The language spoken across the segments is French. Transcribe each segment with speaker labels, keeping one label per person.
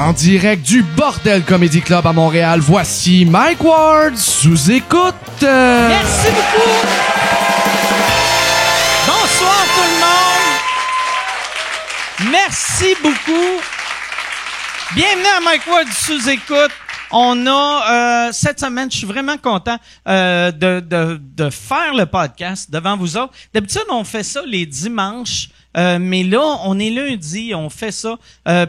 Speaker 1: En direct du Bordel Comedy Club à Montréal, voici Mike Ward sous écoute.
Speaker 2: Merci beaucoup. Bonsoir tout le monde. Merci beaucoup. Bienvenue à Mike Ward sous écoute. On a cette semaine, je suis vraiment content de faire le podcast devant vous autres. D'habitude, on fait ça les dimanches, mais là, on est lundi, on fait ça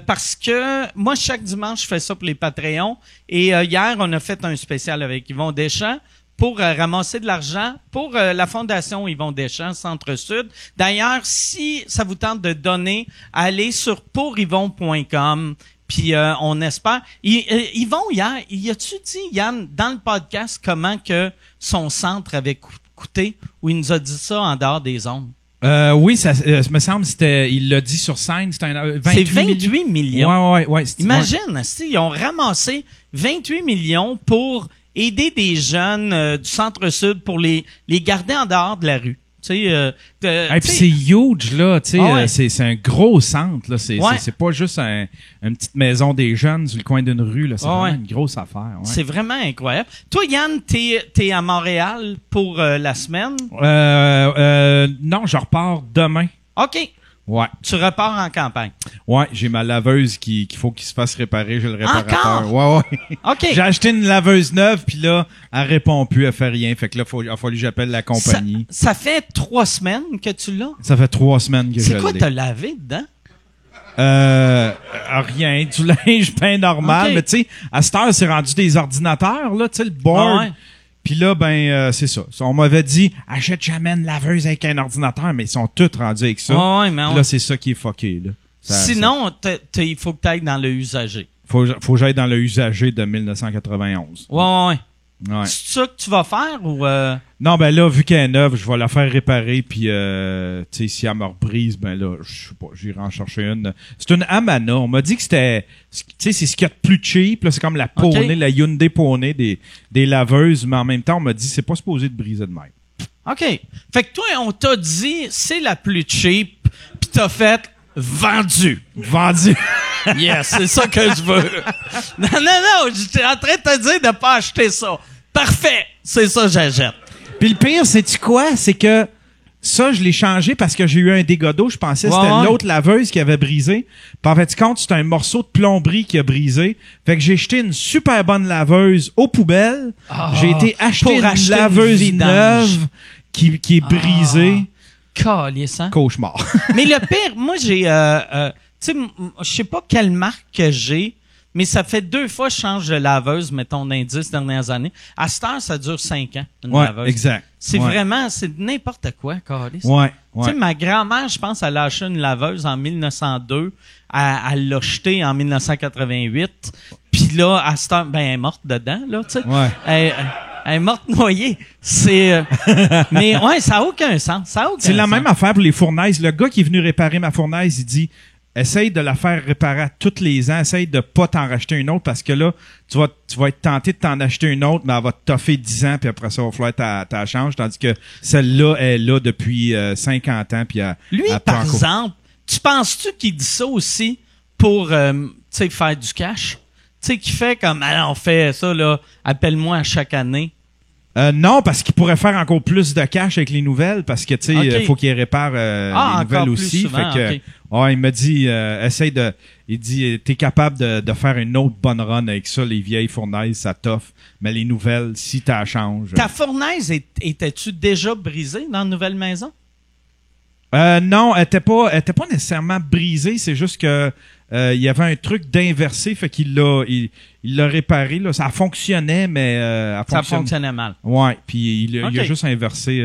Speaker 2: parce que moi, chaque dimanche, je fais ça pour les Patreons. Et hier, on a fait un spécial avec Yvon Deschamps pour ramasser de l'argent pour la Fondation Yvon Deschamps, Centre-Sud. D'ailleurs, si ça vous tente de donner, allez sur pouryvon.com. Puis on espère. Yvon, hier, y a-tu dit, Yann, dans le podcast, comment que son centre avait coûté, ou il nous a dit ça en dehors des ondes?
Speaker 3: Oui, ça me semble, il l'a dit sur scène, c'était
Speaker 2: 28 millions.
Speaker 3: Ouais.
Speaker 2: Imagine, ils ont ramassé 28 millions pour aider des jeunes du Centre-Sud pour les garder en dehors de la rue. Puis
Speaker 3: c'est huge, là, tu sais, c'est un gros centre, là, c'est pas juste une petite maison des jeunes sur le coin d'une rue, là, c'est vraiment une grosse affaire. Ouais.
Speaker 2: C'est vraiment incroyable. Toi, Yann, t'es à Montréal pour la semaine?
Speaker 3: Non, je repars demain.
Speaker 2: OK.
Speaker 3: Ouais.
Speaker 2: Tu repars en campagne.
Speaker 3: Ouais, j'ai ma laveuse qu'il faut qu'il se fasse réparer, j'ai le réparateur.
Speaker 2: Encore?
Speaker 3: Ouais.
Speaker 2: OK.
Speaker 3: J'ai acheté une laveuse neuve, puis là, elle répond plus, elle fait rien. Fait que là, il a fallu que j'appelle la compagnie.
Speaker 2: Ça fait 3 semaines que tu l'as?
Speaker 3: Ça fait 3 semaines que je l'ai.
Speaker 2: C'est quoi t'as lavé dedans?
Speaker 3: Rien, du linge bien normal. Okay. Mais tu sais, à cette heure, c'est rendu des ordinateurs, là, tu sais, le board. Ouais. Puis là, c'est ça. On m'avait dit, achète jamais une laveuse avec un ordinateur, mais ils sont tous rendus avec ça.
Speaker 2: Ouais, mais
Speaker 3: là, c'est ça qui est fucké, là.
Speaker 2: Sinon, il faut que tu ailles dans le usager.
Speaker 3: Faut que j'aille dans le usager de 1991.
Speaker 2: Ouais. C'est ça que tu vas faire ou
Speaker 3: Non, là, vu qu'elle est neuve, je vais la faire réparer, puis tu sais, si elle me reprise, là, je sais pas, j'irai en chercher une. C'est une Amana. On m'a dit que c'était, tu sais, c'est ce qu'il y a de plus cheap, là, c'est comme la Poney, la Hyundai Poney des laveuses, mais en même temps, on m'a dit c'est pas supposé de briser de même. OK.
Speaker 2: Fait que toi, on t'a dit c'est la plus cheap, puis t'as fait vendu. Yes, c'est ça que je veux. Non, j'étais en train de te dire de pas acheter ça. Parfait, c'est ça que j'achète.
Speaker 3: Puis le pire, c'est-tu quoi? C'est que ça, je l'ai changé parce que j'ai eu un dégât d'eau. Je pensais que c'était l'autre laveuse qui avait brisé. Puis en fait, compte, c'est un morceau de plomberie qui a brisé. Fait que j'ai jeté une super bonne laveuse aux poubelles. J'ai été acheter une laveuse neuve qui est brisée.
Speaker 2: Calissant.
Speaker 3: Cauchemar.
Speaker 2: Mais le pire, moi, j'ai... tu sais, je sais pas quelle marque que j'ai, mais ça fait 2 fois que je change de laveuse, mettons, dans les 10 dernières années. À cette heure, ça dure 5 ans, une laveuse.
Speaker 3: Exact.
Speaker 2: C'est vraiment, c'est n'importe quoi, Carlis.
Speaker 3: Ouais.
Speaker 2: Tu sais, ma grand-mère, je pense, elle a acheté une laveuse en 1902. Elle l'a achetée en 1988. Puis là, à cette heure, elle est morte dedans, là, tu sais.
Speaker 3: Ouais.
Speaker 2: Elle est morte noyée. Mais ouais, ça a aucun sens.
Speaker 3: C'est la même affaire pour les fournaises. Le gars qui est venu réparer ma fournaise, il dit, essaye de la faire réparer à tous les ans. Essaye de pas t'en racheter une autre parce que là, tu vas être tenté de t'en acheter une autre, mais elle va te toffer 10 ans puis après ça, il va falloir t'as change. Tandis que celle-là est là depuis 50 ans puis
Speaker 2: lui, par exemple, tu penses-tu qu'il dit ça aussi pour, tu sais, faire du cash? Tu sais, qui fait comme, on fait ça, là, appelle-moi à chaque année.
Speaker 3: Non, parce qu'il pourrait faire encore plus de cash avec les nouvelles, parce que, tu sais, faut qu'il répare les nouvelles aussi.
Speaker 2: Souvent,
Speaker 3: fait que, il m'a dit, il dit, t'es capable de faire une autre bonne run avec ça, les vieilles fournaises, ça t'offre, mais les nouvelles, si t'as change.
Speaker 2: Ta fournaise, étais-tu déjà brisée dans la nouvelle maison?
Speaker 3: Non, elle était pas nécessairement brisée, c'est juste que il y avait un truc d'inversé, fait qu'il l'a réparé là, ça fonctionnait mais
Speaker 2: ça fonctionnait mal.
Speaker 3: Ouais, puis il a juste inversé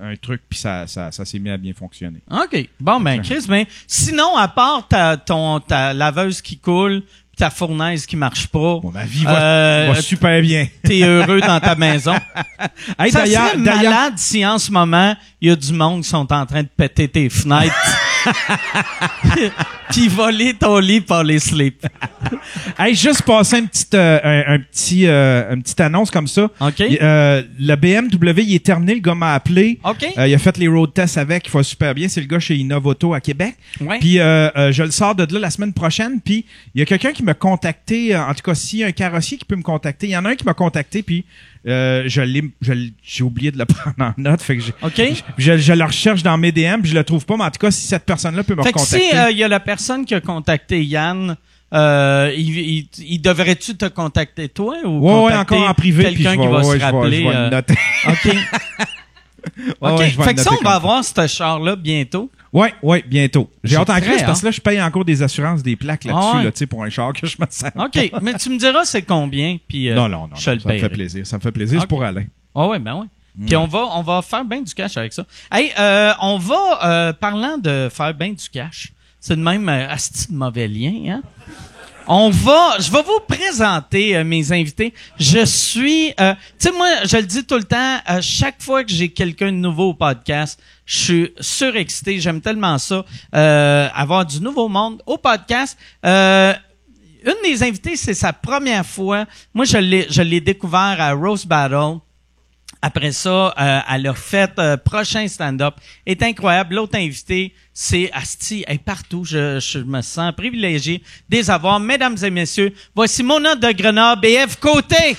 Speaker 3: un truc puis ça s'est mis à bien fonctionner.
Speaker 2: OK. Bon Chris, sinon à part ta laveuse qui coule, ta fournaise qui marche pas.
Speaker 3: Bon, ma vie va super bien.
Speaker 2: T'es heureux dans ta maison.
Speaker 3: Hey,
Speaker 2: ça serait malade si en ce moment, il y a du monde qui sont en train de péter tes fenêtres puis voler ton lit par les slips.
Speaker 3: Hey, juste passer une petite annonce comme ça.
Speaker 2: OK.
Speaker 3: Le BMW, il est terminé. Le gars m'a appelé.
Speaker 2: OK.
Speaker 3: Il a fait les road tests avec. Il va super bien. C'est le gars chez Innovoto à Québec.
Speaker 2: Ouais.
Speaker 3: Puis je le sors de là la semaine prochaine. Puis il y a quelqu'un qui m'a contacté. En tout cas, s'il y a un carrossier qui peut me contacter, il y en a un qui m'a contacté. Puis j'ai oublié de le prendre en note. Fait que je le recherche dans mes DM. Puis je le trouve pas. Mais en tout cas, si cette personne-là peut me
Speaker 2: Fait que
Speaker 3: recontacter.
Speaker 2: si il y a la personne qui a contacté Yann, il devrait-tu te contacter toi ou
Speaker 3: Ouais,
Speaker 2: contacter
Speaker 3: encore en privé. Puis
Speaker 2: quelqu'un qui va se rappeler?
Speaker 3: Je vais le noter.
Speaker 2: OK. OK.
Speaker 3: Ouais, je vais
Speaker 2: Fait
Speaker 3: le
Speaker 2: que ça,
Speaker 3: noter
Speaker 2: on va
Speaker 3: comme
Speaker 2: avoir ce char-là bientôt.
Speaker 3: Ouais, bientôt. J'ai hâte en
Speaker 2: très
Speaker 3: crise
Speaker 2: hâte.
Speaker 3: parce que là, je paye encore des assurances, des plaques là-dessus,
Speaker 2: Ah ouais.
Speaker 3: là, tu sais, pour un char que je me sers.
Speaker 2: OK. Mais tu me diras c'est combien, puis
Speaker 3: Non,
Speaker 2: je te le
Speaker 3: ça me fait
Speaker 2: paierai.
Speaker 3: plaisir. Ça me fait plaisir,
Speaker 2: Ok.
Speaker 3: c'est pour Alain.
Speaker 2: Ah ouais, ben ouais. Puis on va faire bien du cash avec ça. Hey, on va parlant de faire bien du cash. C'est de même asti de mauvais lien, hein. Je vais vous présenter mes invités. Je suis, tu sais, moi, je le dis tout le temps, chaque fois que j'ai quelqu'un de nouveau au podcast, je suis surexcité. J'aime tellement ça, avoir du nouveau monde au podcast. Une des invités, c'est sa première fois. Moi, je l'ai découvert à Roast Battle. Après ça, elle a fait prochain stand-up. Est incroyable. L'autre invité, c'est Asti. Elle est partout. Je me sens privilégié de les avoir. Mesdames et messieurs, voici Mona de Grenoble et Ève Côté.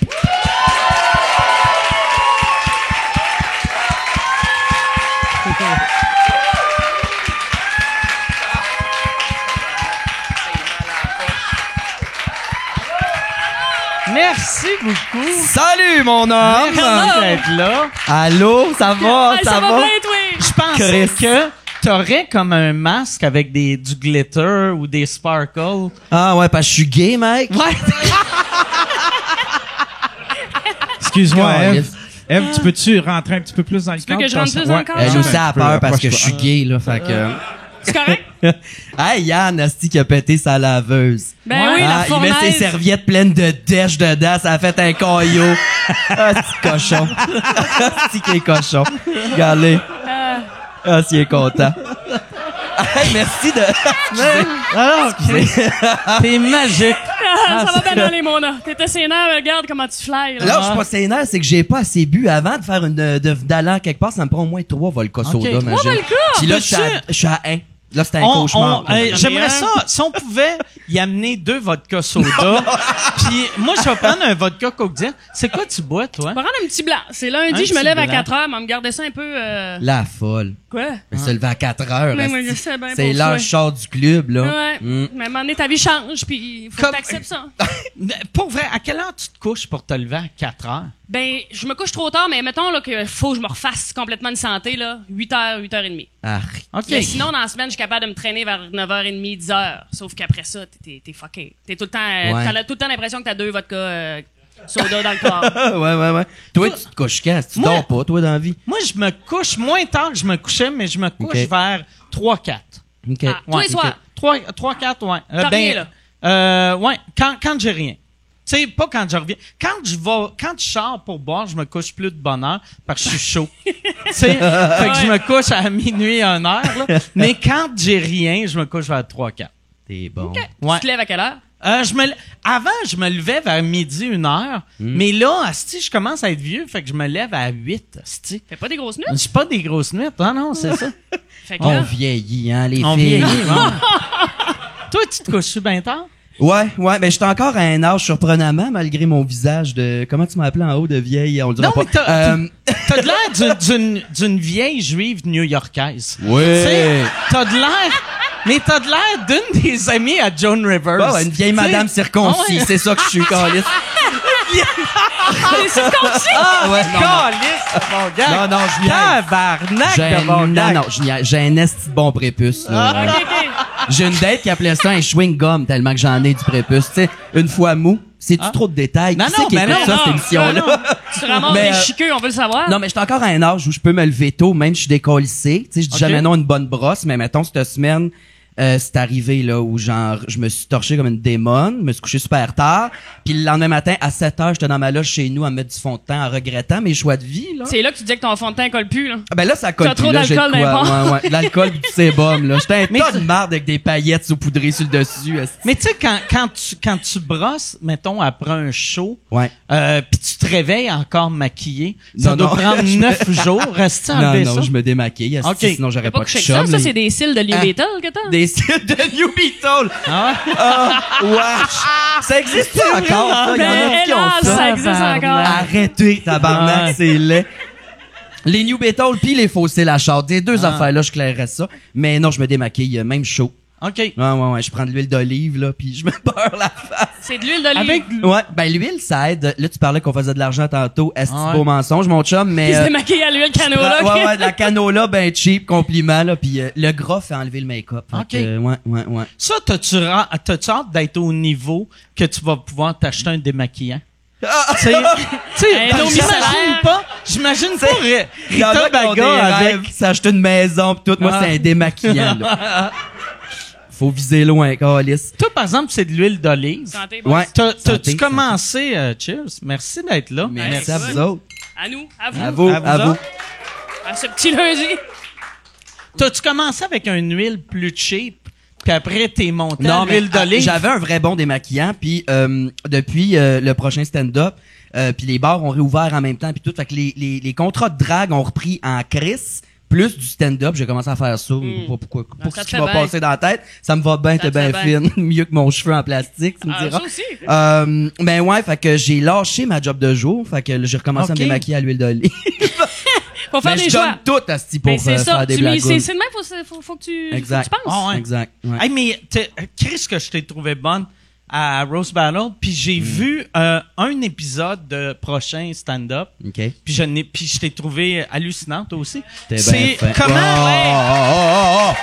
Speaker 2: Merci beaucoup.
Speaker 4: Salut, mon homme!
Speaker 2: Merci d'être là.
Speaker 4: Allô, ça va?
Speaker 5: Hey, ça va bien, toi?
Speaker 2: Je pensais que t'aurais comme un masque avec du glitter ou des sparkles.
Speaker 4: Ah ouais, parce que je suis gay, mec.
Speaker 2: Ouais.
Speaker 3: Excuse-moi, Ève.
Speaker 4: Yes.
Speaker 3: Ève, tu peux-tu rentrer un petit peu plus dans le cadre?
Speaker 5: veux que je rentre plus dans le cadre?
Speaker 4: Elle aussi a
Speaker 3: un peu,
Speaker 4: peur parce que je
Speaker 3: approche-toi.
Speaker 4: suis gay, là, fait que...
Speaker 5: C'est correct?
Speaker 4: Hey, Yann, Asti qui a pété sa laveuse.
Speaker 5: Ben
Speaker 2: Ouais.
Speaker 5: oui, la
Speaker 4: Ah, il met ses
Speaker 5: fournaise.
Speaker 4: serviettes pleines de dèche dedans, ça a fait un caillot. Ah, c'est cochon. Asti qui est cochon. Regardez. Ah, s'il est content. Hey, merci de...
Speaker 2: Alors, t'es magique.
Speaker 5: Ça va bien aller, Mona. T'étais sénère, regarde comment tu fly. Là.
Speaker 4: Là, je suis pas sénère, c'est que j'ai pas assez bu avant de faire d'aller quelque part, ça me prend au moins 3 vodka soda,
Speaker 2: Ok.
Speaker 4: imagine.
Speaker 5: 3 vodka?
Speaker 4: Puis là, je suis à 1. Là, c'était un cauchemar.
Speaker 2: J'aimerais ça, si on pouvait y amener 2 vodka soda, puis moi, je vais prendre un vodka Coke Diet. C'est quoi tu bois, toi?
Speaker 5: On va prendre un petit blanc. C'est lundi,
Speaker 2: Un
Speaker 5: je me
Speaker 2: petit
Speaker 5: lève à
Speaker 2: blanc.
Speaker 5: 4 heures, mais on me garder ça un peu...
Speaker 4: La folle.
Speaker 5: Quoi?
Speaker 4: Mais se lever à 4 heures,
Speaker 5: Mais
Speaker 4: asti.
Speaker 5: moi, je sais bien
Speaker 4: C'est
Speaker 5: pour
Speaker 4: l'heure
Speaker 5: toi.
Speaker 4: char du club, là.
Speaker 5: Ouais.
Speaker 4: Mm.
Speaker 5: Mais à un moment donné, ta vie change, puis il faut
Speaker 2: Comme-
Speaker 5: que t'acceptes ça.
Speaker 2: Pour vrai, à quelle heure tu te couches pour te lever à 4 heures?
Speaker 5: Ben, je me couche trop tard, mais mettons là, que faut que je me refasse complètement une santé, là, 8h, 8h30.
Speaker 4: Ah,
Speaker 2: OK.
Speaker 5: Mais sinon, dans la semaine, je suis capable de me traîner vers 9h30, 10h. Sauf qu'après ça, t'es fucké. T'es tout le temps,
Speaker 4: Ouais.
Speaker 5: t'as tout le temps l'impression que t'as 2 vodka soda dans le corps.
Speaker 4: ouais. Toi, tu te couches quand? Tu
Speaker 2: Moi-
Speaker 4: dors pas, toi, dans la vie?
Speaker 2: Moi, je me couche moins tard que je me couchais, mais je me couche
Speaker 4: Ok.
Speaker 2: vers 3-4.
Speaker 4: OK.
Speaker 5: Ah, tous les soirs.
Speaker 2: 3-4, ouais.
Speaker 5: T'as rien, là?
Speaker 2: Ouais, quand j'ai rien. Tu sais, pas quand je reviens. Quand je sors pour boire, je me couche plus de bonne heure parce que je suis chaud. Tu sais, fait que je me couche à minuit, 1 heure, là. Mais quand j'ai rien, je me couche vers 3-4.
Speaker 4: T'es bon.
Speaker 2: Ouais.
Speaker 5: Tu te lèves à quelle heure?
Speaker 2: Avant, je me levais vers midi, 1 heure. Mais là, asti, je commence à être vieux, fait que je me lève à 8, asti.
Speaker 5: Fais pas des grosses nuits?
Speaker 2: C'est pas des grosses nuits, hein, non, c'est ça.
Speaker 5: Fait que
Speaker 4: On
Speaker 5: là,
Speaker 4: vieillit, hein, les
Speaker 2: On
Speaker 4: filles.
Speaker 2: vieillit, hein. Toi, tu te couches bien tard?
Speaker 4: Ouais, ben j'étais encore à un âge surprenamment, malgré mon visage de... Comment tu m'as appelé en haut de vieille? On le dira
Speaker 2: Non,
Speaker 4: pas.
Speaker 2: mais t'as de l'air d'une vieille juive new-yorkaise.
Speaker 4: Ouais.
Speaker 2: Tu sais, t'as de l'air d'une des amies à Joan Rivers.
Speaker 4: Bah ouais, une vieille madame
Speaker 2: T'sais,
Speaker 4: circoncis,
Speaker 2: ah ouais.
Speaker 4: c'est ça que je suis, câlisse.
Speaker 5: t'es circoncis!
Speaker 4: Ah ouais, non,
Speaker 2: Calisse, mon gars.
Speaker 4: non, je niaise.
Speaker 2: Tabarnak
Speaker 4: J'ai
Speaker 2: de mon gars.
Speaker 4: non, j'ai un esti de bon prépuce, là.
Speaker 5: Ok, ok.
Speaker 4: J'ai une date qui appelait ça un chewing-gum tellement que j'en ai du prépuce. Tu sais, une fois mou, c'est-tu trop de détails?
Speaker 2: Non,
Speaker 4: Qui
Speaker 2: non,
Speaker 4: c'est qui
Speaker 2: ben
Speaker 4: écoute
Speaker 2: non,
Speaker 4: ça,
Speaker 2: non,
Speaker 4: cette émission-là?
Speaker 5: Tu te ramasses
Speaker 4: Mais,
Speaker 5: des chiqueux, on veut le savoir.
Speaker 4: Non, mais j'étais encore à un âge où je peux me lever tôt, même si je suis décollissé. Tu sais, je dis
Speaker 2: Ok.
Speaker 4: jamais non à une bonne brosse, mais mettons, cette semaine, c'est arrivé là où genre je me suis torché comme une démone, me suis couché super tard, puis le lendemain matin à 7h, j'étais dans ma loge chez nous à mettre du fond de teint en regrettant mes choix de vie là.
Speaker 5: C'est là que tu disais que ton fond de teint colle plus, là.
Speaker 4: Ah ben là ça colle
Speaker 5: T'as
Speaker 4: plus
Speaker 5: trop
Speaker 4: là, j'ai de
Speaker 5: d'alcool dans les
Speaker 4: quoi.
Speaker 5: pores.
Speaker 4: Ouais, l'alcool pis du sébum là. J'étais un tas de marde avec des paillettes saupoudrées sur le dessus. esti.
Speaker 2: Mais tu sais, quand tu brosses, mettons, après un show,
Speaker 4: Ouais.
Speaker 2: puis tu te réveilles encore maquillé, ça
Speaker 4: Non,
Speaker 2: doit
Speaker 4: non.
Speaker 2: prendre 9 jours. Reste-tu
Speaker 4: Non,
Speaker 2: enlever
Speaker 4: non,
Speaker 2: ça?
Speaker 4: je me démaquille, esti,
Speaker 2: Ok.
Speaker 4: sinon j'aurais
Speaker 5: T'as
Speaker 4: pas
Speaker 5: pas
Speaker 4: de
Speaker 5: couché que
Speaker 4: chum.
Speaker 5: ça? Ça, c'est des cils de New
Speaker 4: Ah.
Speaker 5: Beetle que t'as?
Speaker 4: Des styles de New Beetle.
Speaker 2: Ah ouais?
Speaker 4: Ah, wesh. Ça existe encore, ça. Il y en a
Speaker 5: Ben,
Speaker 4: qui ont
Speaker 5: hélas,
Speaker 4: ça.
Speaker 5: ça existe encore.
Speaker 4: Arrêtez, tabarnak,
Speaker 2: Ouais.
Speaker 4: c'est laid. Les New Beetle puis les faux cils à charte. Des deux affaires-là, je clairerais ça. Mais non, je me démaquille, même chaud.
Speaker 2: OK.
Speaker 4: Ouais. Je prends de l'huile d'olive, là, puis je me beurre la face.
Speaker 5: C'est de l'huile d'olive.
Speaker 2: Avec
Speaker 4: Ouais, ben l'huile, ça aide. Là, tu parlais qu'on faisait de l'argent tantôt. Est-ce
Speaker 2: Ah ouais.
Speaker 4: beau mensonge, mon chum, mais...
Speaker 5: Il se démaquille à l'huile canola.
Speaker 4: ouais, de la canola, ben cheap, compliment, là. Puis le gras fait enlever le make-up. Fait
Speaker 2: Ok.
Speaker 4: que, ouais.
Speaker 2: ça, t'as-tu hâte d'être au niveau que tu vas pouvoir t'acheter un démaquillant?
Speaker 4: Ah!
Speaker 2: Tu sais,
Speaker 5: Un eau micellaire.
Speaker 2: j'imagine pas
Speaker 4: Il y en a
Speaker 2: Rita
Speaker 4: qui ont des
Speaker 2: Baga avec...
Speaker 4: rêves, s'acheter une maison pis tout. Moi,
Speaker 2: Ah.
Speaker 4: c'est un démaquillant, là. Faut viser loin, câlisse.
Speaker 2: Toi, par exemple, c'est de l'huile d'olive.
Speaker 5: Santé, boss.
Speaker 4: Ouais.
Speaker 2: T'as-tu
Speaker 4: Santé,
Speaker 2: commencé... cheers. Merci d'être là.
Speaker 4: Merci à
Speaker 5: Ouais,
Speaker 4: vous autres.
Speaker 5: À nous, à vous.
Speaker 4: À vous,
Speaker 2: À vous
Speaker 4: à vous.
Speaker 2: autres.
Speaker 5: À ce petit lundi.
Speaker 2: T'as-tu commencé avec une huile plus cheap, puis après t'es monté à
Speaker 4: Non, mais
Speaker 2: l'huile d'olive?
Speaker 4: j'avais un vrai bon démaquillant, puis depuis le prochain stand-up, puis les bars ont réouvert en même temps, puis tout, fait que les contrats de drague ont repris en crise, plus du stand-up, j'ai commencé à faire ça, pourquoi, pour
Speaker 5: ça
Speaker 4: ce
Speaker 5: te
Speaker 4: qui
Speaker 5: fait
Speaker 4: m'a
Speaker 5: bien.
Speaker 4: passé dans la tête, ça me va bien, t'es
Speaker 5: te
Speaker 4: bien
Speaker 5: fait
Speaker 4: fine, mieux que mon cheveu en plastique, tu me
Speaker 5: Ah,
Speaker 4: diras.
Speaker 5: ça aussi.
Speaker 4: Ben ouais, fait que j'ai lâché ma job de jour, fait que là, j'ai recommencé à me
Speaker 2: Ok.
Speaker 4: démaquiller à l'huile d'olive.
Speaker 5: Faut faire
Speaker 4: Mais
Speaker 5: des
Speaker 4: je
Speaker 5: choix.
Speaker 4: donne tout à ce type pour
Speaker 5: Ben, c'est ça.
Speaker 4: faire des
Speaker 5: C'est
Speaker 4: blagounes.
Speaker 5: le même, faut que tu
Speaker 4: Exact.
Speaker 5: penses.
Speaker 2: Ah ouais.
Speaker 4: Exact. Ouais.
Speaker 2: Hey, mais Chris, que je t'ai trouvé bonne à Rose Battle, puis j'ai vu un épisode de prochain stand-up,
Speaker 4: OK.
Speaker 2: puis je t'ai trouvé hallucinante aussi.
Speaker 4: T'es bien
Speaker 2: C'est
Speaker 4: fait.
Speaker 2: comment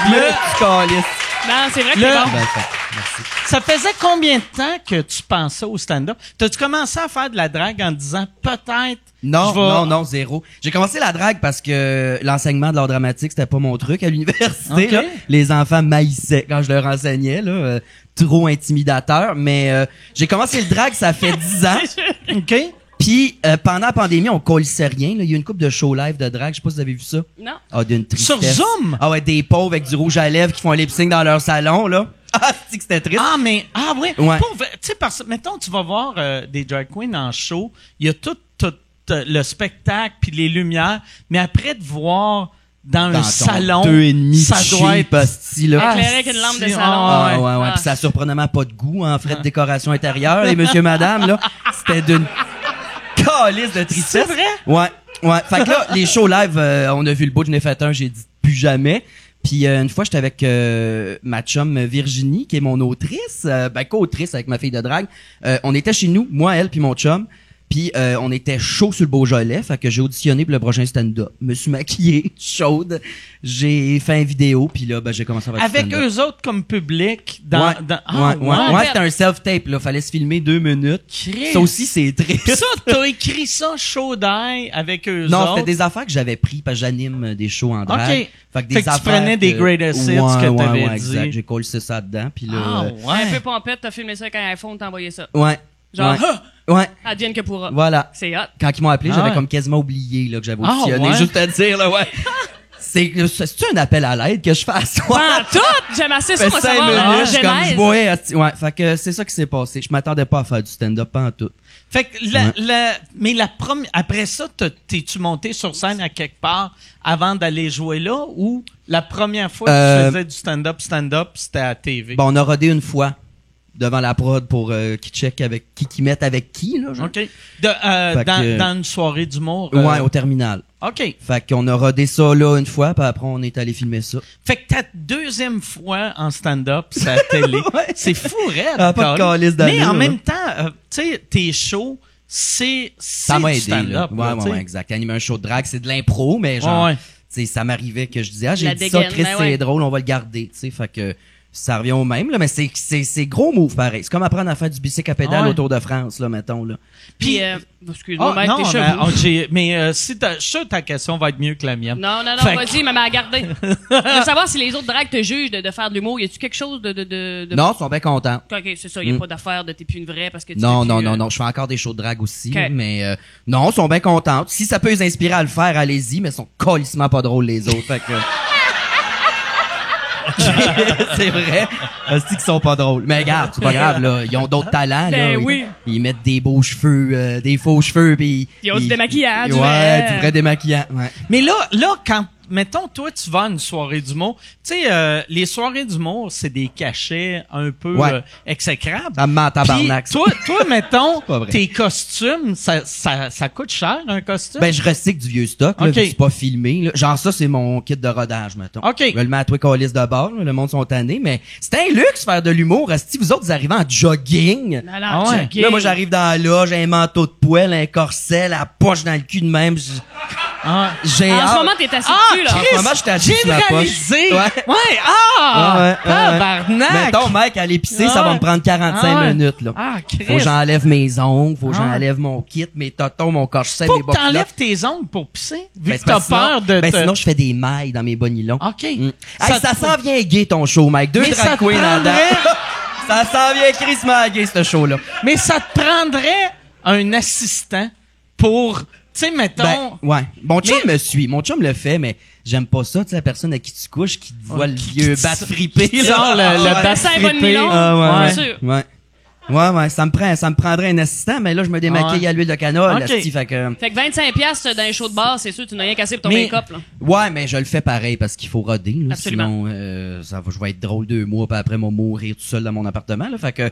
Speaker 4: Le petit calice.
Speaker 5: Non, c'est vrai que
Speaker 2: Le-
Speaker 5: c'est bon.
Speaker 4: Bien fait. Merci.
Speaker 2: ça faisait combien de temps que tu pensais au stand-up? T'as-tu commencé à faire de la drague en disant peut-être
Speaker 4: Non,
Speaker 2: je vais-
Speaker 4: non, zéro. J'ai commencé la drague parce que l'enseignement de l'art dramatique, c'était pas mon truc à l'université.
Speaker 2: Ok.
Speaker 4: Là. Les enfants maïssaient quand je leur enseignais, là, trop intimidateur. Mais j'ai commencé le drague, ça fait 10 ans.
Speaker 2: OK?
Speaker 4: Puis pendant la pandémie, on colissait rien. Là. Il y a eu une couple de shows live de drague. Je sais pas si vous avez vu ça.
Speaker 5: Non.
Speaker 4: Ah, d'une tristesse.
Speaker 2: Sur Zoom?
Speaker 4: Ah ouais, des pauvres avec du rouge à lèvres qui font un lip-sync dans leur salon, là. Ah, c'est que c'était triste.
Speaker 2: Ah ouais.
Speaker 4: Ouais.
Speaker 2: Tu sais, parce que, mettons, tu vas voir des drag queens en show, il y a tout le spectacle puis les lumières, mais après de voir dans
Speaker 4: Dans
Speaker 2: un
Speaker 4: ton
Speaker 2: salon,
Speaker 4: 2,5
Speaker 2: ça doit
Speaker 4: cheap,
Speaker 2: être...
Speaker 4: hostie, là.
Speaker 5: Éclairé avec une lampe de
Speaker 2: si,
Speaker 5: salon.
Speaker 2: ah,
Speaker 4: Ouais.
Speaker 5: Ah.
Speaker 4: Puis ça a surprenamment pas de goût, en frais de décoration intérieure, les monsieur, madame, là. C'était d'une calice de tristesse.
Speaker 2: C'est vrai?
Speaker 4: Ouais. Fait que là, les shows live, on a vu le bout, je n'ai fait un, j'ai dit plus jamais. Puis une fois, j'étais avec ma chum Virginie, qui est mon autrice, co-autrice avec ma fille de drague. On était chez nous, moi, elle, puis mon chum. Puis on était chaud sur le Beaujolais, fait que j'ai auditionné pour le prochain stand-up. Me suis maquillée, chaude. J'ai fait une vidéo, puis là, j'ai commencé à faire du
Speaker 2: Avec
Speaker 4: stand-up.
Speaker 2: eux autres comme public, dans...
Speaker 4: Ouais,
Speaker 2: dans-
Speaker 4: ouais, c'était un self-tape, là. Fallait se filmer 2 minutes.
Speaker 2: Christ.
Speaker 4: Ça aussi, c'est triste.
Speaker 2: Ça, t'as écrit ça chaud d'ail avec eux
Speaker 4: Non,
Speaker 2: autres?
Speaker 4: c'était des affaires que j'avais pris parce que j'anime des shows en drague.
Speaker 2: OK.
Speaker 4: Fait que
Speaker 2: Fait que tu prenais des greatest hits que t'avais dit.
Speaker 4: exact. J'ai collé ça dedans, puis
Speaker 2: Ah,
Speaker 4: là...
Speaker 5: Un peu
Speaker 2: ouais.
Speaker 5: pompette, t'as filmé ça avec un iPhone, t'as envoyé ça.
Speaker 4: Ouais.
Speaker 5: Genre,
Speaker 4: ouais.
Speaker 5: ah,
Speaker 4: Ouais.
Speaker 5: advienne que pourra.
Speaker 4: Voilà.
Speaker 5: C'est hot.
Speaker 4: Quand ils m'ont appelé,
Speaker 2: Ah
Speaker 4: j'avais
Speaker 2: ouais.
Speaker 4: comme quasiment oublié là, que j'avais
Speaker 2: Ah
Speaker 4: auditionné.
Speaker 2: ouais?
Speaker 4: Juste à dire, là, ouais. C'est-tu un appel à l'aide que je fais à soi?
Speaker 5: Pas tout! J'aime assez ça,
Speaker 4: Fait
Speaker 5: moi,
Speaker 4: 5
Speaker 5: savoir la
Speaker 4: minutes, je suis comme,
Speaker 5: genèse.
Speaker 4: ouais, fait que c'est ça qui s'est passé. Je m'attendais pas à faire du stand-up, pas en tout.
Speaker 2: Fait que mais la première, après ça, t'es-tu monté sur scène à quelque part avant d'aller jouer là, ou la première fois que tu faisais du stand-up, c'était à TV?
Speaker 4: Bon, on a rodé une fois devant la prod pour qui check avec qui mettent avec qui, là, genre.
Speaker 2: OK. Dans une soirée d'humour.
Speaker 4: Ouais, au terminal.
Speaker 2: OK.
Speaker 4: Fait qu'on a rodé ça là une fois, puis après on est allé filmer ça.
Speaker 2: Fait que ta deuxième fois en stand-up, c'est à la télé.
Speaker 4: Ouais.
Speaker 2: C'est fou, raide.
Speaker 4: Ah, pas de calice d'allure,
Speaker 2: Mais en
Speaker 4: là.
Speaker 2: même temps, tu sais, tes shows, c'est
Speaker 4: Ça m'a
Speaker 2: du
Speaker 4: aidé, là.
Speaker 2: stand-up. là, tu sais.
Speaker 4: Ouais, exact. Animer un show de drague, c'est de l'impro, mais genre,
Speaker 2: Ouais.
Speaker 4: tu sais, ça m'arrivait que je disais, j'ai
Speaker 5: La
Speaker 4: dit ça,
Speaker 5: dégaine,
Speaker 4: Chris,
Speaker 5: ben
Speaker 4: c'est
Speaker 5: ouais.
Speaker 4: drôle, on va le garder, tu sais, fait que ça revient au même, là, mais c'est gros move pareil. C'est comme apprendre à faire du bicycle à pédale au Tour de France, là, mettons, là.
Speaker 5: Puis, excuse-moi, Mike,
Speaker 2: non,
Speaker 5: t'es chelou.
Speaker 2: mais si je suis sûr que ta question va être mieux que la mienne.
Speaker 5: Non,
Speaker 2: Fait que-
Speaker 5: vas-y, mais à garder. Je veux savoir si les autres drags te jugent de faire de l'humour. Y a-tu quelque chose de...
Speaker 4: Non, ils sont bien contents.
Speaker 5: Ok, c'est ça. Y a pas d'affaire de t'es plus une vraie parce que tu
Speaker 4: Non,
Speaker 5: fais
Speaker 4: non,
Speaker 5: plus,
Speaker 4: non, non. Je fais encore des shows de drague aussi,
Speaker 5: Ok.
Speaker 4: là, mais non, ils sont bien contents. Si ça peut les inspirer à le faire, allez-y, mais ils sont colissement pas drôles les autres. Fait que... c'est vrai. C'est qu'ils sont pas drôles. Mais regarde, c'est pas grave, là. Ils ont d'autres talents, là.
Speaker 5: Ben oui.
Speaker 4: Ils mettent des beaux cheveux, des faux cheveux, puis...
Speaker 5: Ils ont du démaquillant, du
Speaker 4: Ouais,
Speaker 5: vrai.
Speaker 4: du vrai démaquillant, ouais.
Speaker 2: Mais là, quand, mettons, toi, tu vas à une soirée d'humour, tu sais, les soirées d'humour, c'est des cachets un peu
Speaker 4: Ouais.
Speaker 2: exécrables.
Speaker 4: Ça me ment en
Speaker 2: Puis,
Speaker 4: tabarnak, ça.
Speaker 2: toi, mettons,
Speaker 4: Pas vrai.
Speaker 2: tes costumes, ça coûte cher, un costume?
Speaker 4: Ben, je recycle du vieux stock, là,
Speaker 2: Ok.
Speaker 4: vu que c'est pas filmé, là. Genre, ça, c'est mon kit de rodage, mettons.
Speaker 2: Ok.
Speaker 4: Je le mets à toi, calice de bord, là, le monde sont tannés, mais c'est un luxe faire de l'humour. Si vous autres, vous arrivez en jogging.
Speaker 5: Alors,
Speaker 2: Ah ouais.
Speaker 5: jogging.
Speaker 4: Là, moi, j'arrive dans la loge, j'ai un manteau de poêle, un corset, la poche dans le cul de même.
Speaker 2: Ah.
Speaker 4: J'ai
Speaker 5: En
Speaker 4: hâte.
Speaker 5: ce moment, t'es assis
Speaker 2: Ah,
Speaker 5: dessus, là.
Speaker 4: En ce moment, je t'ai sur ma poche.
Speaker 2: Généralisé!
Speaker 4: Ouais.
Speaker 2: Ah!
Speaker 4: Ouais.
Speaker 2: Tabarnak!
Speaker 4: Mettons, mec, à l'épicer, ça
Speaker 2: Ah
Speaker 4: va
Speaker 2: ouais.
Speaker 4: me prendre 45
Speaker 2: Ah ouais.
Speaker 4: minutes, là.
Speaker 2: Ah,
Speaker 4: Faut que
Speaker 2: Christ!
Speaker 4: j'enlève mes ongles, faut que
Speaker 2: Ah ouais.
Speaker 4: j'enlève mon kit, mes totons, mon corset,
Speaker 2: Faut
Speaker 4: mes
Speaker 2: que
Speaker 4: bottes.
Speaker 2: t'enlèves tes ongles pour pisser, vu
Speaker 4: Ben,
Speaker 2: que
Speaker 4: c'est
Speaker 2: t'as
Speaker 4: parce que
Speaker 2: peur de
Speaker 4: ben,
Speaker 2: te...
Speaker 4: sinon, je fais des mailles dans mes bonnilons.
Speaker 2: OK.
Speaker 4: Hey,
Speaker 2: Ça
Speaker 4: ça
Speaker 2: te-
Speaker 4: s'en vient gay, ton show, Mike. Deux
Speaker 2: Mais ça
Speaker 4: drag
Speaker 2: te
Speaker 4: queens là-dedans.
Speaker 2: prendrait-
Speaker 4: Ça s'en vient crissement gay, ce show-là.
Speaker 2: Mais ça te prendrait un assistant pour, tu sais, mettons...
Speaker 4: Ben, ouais. Mon chum me suit. Mon chum le fait, mais j'aime pas ça, tu sais, la personne à qui tu couches, qui te voit le vieux bat fripé,
Speaker 2: Genre
Speaker 4: là.
Speaker 2: le
Speaker 4: Ouais.
Speaker 2: bat
Speaker 5: Ça, un bon
Speaker 2: frippé.
Speaker 5: nylon.
Speaker 4: Ah, ouais,
Speaker 5: Bien sûr.
Speaker 4: ouais. Ouais, ça me prendrait un assistant, mais là, je me démaquille
Speaker 2: Ouais.
Speaker 4: à l'huile de canola,
Speaker 2: Ok.
Speaker 4: asti, fait que...
Speaker 5: Fait que 25$ dans un show de bar, c'est sûr, tu n'as rien cassé pour ton
Speaker 2: Mais-
Speaker 5: make-up, là.
Speaker 4: Ouais, mais je le fais pareil parce qu'il faut roder, là.
Speaker 5: Absolument.
Speaker 4: Sinon, je vais être drôle 2 mois, puis après, moi, mourir tout seul dans mon appartement, là. Fait que,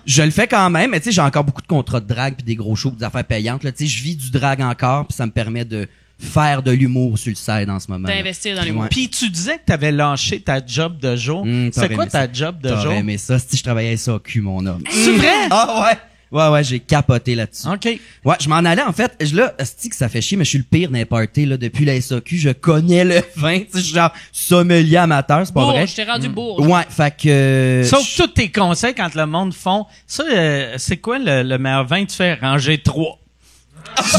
Speaker 4: je le fais quand même, mais tu sais, j'ai encore beaucoup de contrats de drague puis des gros shows, des affaires payantes, là. Tu sais, je vis du drague encore, puis ça me permet de faire de l'humour sur le side en ce moment. là.
Speaker 5: D'investir dans l'humour.
Speaker 4: Ouais.
Speaker 2: Puis tu disais que t'avais lâché ta job de jour. C'est
Speaker 4: t'aurais
Speaker 2: quoi
Speaker 4: aimé
Speaker 2: ta
Speaker 4: ça.
Speaker 2: job de jour?
Speaker 4: T'aurais aimé ça, si je travaillais à SAQ, mon homme.
Speaker 2: C'est vrai?
Speaker 4: Ah ouais! Ouais, j'ai capoté là-dessus.
Speaker 2: OK.
Speaker 4: Ouais, je m'en allais, en fait, là, asti que ça fait chier, mais je suis le pire d'un party, là, depuis la SAQ, je connais le vin, tu sais, je suis genre sommelier amateur, c'est pas vrai?
Speaker 5: Bourge, je t'ai rendu bourge.
Speaker 4: Ouais, fait que...
Speaker 2: Sauf tous tes conseils quand le monde font... Ça, c'est quoi le meilleur vin? Tu fais ranger 3.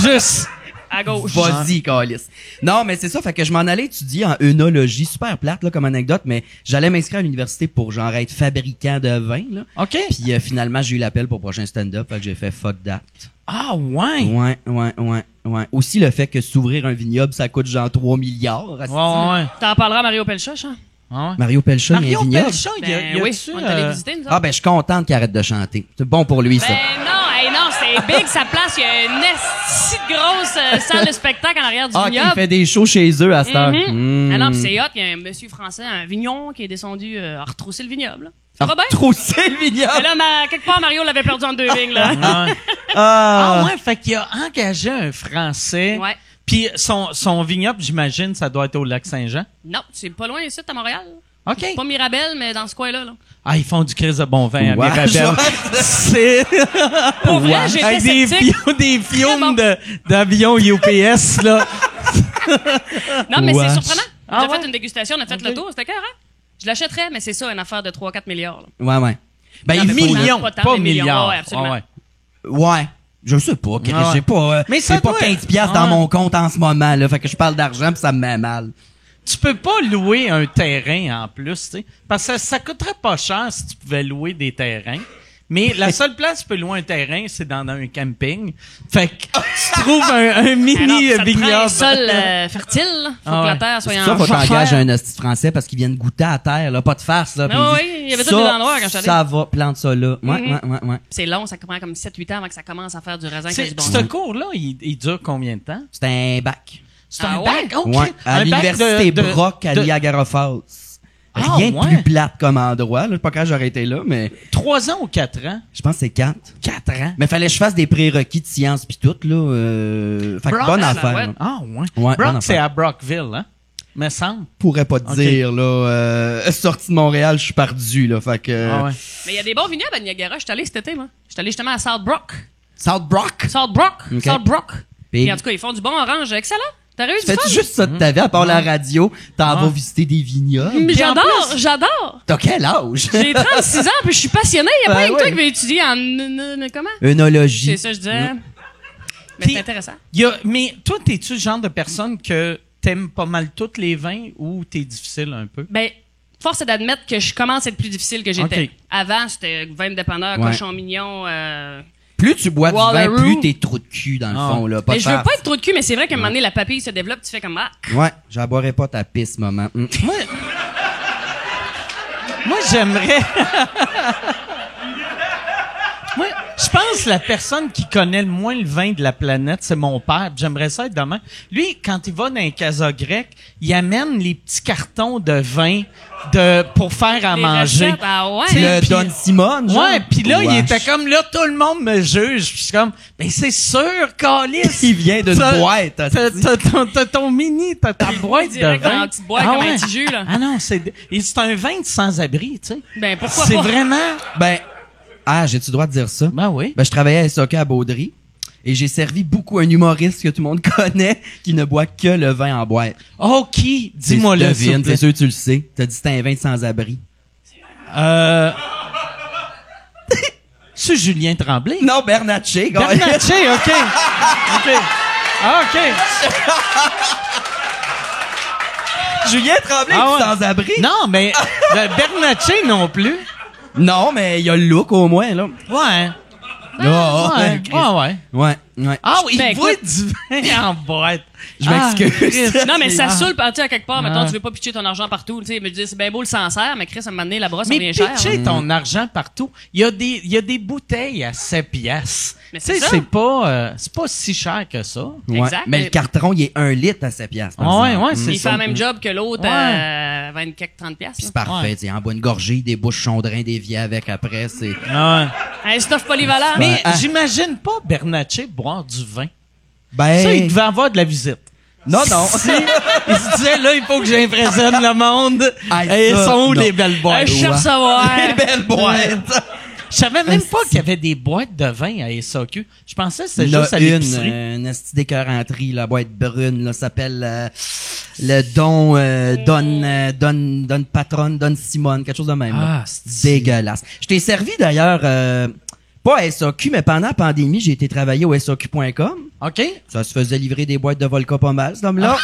Speaker 2: Juste...
Speaker 5: À gauche.
Speaker 4: Vas-y, calice. Non, mais c'est ça, fait que je m'en allais étudier en œnologie, super plate, là, comme anecdote, mais j'allais m'inscrire à l'université pour, genre, être fabricant de vin, là.
Speaker 2: OK.
Speaker 4: Puis finalement, j'ai eu l'appel pour prochain stand-up, fait que j'ai fait fuck that.
Speaker 2: Ah, ouais.
Speaker 4: Ouais. Aussi, le fait que s'ouvrir un vignoble, ça coûte genre 3 milliards. asti.
Speaker 2: Ouais.
Speaker 5: T'en parleras à Mario Pelchache, hein?
Speaker 2: Ouais.
Speaker 4: Mario Pelcha, il y a un
Speaker 2: Mario
Speaker 4: vignoble.
Speaker 2: Pelcha, il y a
Speaker 5: Ben oui,
Speaker 2: dessus,
Speaker 5: on est allé visiter, nous autres.
Speaker 4: Ah, ben, je suis contente qu'il arrête de chanter. C'est bon pour lui, ça.
Speaker 5: Ben non, c'est big, sa place. Il y a une si grosse salle de spectacle en arrière du
Speaker 4: Ah,
Speaker 5: vignoble.
Speaker 4: qui fait des shows chez eux à cette heure.
Speaker 5: Mhm. Ah non, pis c'est hot. Il y a un monsieur français, un vignon, qui est descendu à retrousser le vignoble. là. Ça va bien?
Speaker 4: Trousser le vignoble.
Speaker 5: Et là, quelque part, Mario l'avait perdu en 2 lignes, là.
Speaker 2: Ouais. Ah ouais, fait qu'il a engagé un Français.
Speaker 5: Ouais.
Speaker 2: Puis son vignoble, j'imagine, ça doit être au Lac-Saint-Jean.
Speaker 5: Non, c'est pas loin ici, à Montréal.
Speaker 2: OK.
Speaker 5: Pas Mirabel, mais dans ce coin-là. Là.
Speaker 2: Ah, ils font du crise de bon vin à
Speaker 4: Ouais,
Speaker 2: Mirabel.
Speaker 4: genre-
Speaker 2: C'est...
Speaker 5: Pour vrai, j'étais
Speaker 2: Avec
Speaker 5: sceptique.
Speaker 2: des
Speaker 5: Très
Speaker 2: fiumes
Speaker 5: bon.
Speaker 2: d'avions UPS, là.
Speaker 5: Non, mais
Speaker 4: Ouais.
Speaker 5: c'est surprenant.
Speaker 2: Ah
Speaker 5: J'ai
Speaker 2: ouais?
Speaker 5: fait une dégustation, on a fait le tour, c'était carré. Je l'achèterais, mais c'est ça, une affaire de 3-4 milliards. là.
Speaker 4: Ouais. Ben,
Speaker 5: Non,
Speaker 4: il
Speaker 5: mais
Speaker 4: faut...
Speaker 2: Millions,
Speaker 5: pas tant,
Speaker 2: pas
Speaker 5: mais millions.
Speaker 2: milliards.
Speaker 5: Ouais, absolument.
Speaker 2: Ouais.
Speaker 4: Ouais. Je sais pas, Chris,
Speaker 2: Ah ouais.
Speaker 4: j'ai pas...
Speaker 2: Mais ça
Speaker 4: j'ai pas
Speaker 2: doit-
Speaker 4: 15 piastres
Speaker 2: Ah
Speaker 4: dans
Speaker 2: ouais.
Speaker 4: mon compte en ce moment, là. Fait que je parle d'argent pis ça me met mal.
Speaker 2: Tu peux pas louer un terrain en plus, tu sais. Parce que ça coûterait pas cher si tu pouvais louer des terrains. Mais la seule place où tu peux louer un terrain, c'est dans un camping. Fait que tu trouves un mini
Speaker 5: Alors, ça te prend un
Speaker 2: vignoble.
Speaker 5: sol fertile. Là. Faut
Speaker 2: Ah
Speaker 5: que la
Speaker 2: ouais.
Speaker 5: terre soit
Speaker 4: C'est
Speaker 5: en
Speaker 4: ça, faut
Speaker 5: jachère.
Speaker 4: t'engager un hostie de français parce qu'ils viennent goûter à terre, là. Pas de farce, là.
Speaker 5: Ah
Speaker 4: Puis ils
Speaker 5: oui,
Speaker 4: disent,
Speaker 5: il y avait
Speaker 4: ça,
Speaker 5: tous des endroits quand j'étais allé.
Speaker 4: Ça va, plante ça là. Ouais.
Speaker 5: C'est long, ça prend comme 7-8 ans avant que ça commence à faire du raisin qui a du bon
Speaker 2: Ce
Speaker 5: goût.
Speaker 2: cours-là, il dure combien de temps?
Speaker 4: C'est un bac.
Speaker 2: C'est
Speaker 5: Ah
Speaker 2: un
Speaker 5: ouais?
Speaker 2: bac? OK.
Speaker 4: Ouais. À
Speaker 2: Un bac
Speaker 4: l'université
Speaker 2: de-
Speaker 4: Brock à
Speaker 2: de-
Speaker 4: Niagara Falls.
Speaker 2: Ah,
Speaker 4: Rien de
Speaker 2: ouais.
Speaker 4: plus plate comme endroit, là. Je sais pas quand j'aurais été là, mais
Speaker 2: 3 ans ou 4 ans?
Speaker 4: je pense que c'est 4.
Speaker 2: 4 ans.
Speaker 4: Mais fallait que je fasse des prérequis de sciences pis tout, là. Fait que
Speaker 2: Brock,
Speaker 4: bonne
Speaker 5: ah,
Speaker 4: affaire.
Speaker 5: ouais.
Speaker 4: là.
Speaker 2: Ah, ouais.
Speaker 4: Ouais, bonne
Speaker 2: Brock, c'est
Speaker 4: affaire.
Speaker 2: à Brockville, hein? Me semble.
Speaker 4: Pourrais pas te
Speaker 2: Ok.
Speaker 4: dire, là. Sorti de Montréal, je suis perdu, là. Fait que...
Speaker 2: Ah ouais.
Speaker 5: Mais il y a des bons vignobles à Niagara. Je suis allé cet été, moi. Je suis allé justement à South Brook.
Speaker 4: South Brock.
Speaker 5: South Brook.
Speaker 4: Ok.
Speaker 5: South Brook.
Speaker 4: Big.
Speaker 5: Puis en tout cas, ils font du bon orange excellent. T'aurais eu
Speaker 4: Tu
Speaker 5: du
Speaker 4: fais
Speaker 5: fun?
Speaker 4: juste ça de ta vie, à part la radio, t'en vas visiter des vignobles.
Speaker 5: Mais
Speaker 2: Puis en
Speaker 5: j'adore.
Speaker 4: T'as quel âge?
Speaker 5: J'ai 36 ans, puis je suis passionné. Il y a pas
Speaker 4: Ben
Speaker 5: une toi
Speaker 4: ouais.
Speaker 5: qui veut étudier en... comment?
Speaker 4: Œnologie.
Speaker 5: C'est ça, je disais. Mais
Speaker 2: Puis-
Speaker 5: c'est intéressant.
Speaker 2: Mais toi, t'es-tu le genre de personne que t'aimes pas mal tous les vins ou t'es difficile un peu?
Speaker 5: Ben, force est d'admettre que je commence à être plus difficile que j'étais.
Speaker 2: Ok.
Speaker 5: Avant, c'était vin de dépanneur,
Speaker 4: Ouais.
Speaker 5: cochon mignon.
Speaker 4: Plus tu bois du vin,
Speaker 5: Wallaroo.
Speaker 4: plus t'es trop de cul, dans le
Speaker 2: Ah.
Speaker 4: fond, là. Pas
Speaker 5: Mais
Speaker 4: de
Speaker 5: je veux
Speaker 4: farce.
Speaker 5: pas être trop de cul, mais c'est vrai qu'à un moment donné, la papille se développe, tu fais comme ah.
Speaker 4: Ouais, j'aboirais pas ta pisse, maman.
Speaker 2: Moi, j'aimerais. Moi, je pense que la personne qui connaît le moins le vin de la planète, c'est mon père. J'aimerais ça être demain. Lui, quand il va dans un casa grec, il amène les petits cartons de vin pour faire à
Speaker 5: Les
Speaker 2: manger.
Speaker 5: recettes, ah ouais.
Speaker 4: Le
Speaker 2: Puis-
Speaker 4: Don Simone, genre?
Speaker 2: Ouais, puis là, il
Speaker 4: Wesh.
Speaker 2: était comme là, tout le monde me juge. Puis je suis comme, ben c'est sûr, Calice.
Speaker 4: Il vient d'une boîte,
Speaker 2: T'as ton mini, t'as ta boîte de
Speaker 5: Direct dans
Speaker 2: vin.
Speaker 5: la petite boîte
Speaker 2: Ah
Speaker 5: comme
Speaker 2: ouais.
Speaker 5: un petit jus, là.
Speaker 2: Ah non, c'est un vin de sans-abri, tu sais.
Speaker 5: Ben, pourquoi
Speaker 2: C'est
Speaker 5: pas?
Speaker 2: vraiment.
Speaker 4: Ben, j'ai-tu le droit de dire ça?
Speaker 2: Ben oui.
Speaker 4: Ben, je travaillais à SOK à Baudry et j'ai servi beaucoup un humoriste que tout le monde connaît qui ne boit que le vin en boîte.
Speaker 2: OK, dis-moi le. s'il
Speaker 4: Devine,
Speaker 2: te plaît.
Speaker 4: c'est sûr que tu le sais. T'as dit que c'était un vin de sans-abri.
Speaker 2: C'est Julien Tremblay.
Speaker 4: Non, Bernatchez, gars.
Speaker 2: Bernatchez, OK. OK. Ah, OK.
Speaker 4: Julien Tremblay
Speaker 2: Ah ouais.
Speaker 4: est sans-abri?
Speaker 2: Non, mais Bernatchez non plus.
Speaker 4: Non, mais il y a le look au moins, là.
Speaker 2: Ouais.
Speaker 4: Ah,
Speaker 2: Ouais,
Speaker 4: Christ.
Speaker 2: ouais.
Speaker 4: Ouais, ouais.
Speaker 2: Ah oui,
Speaker 5: Ben,
Speaker 2: il boit
Speaker 5: écoute.
Speaker 2: du vin en boîte.
Speaker 4: Je m'excuse.
Speaker 5: Non, mais ça
Speaker 2: Ah.
Speaker 5: saoule partir à quelque part. Mettons,
Speaker 2: Ah.
Speaker 5: tu veux pas pitcher ton argent partout. Tu sais, me dire, c'est bien beau le Sancerre, mais Chris, à un moment donné, la brosse, ça
Speaker 2: Mais
Speaker 5: revient cher.
Speaker 2: pitcher ton argent partout. Il y a des bouteilles à 7 piastres.
Speaker 5: Mais
Speaker 2: Tu
Speaker 5: c'est
Speaker 2: sais,
Speaker 5: ça.
Speaker 2: c'est pas si cher que ça.
Speaker 4: Ouais.
Speaker 5: Exact.
Speaker 4: Mais le carton, il est 1 litre à 7 piastres. par
Speaker 2: Ouais,
Speaker 4: exemple.
Speaker 2: ouais, c'est
Speaker 5: Il
Speaker 2: ça.
Speaker 5: fait le même job que l'autre
Speaker 2: Ouais.
Speaker 5: à 20 quelques 30 piastres.
Speaker 4: Puis c'est parfait, tu sais, en bois une gorgée, des bouches chondrin, des vies avec après, c'est...
Speaker 2: Ouais.
Speaker 5: Un stuff polyvalent.
Speaker 2: Mais
Speaker 4: Ah.
Speaker 2: j'imagine pas Bernatchez boire du vin.
Speaker 4: Ben...
Speaker 2: Ça, il devait avoir de la visite.
Speaker 4: Non, non.
Speaker 2: Il se disait, là, il faut que j'impressionne le monde.
Speaker 4: Hey,
Speaker 2: Et
Speaker 4: ça,
Speaker 2: sont où
Speaker 4: non.
Speaker 2: les belles boîtes?
Speaker 5: Je cherche savoir.
Speaker 4: Des belles boîtes.
Speaker 2: Je savais même pas qu'il y avait des boîtes de vin à SAQ. Je pensais que c'était
Speaker 4: Il y en
Speaker 2: juste à
Speaker 4: a
Speaker 2: l'épicerie.
Speaker 4: une esti d'écœuranterie, la boîte brune, là, s'appelle le Don Patronne, Don Simone, quelque chose de même. là.
Speaker 2: Ah, c'est
Speaker 4: Dégueulasse. Je t'ai servi d'ailleurs, pas à SAQ, mais pendant la pandémie, j'ai été travailler au SAQ.com.
Speaker 2: OK?
Speaker 4: Ça se faisait livrer des boîtes de Volca pas mal, cet homme-là.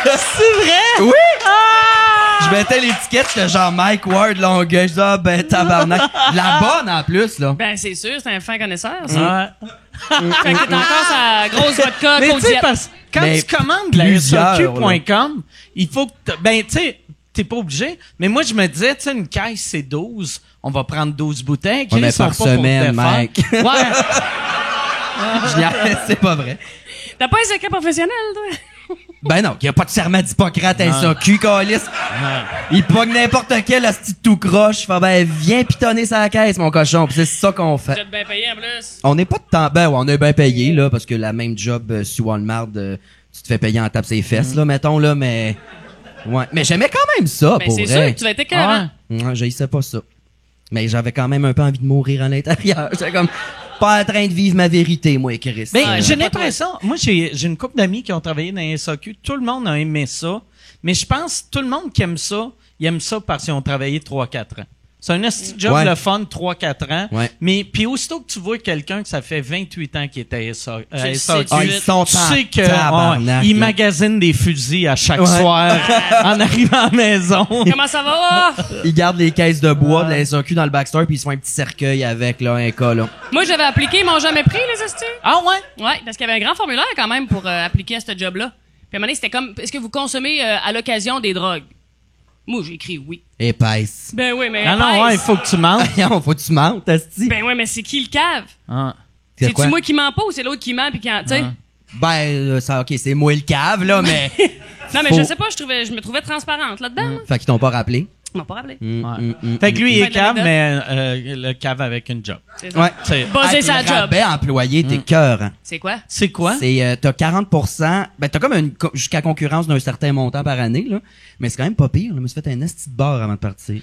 Speaker 2: C'est vrai?
Speaker 4: Oui! Je mettais l'étiquette, j'étais genre Mike Ward Longueuil. Je disais, ah ben tabarnak. La bonne en plus, là.
Speaker 5: Ben, c'est sûr, c'est un fin connaisseur, ça.
Speaker 2: Ouais.
Speaker 5: Fait que t'es encore sa grosse vodka,
Speaker 2: Mais tu sais,
Speaker 5: Kodiak.
Speaker 2: parce quand
Speaker 4: Mais
Speaker 2: tu commandes la
Speaker 4: plusieurs,
Speaker 2: SAQ.com, il faut que ben, tu sais, t'es pas obligé. Mais moi, je me disais, tu sais, une caisse, c'est 12. On va prendre 12 bouteilles.
Speaker 4: Ouais, mais
Speaker 2: Ils sont
Speaker 4: par
Speaker 2: pas pour
Speaker 4: semaine,
Speaker 2: te faire.
Speaker 4: Mike.
Speaker 2: Ouais.
Speaker 4: C'est pas vrai.
Speaker 5: T'as pas un secret professionnel, toi?
Speaker 4: Ben non, il y a pas de serment d'Hippocrate à SAQ, câlisse. Il pogne n'importe quel asti de tout croche. Fait, ben, viens pitonner sa caisse, mon cochon. Pis c'est ça qu'on
Speaker 5: Vous
Speaker 4: fait.
Speaker 5: êtes bien payé en plus.
Speaker 4: On n'est pas de temps... Ben, ouais, on est bien payé, là, parce que la même job sur Walmart, tu te fais payer en tape ses fesses, là, mettons, là, mais... Ouais. Mais j'aimais quand même ça,
Speaker 5: Ben,
Speaker 4: pour
Speaker 5: c'est
Speaker 4: vrai.
Speaker 5: sûr que tu vas être écœurant.
Speaker 4: Ouais, j'haïssais pas ça. Mais j'avais quand même un peu envie de mourir à l'intérieur. J'étais comme pas en train de vivre ma vérité, moi, Chris.
Speaker 2: Mais
Speaker 5: Ouais,
Speaker 2: j'ai
Speaker 5: pas
Speaker 2: l'impression, moi j'ai une couple d'amis qui ont travaillé dans les SAQ, tout le monde a aimé ça, mais je pense que tout le monde qui aime ça, il aime ça parce qu'ils ont travaillé 3-4 ans. C'est un esti de job
Speaker 4: Ouais.
Speaker 2: le fun, 3-4 ans.
Speaker 4: Ouais.
Speaker 2: Mais puis aussitôt que tu vois quelqu'un que ça fait 28 ans qu'il est à SAQ,
Speaker 5: Tu le sais,
Speaker 4: Ah, ils sont
Speaker 2: tu
Speaker 4: en
Speaker 2: sais que
Speaker 4: tabarnak,
Speaker 2: il
Speaker 4: là.
Speaker 2: magasinent des fusils à chaque
Speaker 4: Ouais.
Speaker 2: soir en arrivant à la maison.
Speaker 5: Comment ça va?
Speaker 4: Ils gardent les caisses de bois de la SAQ dans le backstore puis ils se font un petit cercueil avec, là, un cas, là.
Speaker 5: Moi, j'avais appliqué, ils m'ont jamais pris, les hosties.
Speaker 2: Ah ouais?
Speaker 5: Ouais, parce qu'il y avait un grand formulaire quand même pour appliquer à ce job-là. Puis à un moment donné, c'était comme, est-ce que vous consommez à l'occasion des drogues? Moi, j'ai écrit oui.
Speaker 4: Épaisse.
Speaker 5: Ben oui, mais
Speaker 2: Ah non, ouais, il faut que tu mentes.
Speaker 4: Non, faut que tu mentes, asti.
Speaker 5: Ben oui, mais c'est qui le cave?
Speaker 2: Ah.
Speaker 4: C'est
Speaker 5: C'est-tu
Speaker 4: quoi?
Speaker 5: moi qui mens pas ou c'est l'autre qui ment pis qui en... Tu sais?
Speaker 4: Ben, ça, ok, c'est moi le cave, là, mais...
Speaker 5: Non, mais
Speaker 4: Faut-
Speaker 5: je sais pas, je me trouvais transparente là-dedans. moi.
Speaker 4: Fait qu'ils t'ont pas rappelé.
Speaker 5: On m'a pas rappelé.
Speaker 2: Fait que lui, il est
Speaker 5: Fin de
Speaker 2: cave,
Speaker 5: l'anecdote.
Speaker 2: mais le cave avec une job.
Speaker 5: C'est ça.
Speaker 4: Ouais.
Speaker 2: C'est
Speaker 5: Bosser sa
Speaker 4: le
Speaker 5: job.
Speaker 4: rabais employé, t'es cœur. Hein.
Speaker 5: C'est quoi?
Speaker 2: c'est quoi?
Speaker 4: C'est t'as 40%, ben t'as comme jusqu'à concurrence d'un certain montant par année là, mais c'est quand même pas pire. Là. Je me suis fait un esti de bar avant de partir.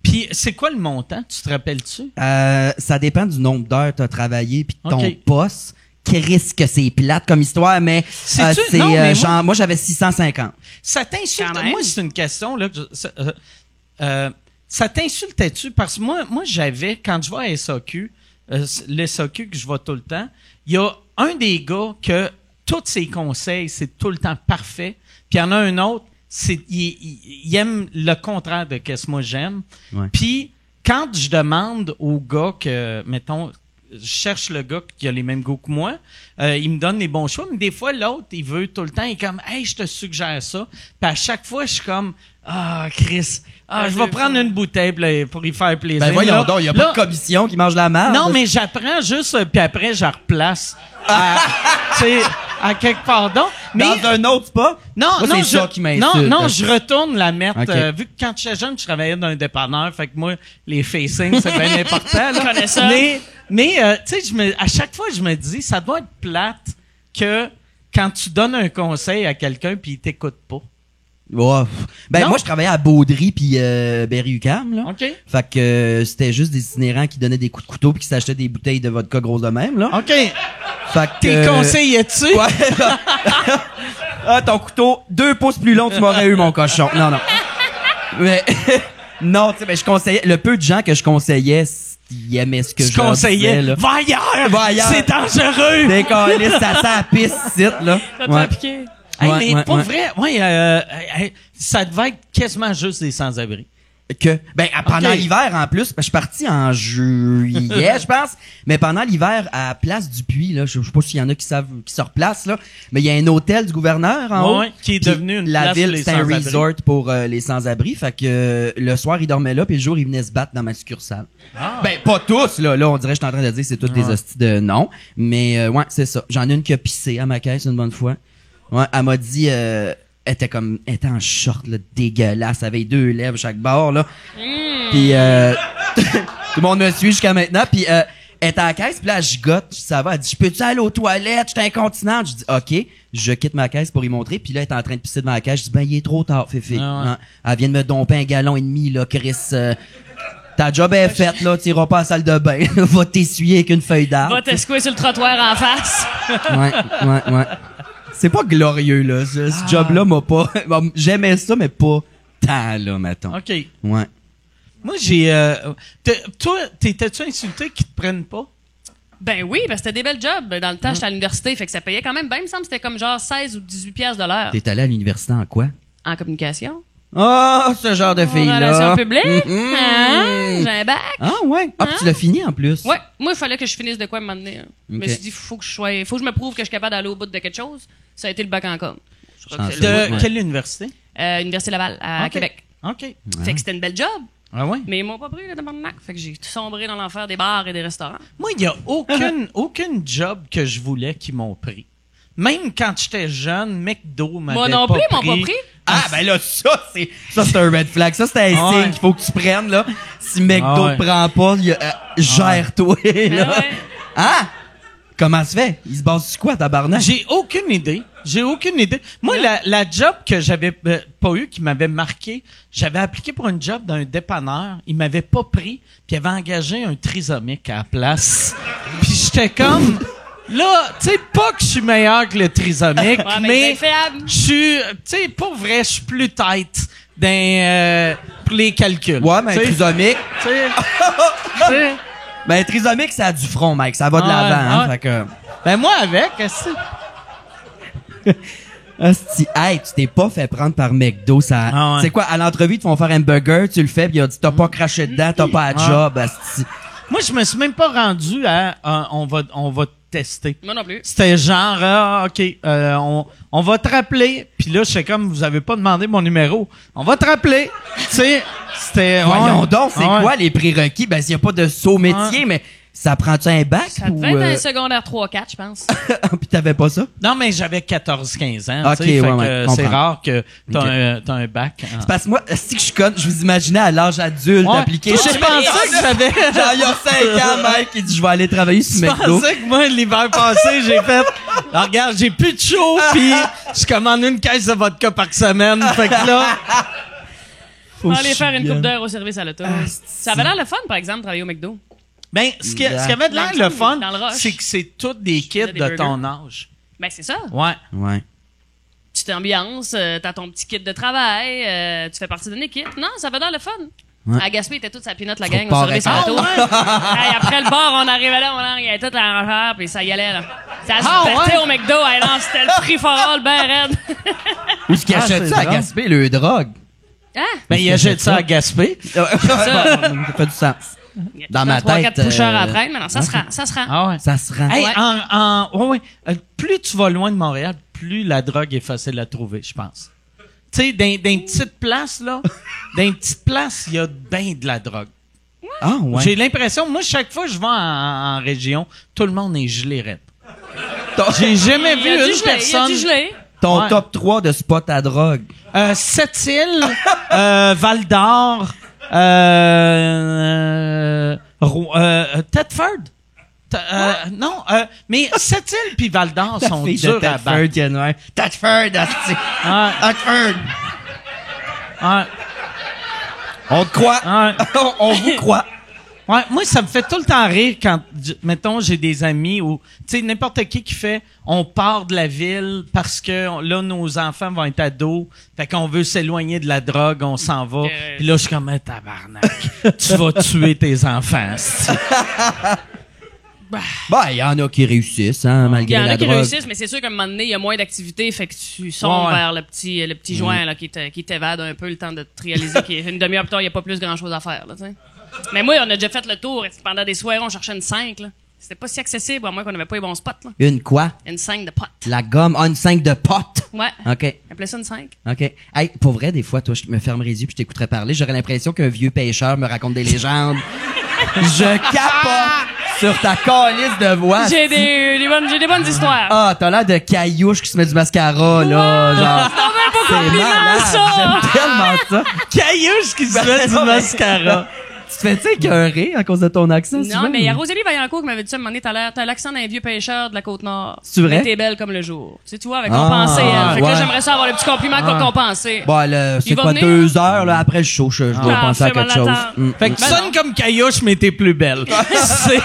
Speaker 2: Puis c'est quoi le montant? Tu te rappelles-tu?
Speaker 4: Ça dépend du nombre d'heures que t'as travaillé puis de ton
Speaker 2: Ok.
Speaker 4: poste. Qu'est-ce que c'est plate comme histoire, mais
Speaker 2: C'est-tu?
Speaker 4: c'est
Speaker 2: Non, mais
Speaker 4: genre moi j'avais 650.
Speaker 2: Ça t'insulte?
Speaker 5: Quand même.
Speaker 2: Moi, c'est une question, là. Ça t'insultait-tu? Parce que moi, j'avais, quand je vais à SAQ, le SAQ que je vois tout le temps, il y a un des gars que tous ses conseils, c'est tout le temps parfait. Puis il y en a un autre, il aime le contraire de ce que moi j'aime.
Speaker 4: Ouais.
Speaker 2: Puis quand je demande au gars que, mettons, je cherche le gars qui a les mêmes goûts que moi, il me donne les bons choix, mais des fois, l'autre, il veut tout le temps, il est comme, hey, je te suggère ça. Puis à chaque fois, je suis comme, Chris, je vais prendre une bouteille pour y faire plaisir.
Speaker 4: Ben voyons
Speaker 2: Là,
Speaker 4: donc, il y a
Speaker 2: là,
Speaker 4: pas de commission qui mange la merde.
Speaker 2: non, mais j'apprends juste, puis après, je replace. Tu sais, à quelque part d'autre. Mais
Speaker 4: dans un autre pas.
Speaker 2: non,
Speaker 4: Moi,
Speaker 2: non,
Speaker 4: c'est ça qui m'insulte.
Speaker 2: non, je retourne la mettre.
Speaker 4: Ok.
Speaker 2: Vu que quand j'étais jeune, je travaillais dans un dépanneur, fait que moi, les facings, c'est bien important. Là.
Speaker 5: Je connais ça.
Speaker 2: Mais tu sais, à chaque fois, je me dis, ça doit être plate que quand tu donnes un conseil à quelqu'un puis il t'écoute pas.
Speaker 4: Ouais. Ben
Speaker 2: Non.
Speaker 4: moi je travaillais à Baudry puis Berry-UQAM là.
Speaker 2: OK?
Speaker 4: Fait que c'était juste des itinérants qui donnaient des coups de couteau puis qui s'achetaient des bouteilles de vodka grosses de même là.
Speaker 2: OK.
Speaker 4: Fait que
Speaker 2: T'es conseillais-tu?
Speaker 4: Ouais. Ton couteau 2 pouces plus long, tu m'aurais eu mon cochon. Non. Mais non, tu sais, ben je conseillais le peu de gens que je conseillais, ils aimaient ce que
Speaker 2: Tu
Speaker 4: je leur
Speaker 2: conseillais.
Speaker 4: disais, là.
Speaker 2: Va ailleurs!
Speaker 4: Va ailleurs.
Speaker 2: C'est dangereux!
Speaker 4: Des câlisses, ça sent la pisse ici, là.
Speaker 5: Ça te
Speaker 4: Ouais.
Speaker 5: fait piquer.
Speaker 2: Hey,
Speaker 4: Ouais,
Speaker 2: mais
Speaker 4: ouais,
Speaker 2: pour
Speaker 4: ouais.
Speaker 2: vrai, ça devait être quasiment juste des sans-abri.
Speaker 4: Pendant
Speaker 2: Ok.
Speaker 4: l'hiver en plus, je suis parti en juillet, je pense, mais pendant l'hiver à Place du Puy là, je sais pas s'il y en a qui savent qui se replacent là, mais il y a un hôtel du gouverneur en haut
Speaker 2: Ouais, qui est
Speaker 4: puis
Speaker 2: devenu une
Speaker 4: la
Speaker 2: place pour
Speaker 4: ville,
Speaker 2: les
Speaker 4: c'est un
Speaker 2: sans-abri.
Speaker 4: resort pour les sans-abri, fait que le soir ils dormaient là puis le jour ils venaient se battre dans ma succursale. Ben pas tous là, on dirait que je suis en train de dire c'est toutes des hosties de non, mais ouais, c'est ça. J'en ai une qui a pissé à ma caisse une bonne fois. Ouais, elle m'a dit elle était en short là, dégueulasse, avec 2 lèvres chaque bord là. Puis tout le monde me suit jusqu'à maintenant, puis elle était à la caisse, puis là elle gigote, ça va, elle dit je peux-tu aller aux toilettes, je suis incontinente. Je dis OK, je quitte ma caisse pour y montrer, puis là elle est en train de pisser devant la caisse, je dis ben il est trop tard, Fifi.
Speaker 2: Ah ouais.
Speaker 4: Hein? Elle vient de me domper 1,5 gallons là, Chris. Ta job est faite là, t'iras pas à la salle de bain, va t'essuyer avec une feuille d'arbre.
Speaker 5: Va t'escouer sur le trottoir en face.
Speaker 4: Ouais. C'est pas glorieux, là. Ce job-là m'a pas... Bon, j'aimais ça, mais pas tant, là, mettons.
Speaker 2: OK.
Speaker 4: Ouais.
Speaker 2: Moi, j'ai... toi, t'étais-tu insulté qu'ils te prennent pas?
Speaker 5: Ben oui, parce que c'était des belles jobs. Dans le temps, j'étais à l'université, fait que ça payait quand même. Ben, il me semble que c'était comme genre 16 ou 18 piastres de l'heure.
Speaker 4: T'es allé à l'université en quoi?
Speaker 5: En communication.
Speaker 4: Oh, ce genre de
Speaker 5: En
Speaker 4: fille-là.
Speaker 5: relations publiques.
Speaker 4: Mhm.
Speaker 5: Hein? J'ai un bac.
Speaker 4: Ah, ouais. Ah, puis tu l'as fini, en plus.
Speaker 5: Ouais, moi, il fallait que je finisse de quoi me donner. Je me
Speaker 4: Ok.
Speaker 5: suis dit, faut que je me prouve que je suis capable d'aller au bout de quelque chose. Ça a été le bac en com. Je crois que c'est
Speaker 4: Chanceux.
Speaker 5: le-
Speaker 2: De quelle université?
Speaker 5: Université Laval, à
Speaker 2: Ok.
Speaker 5: Québec.
Speaker 2: OK.
Speaker 5: Fait que c'était une belle job,
Speaker 2: Ah ouais?
Speaker 5: mais ils m'ont pas pris le tabarnak. Fait que j'ai sombré dans l'enfer des bars et des restaurants.
Speaker 2: Moi, il y a aucune job que je voulais qu'ils m'ont pris. Même quand j'étais jeune, McDo m'avait
Speaker 5: Moi non
Speaker 2: pas
Speaker 5: plus, ils m'ont pas pris.
Speaker 4: Ah, ben là, ça, c'est un red flag. Ça, c'est un
Speaker 2: Ah
Speaker 4: signe
Speaker 2: ouais.
Speaker 4: qu'il faut que tu prennes, là. Si McDo
Speaker 2: Ah ouais.
Speaker 4: te prend pas, gère-toi, là.
Speaker 5: Ah ouais.
Speaker 4: Hein? Comment ça se fait? Il se base sur quoi, tabarnak?
Speaker 2: J'ai aucune idée. Moi, la job que j'avais pas eu, qui m'avait marqué, j'avais appliqué pour une job dans un dépanneur. Il m'avait pas pris, puis il avait engagé un trisomique à la place. Puis j'étais comme... Là, tu sais, pas que je suis meilleur que le trisomique,
Speaker 5: Ouais,
Speaker 2: mais
Speaker 5: c'est fiable.
Speaker 2: je suis... Tu sais, pour vrai, je suis plus tête pour les calculs.
Speaker 4: Ouais, mais un
Speaker 2: Tu sais,
Speaker 4: trisomique.
Speaker 2: tu sais, tu sais.
Speaker 4: Ben, trisomique, ça a du front, mec. Ça va de
Speaker 2: Ouais,
Speaker 4: l'avant, hein.
Speaker 2: ouais.
Speaker 4: Fait que...
Speaker 2: Ben moi avec, est-ce que...
Speaker 4: Asti, hey, tu t'es pas fait prendre par McDo, ça.
Speaker 2: Ah ouais.
Speaker 4: C'est quoi, à l'entrevue, ils te font faire un burger, tu le fais, pis il a dit, t'as pas craché dedans, t'as pas à
Speaker 2: Ah.
Speaker 4: job, asti.
Speaker 2: Moi, je me suis même pas rendu à on va tester.
Speaker 5: Moi non plus.
Speaker 2: C'était genre OK, on va te rappeler. Puis là, je sais comme vous avez pas demandé mon numéro. On va te rappeler. Tu sais, c'était
Speaker 4: Voyons
Speaker 2: ouais.
Speaker 4: donc, c'est
Speaker 2: Ouais.
Speaker 4: quoi les prérequis? Ben, s'il y a pas de saut métier, mais Ça prend-tu un bac
Speaker 5: Ça
Speaker 4: ou...
Speaker 5: devait être dans le secondaire 3-4, je pense.
Speaker 4: Puis t'avais pas ça?
Speaker 2: Non, mais j'avais 14-15 ans.
Speaker 4: Ok,
Speaker 2: tu sais, fait
Speaker 4: ouais,
Speaker 2: que
Speaker 4: comprends.
Speaker 2: c'est rare que t'as
Speaker 4: Ok.
Speaker 2: un bac.
Speaker 4: C'est parce que moi, si que je suis conne, je vous imaginais à l'âge adulte
Speaker 2: Ouais.
Speaker 4: appliquer.
Speaker 2: Toi, tu pensais que j'avais...
Speaker 4: Genre, il y a 5 ans, Mike, il dit, je vais aller travailler sur
Speaker 2: Je
Speaker 4: McDo.
Speaker 2: pensais que moi, l'hiver passé, j'ai fait... Alors, regarde, j'ai plus de chaud, puis je commande une caisse de vodka par semaine. Fait que là...
Speaker 5: On va aller faire une coupe d'heure au service à l'auto. Ça avait l'air le fun, par exemple, travailler au McDo.
Speaker 2: Ben, ce qui avait de l'air le fun,
Speaker 5: Dans le rush.
Speaker 2: c'est que c'est tous des kids
Speaker 5: des
Speaker 2: de ton âge.
Speaker 5: Ben, c'est ça.
Speaker 2: Ouais.
Speaker 4: Ouais.
Speaker 5: Petite ambiance, t'as ton petit kit de travail, tu fais partie d'une équipe. Non, ça avait l'air le fun.
Speaker 4: Ouais.
Speaker 5: À Gaspé, était toute sa pinotte, la
Speaker 4: Faut
Speaker 5: gang, au
Speaker 4: pas
Speaker 5: service à
Speaker 4: arrêter.
Speaker 5: l'auto. Hey, après le bar, on arrivait là, il y avait toute la rangère, puis ça y allait, là. Ça se
Speaker 2: Ah,
Speaker 5: battait
Speaker 2: ouais?
Speaker 5: au McDo, hey, non, c'était le free for all, ben raide.
Speaker 4: Où est-ce qu'ils
Speaker 2: Ah,
Speaker 4: achètent
Speaker 2: c'est
Speaker 4: ça à
Speaker 2: drôle.
Speaker 4: Gaspé, le drogue?
Speaker 5: Hein?
Speaker 2: Ben, il achète ça à Gaspé.
Speaker 4: Ça fait du sens. Dans ma tête,
Speaker 5: 3-4 pushers
Speaker 4: euh,
Speaker 5: après, mais non, ça se rend, ça se rend.
Speaker 2: Ah ouais.
Speaker 4: Ça se rend.
Speaker 2: Hey,
Speaker 5: Ouais.
Speaker 2: ouais. Plus tu vas loin de Montréal, plus la drogue est facile à trouver, je pense. Tu sais, dans une petite place, là, dans une petite place, il y a bien de la drogue.
Speaker 4: Ah, ouais.
Speaker 2: J'ai l'impression, moi, chaque fois que je vais en région, tout le monde est gelé raide. J'ai jamais
Speaker 5: Il
Speaker 2: vu
Speaker 5: y a du
Speaker 2: une
Speaker 5: gelé, il y a
Speaker 2: personne...
Speaker 5: du gelé.
Speaker 4: Ton
Speaker 2: Ouais.
Speaker 4: top 3 de spot à drogue.
Speaker 2: Sept-Îles, Val-d'Or, Thetford. Non, mais Sept-Îles puis Val-d'Or sont
Speaker 4: Fille de
Speaker 2: durs à battre.
Speaker 4: Thetford, qui a noir. Thetford, asti.
Speaker 2: Ouais,
Speaker 4: Thetford.
Speaker 2: ouais,
Speaker 4: On te croit.
Speaker 2: ouais.
Speaker 4: On vous croit.
Speaker 2: Ouais, moi, ça me fait tout le temps rire quand, mettons, j'ai des amis ou, tu sais, n'importe qui fait, on part de la ville parce que là, nos enfants vont être ados, fait qu'on veut s'éloigner de la drogue, on s'en va. Puis là, je suis comme, tabarnak, tu vas tuer tes enfants. asti.
Speaker 4: Bah, il y en a qui réussissent, hein,
Speaker 5: Il
Speaker 4: malgré
Speaker 5: y en
Speaker 4: la
Speaker 5: a qui
Speaker 4: drogue.
Speaker 5: réussissent, mais c'est sûr qu'à un moment donné, il y a moins d'activité, fait que tu sombres
Speaker 2: Ouais.
Speaker 5: vers le petit joint là, qui t'évade un peu le temps de te réaliser qu'une demi-heure plus tard, il n'y a pas plus grand-chose à faire. Là, t'sais. Mais moi, on a déjà fait le tour. Pendant des soirées, on cherchait une 5. Là. C'était pas si accessible, à moins qu'on n'avait pas les bons spots. Là.
Speaker 4: Une quoi?
Speaker 5: Une 5 de pote.
Speaker 4: La gomme. Ah, une 5 de pote.
Speaker 5: Ouais.
Speaker 4: OK.
Speaker 5: Appelez ça une 5.
Speaker 4: OK. Hey, pour vrai, des fois, toi, je me fermerais les yeux puis je t'écouterais parler. J'aurais l'impression qu'un vieux pêcheur me raconte des légendes. Je capote sur ta calice de voix.
Speaker 5: J'ai des bonnes histoires.
Speaker 4: Ah, t'as l'air de caillouche qui se met du mascara, là. Genre.
Speaker 5: C'est un beau
Speaker 4: C'est
Speaker 5: compliment,
Speaker 4: malade.
Speaker 5: ça!
Speaker 4: J'aime tellement ça.
Speaker 2: Caillouche qui se met du
Speaker 4: non, mais-
Speaker 2: mascara.
Speaker 4: Tu te fais-tu écœurer à cause de ton accent?
Speaker 5: Non,
Speaker 4: souvent,
Speaker 5: mais il y a
Speaker 4: ou?
Speaker 5: Rosalie Vaillancourt qui m'avait dit ça, à un moment donné, t'as l'accent d'un vieux pêcheur de la Côte-Nord.
Speaker 4: C'est vrai?
Speaker 5: Mais t'es belle comme le jour. Tu sais, tu vois, avec
Speaker 4: Ah,
Speaker 5: compenser, elle. Fait que là,
Speaker 4: ouais.
Speaker 5: j'aimerais ça avoir le petit compliment qu'on compenser.
Speaker 4: Bon, là, c'est
Speaker 5: Il va
Speaker 4: quoi,
Speaker 5: venir,
Speaker 4: 2 heures, là, après le show, je dois
Speaker 5: Ah,
Speaker 4: penser à
Speaker 5: fais-moi
Speaker 4: quelque chose.
Speaker 5: l'attendre.
Speaker 2: Fait que tu
Speaker 5: Ben
Speaker 2: sonnes
Speaker 5: non.
Speaker 2: comme Caillouche, mais t'es plus belle. C'est-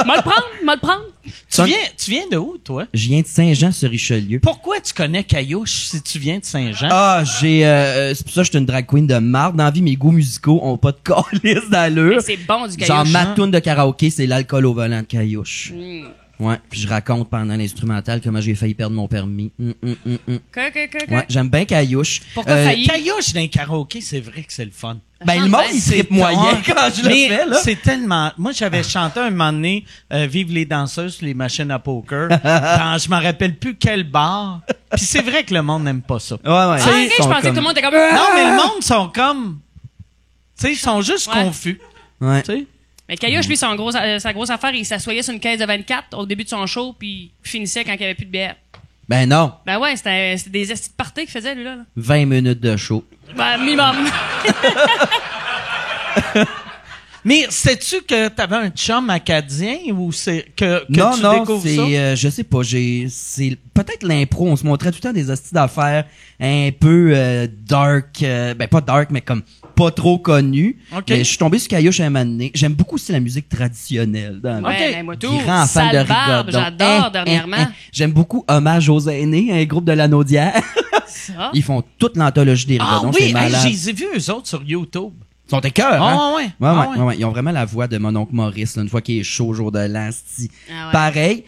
Speaker 5: M'a le prendre.
Speaker 2: tu viens de où, toi?
Speaker 4: Je viens de Saint-Jean-sur-Richelieu.
Speaker 2: Pourquoi tu connais Caillouche si tu viens de Saint-Jean?
Speaker 4: Ah, c'est pour ça que je suis une drag queen de marde. Dans la vie, mes goûts musicaux ont pas de calice d'allure.
Speaker 5: Mais c'est bon du
Speaker 4: Genre,
Speaker 5: caillouche.
Speaker 4: ma toune de karaoké, c'est l'alcool au volant de Caillouche.
Speaker 5: Mm.
Speaker 4: Ouais, puis je raconte pendant l'instrumental comment j'ai failli perdre mon permis.
Speaker 5: Que.
Speaker 4: Ouais, j'aime bien Caillouche.
Speaker 5: Pourquoi failli?
Speaker 2: Caillouche dans un karaoké, c'est vrai que c'est le fun.
Speaker 4: Ben, le monde, il
Speaker 2: C'est
Speaker 4: trippe moyen quand je le
Speaker 2: Mais
Speaker 4: fais, là.
Speaker 2: c'est tellement... Moi, j'avais chanté un moment donné Vive les danseuses, les machines à poker. Dans, je me rappelle plus quel bar. Puis c'est vrai que le monde n'aime pas ça.
Speaker 4: Ouais.
Speaker 5: Ah, ok,
Speaker 4: Ils
Speaker 5: je
Speaker 4: sont
Speaker 5: pensais que
Speaker 4: comme-
Speaker 5: tout le monde était comme...
Speaker 2: Non, mais le monde sont comme... Tu sais, ils sont juste
Speaker 5: Ouais.
Speaker 2: confus.
Speaker 4: Ouais.
Speaker 2: Tu sais?
Speaker 5: Mais Caillouche, lui, sa grosse affaire, il s'assoyait sur une caisse de 24 au début de son show, puis il finissait quand il n'y avait plus de bière.
Speaker 4: Ben non,
Speaker 5: Ben ouais, c'était des estis de party qu'il faisait, lui, là.
Speaker 4: 20 minutes de show.
Speaker 5: Ben, minimum.
Speaker 2: Mais sais-tu que t'avais un chum acadien ou c'est que
Speaker 4: Non,
Speaker 2: tu
Speaker 4: non,
Speaker 2: découvres ça?
Speaker 4: c'est, je sais pas, c'est peut-être l'impro, on se montrait tout le temps des hosties d'affaires un peu dark, ben pas dark, mais comme pas trop connu.
Speaker 2: Ok.
Speaker 4: Mais je suis tombé sur Caillouche un moment donné. J'aime beaucoup aussi la musique traditionnelle. Dans la vie.
Speaker 5: Ouais, ben, moi, tout.
Speaker 4: Grand fan de
Speaker 5: Sale barbe,
Speaker 4: Rigodon.
Speaker 5: j'adore, dernièrement.
Speaker 4: J'aime beaucoup Hommage aux aînés, un groupe de la Naudière.
Speaker 5: Ça.
Speaker 4: Ils font toute l'anthologie des
Speaker 2: Ah
Speaker 4: Rigodons,
Speaker 2: oui,
Speaker 4: c'est
Speaker 2: hey,
Speaker 4: malade.
Speaker 2: je les ai vus eux autres sur YouTube.
Speaker 4: Ils sont écœurs,
Speaker 2: Ah
Speaker 4: hein?
Speaker 2: ouais.
Speaker 4: Ouais,
Speaker 2: Ah
Speaker 4: ouais, ouais. Ils ont vraiment la voix de mon oncle Maurice, là, une fois qu'il est chaud au jour de l'an, c'ti.
Speaker 5: Ah ouais.
Speaker 4: Pareil.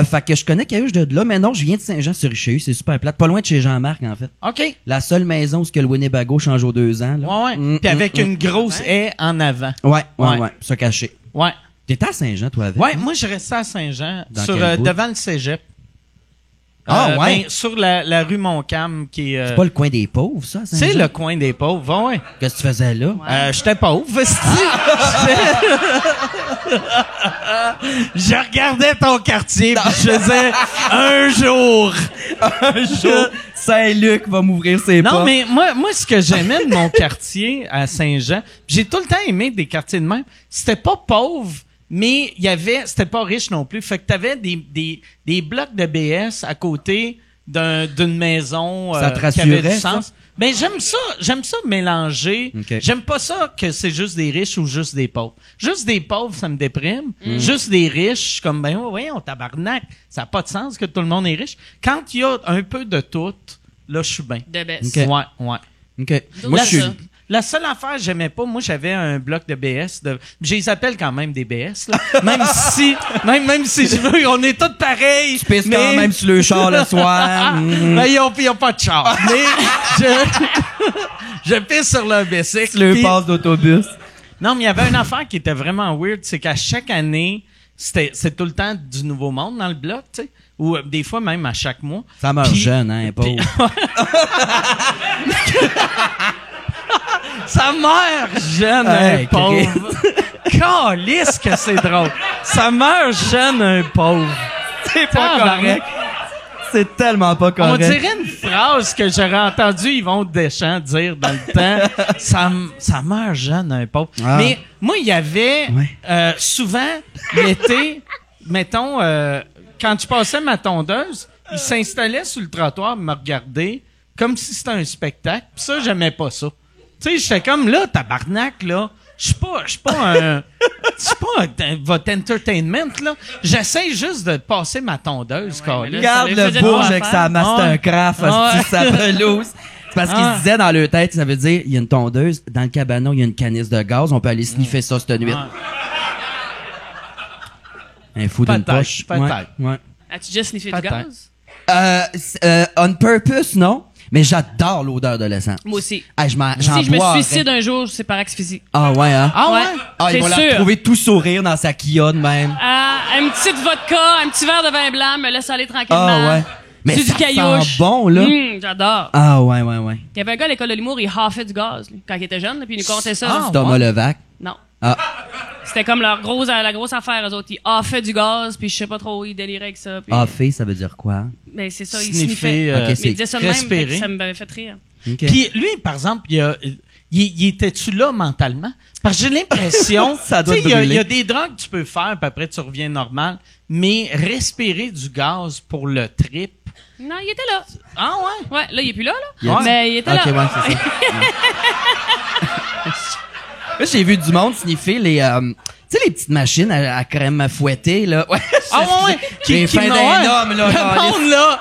Speaker 4: Fait que je connais Caillouche de là, mais non, je viens de Saint-Jean-sur-Richelieu, c'est super plate. Pas loin de chez Jean-Marc, en fait.
Speaker 2: OK.
Speaker 4: La seule maison où ce que le Winnebago change aux 2 ans, là.
Speaker 2: Ouais, ouais. Puis avec une grosse haie en avant.
Speaker 4: Ouais,
Speaker 2: Ouais.
Speaker 4: ça caché.
Speaker 2: Ouais.
Speaker 4: T'étais à Saint-Jean, toi, avec?
Speaker 2: Ouais, moi, je restais à Saint-Jean,
Speaker 4: Dans
Speaker 2: sur,
Speaker 4: quel bout?
Speaker 2: devant le cégep.
Speaker 4: Ah, ouais?
Speaker 2: Ben, sur la rue Montcalm, qui est...
Speaker 4: C'est pas le coin des pauvres, ça, à Saint-Jean?
Speaker 2: c'est le coin des pauvres, ouais.
Speaker 4: Qu'est-ce que tu faisais là?
Speaker 2: J'étais pauvre, c'ti. Je regardais ton quartier pis je faisais un jour.
Speaker 4: Saint-Luc va m'ouvrir ses portes.
Speaker 2: Non, mais moi, ce que j'aimais de mon quartier à Saint-Jean, j'ai tout le temps aimé des quartiers de même. C'était pas pauvre, mais c'était pas riche non plus. Fait que t'avais des blocs de BS à côté d'une maison
Speaker 4: Ça te
Speaker 2: qui avait
Speaker 4: rassurait,
Speaker 2: du sens.
Speaker 4: ça?
Speaker 2: Ben j'aime ça mélanger.
Speaker 4: Okay.
Speaker 2: J'aime pas ça que c'est juste des riches ou juste des pauvres. Juste des pauvres, ça me déprime. Juste des riches, je suis comme ben ouais, on tabarnak, ça a pas de sens que tout le monde est riche. Quand il y a un peu de tout, là je suis bien.
Speaker 5: De baisse.
Speaker 4: Ok.
Speaker 2: Ouais.
Speaker 4: OK.
Speaker 5: D'où
Speaker 4: Moi,
Speaker 5: ça?
Speaker 4: je suis...
Speaker 2: La seule affaire que j'aimais pas, moi j'avais un bloc de BS. Je les appelle quand même des BS, là. même si je veux, on est tous pareils.
Speaker 4: Tu pisses quand même sur le char le soir.
Speaker 2: Mais ils ont pas de char. Mais je pisse sur leur bicycle.
Speaker 4: Le
Speaker 2: puis-
Speaker 4: passe d'autobus.
Speaker 2: Non, mais il y avait une affaire qui était vraiment weird, c'est qu'à chaque année, c'est tout le temps du nouveau monde dans le bloc, tu sais. Ou des fois même à chaque mois.
Speaker 4: Ça meurt
Speaker 2: Puis-
Speaker 4: jeune, hein, pauvre.
Speaker 2: Sa mère jeune,
Speaker 4: Hey,
Speaker 2: un pauvre. Calisse que c'est drôle. Sa mère jeune, un pauvre.
Speaker 4: C'est pas correct. C'est tellement pas
Speaker 2: On
Speaker 4: correct.
Speaker 2: dirait une phrase que j'aurais entendu Yvon Deschamps dire dans le temps. Ça meurt jeune, un pauvre.
Speaker 4: Ah.
Speaker 2: Mais moi, il y avait
Speaker 4: Ouais.
Speaker 2: souvent l'été, mettons, quand je passais ma tondeuse, il s'installait sur le trottoir, me regarder comme si c'était un spectacle. Puis ça, j'aimais pas ça. Tu sais, j'étais comme là, tabarnak, là. Je suis pas votre entertainment, là. J'essaie juste de passer ma tondeuse,
Speaker 5: Ouais, mais
Speaker 2: câlisse.
Speaker 5: là, ça
Speaker 4: Regarde
Speaker 5: lui
Speaker 4: le
Speaker 5: faisait
Speaker 4: bourge
Speaker 5: de
Speaker 4: avec
Speaker 5: quoi
Speaker 4: sa
Speaker 5: faire.
Speaker 4: mastercraft,
Speaker 2: Ouais.
Speaker 4: sa pelouse. C'est parce qu'ils
Speaker 2: Ah.
Speaker 4: se disaient dans leur tête, ça veut dire, il y a une tondeuse, dans le cabanon, il y a une canisse de gaz, on peut aller sniffer ça cette nuit. Un fou d'une
Speaker 2: Peut-être,
Speaker 4: poche.
Speaker 2: peut-être.
Speaker 4: Ouais.
Speaker 5: As-tu déjà sniffé du
Speaker 2: Peut-être.
Speaker 5: gaz?
Speaker 4: On purpose, non? Mais j'adore l'odeur de l'essence.
Speaker 5: Moi aussi.
Speaker 4: Ah, j'en
Speaker 5: Si je me
Speaker 4: boirais.
Speaker 5: suicide un jour, c'est par asphyxie.
Speaker 4: Ah ouais, hein?
Speaker 2: Ah ouais?
Speaker 4: Ah,
Speaker 5: c'est
Speaker 4: ils vont la
Speaker 5: sûr.
Speaker 4: retrouver tout sourire dans sa Kia de même.
Speaker 5: Une petite vodka, un petit verre de vin blanc, me laisse aller tranquillement.
Speaker 4: Ah ouais. Mais
Speaker 5: C'est
Speaker 4: ça
Speaker 5: du caillouche.
Speaker 4: sent bon, là.
Speaker 5: J'adore.
Speaker 4: Ah ouais.
Speaker 5: Il y avait un gars à l'école de l'humour, il haffait du gaz, lui, quand il était jeune, là, puis il nous comptait ça.
Speaker 2: Ah,
Speaker 4: Thomas Levac.
Speaker 5: Non.
Speaker 4: Ah.
Speaker 5: C'était comme la grosse affaire, eux autres. Ils haffaient du gaz, puis je sais pas trop, ils déliraient avec ça. Puis...
Speaker 4: Ah, fait, ça veut dire quoi?
Speaker 5: Mais c'est ça, ils
Speaker 2: Sniffer,
Speaker 5: sniffaient.
Speaker 4: Ok,
Speaker 5: Mais
Speaker 4: c'est
Speaker 5: ils disaient ça de même,
Speaker 2: respirer.
Speaker 5: fait que ça m'avait fait rire.
Speaker 4: OK.
Speaker 2: Puis lui, par exemple, il était-tu là mentalement? Parce que j'ai l'impression,
Speaker 4: Ça doit
Speaker 2: tu sais,
Speaker 4: te
Speaker 2: il
Speaker 4: brûler.
Speaker 2: y a des drogues que tu peux faire, puis après tu reviens normal, mais respirer du gaz pour le trip.
Speaker 5: Non, il était là.
Speaker 2: Ah ouais?
Speaker 5: Ouais, là, il est plus là,
Speaker 4: Il a
Speaker 5: là.
Speaker 4: dit-
Speaker 5: Mais il était
Speaker 4: Ok,
Speaker 5: là.
Speaker 4: ouais, c'est ça. Là, j'ai vu du monde sniffer les, tu sais, les petites machines à crème à fouetter, là. Ouais.
Speaker 2: Ah ouais?
Speaker 4: J'ai faim d'un homme, là.
Speaker 2: Le monde, là!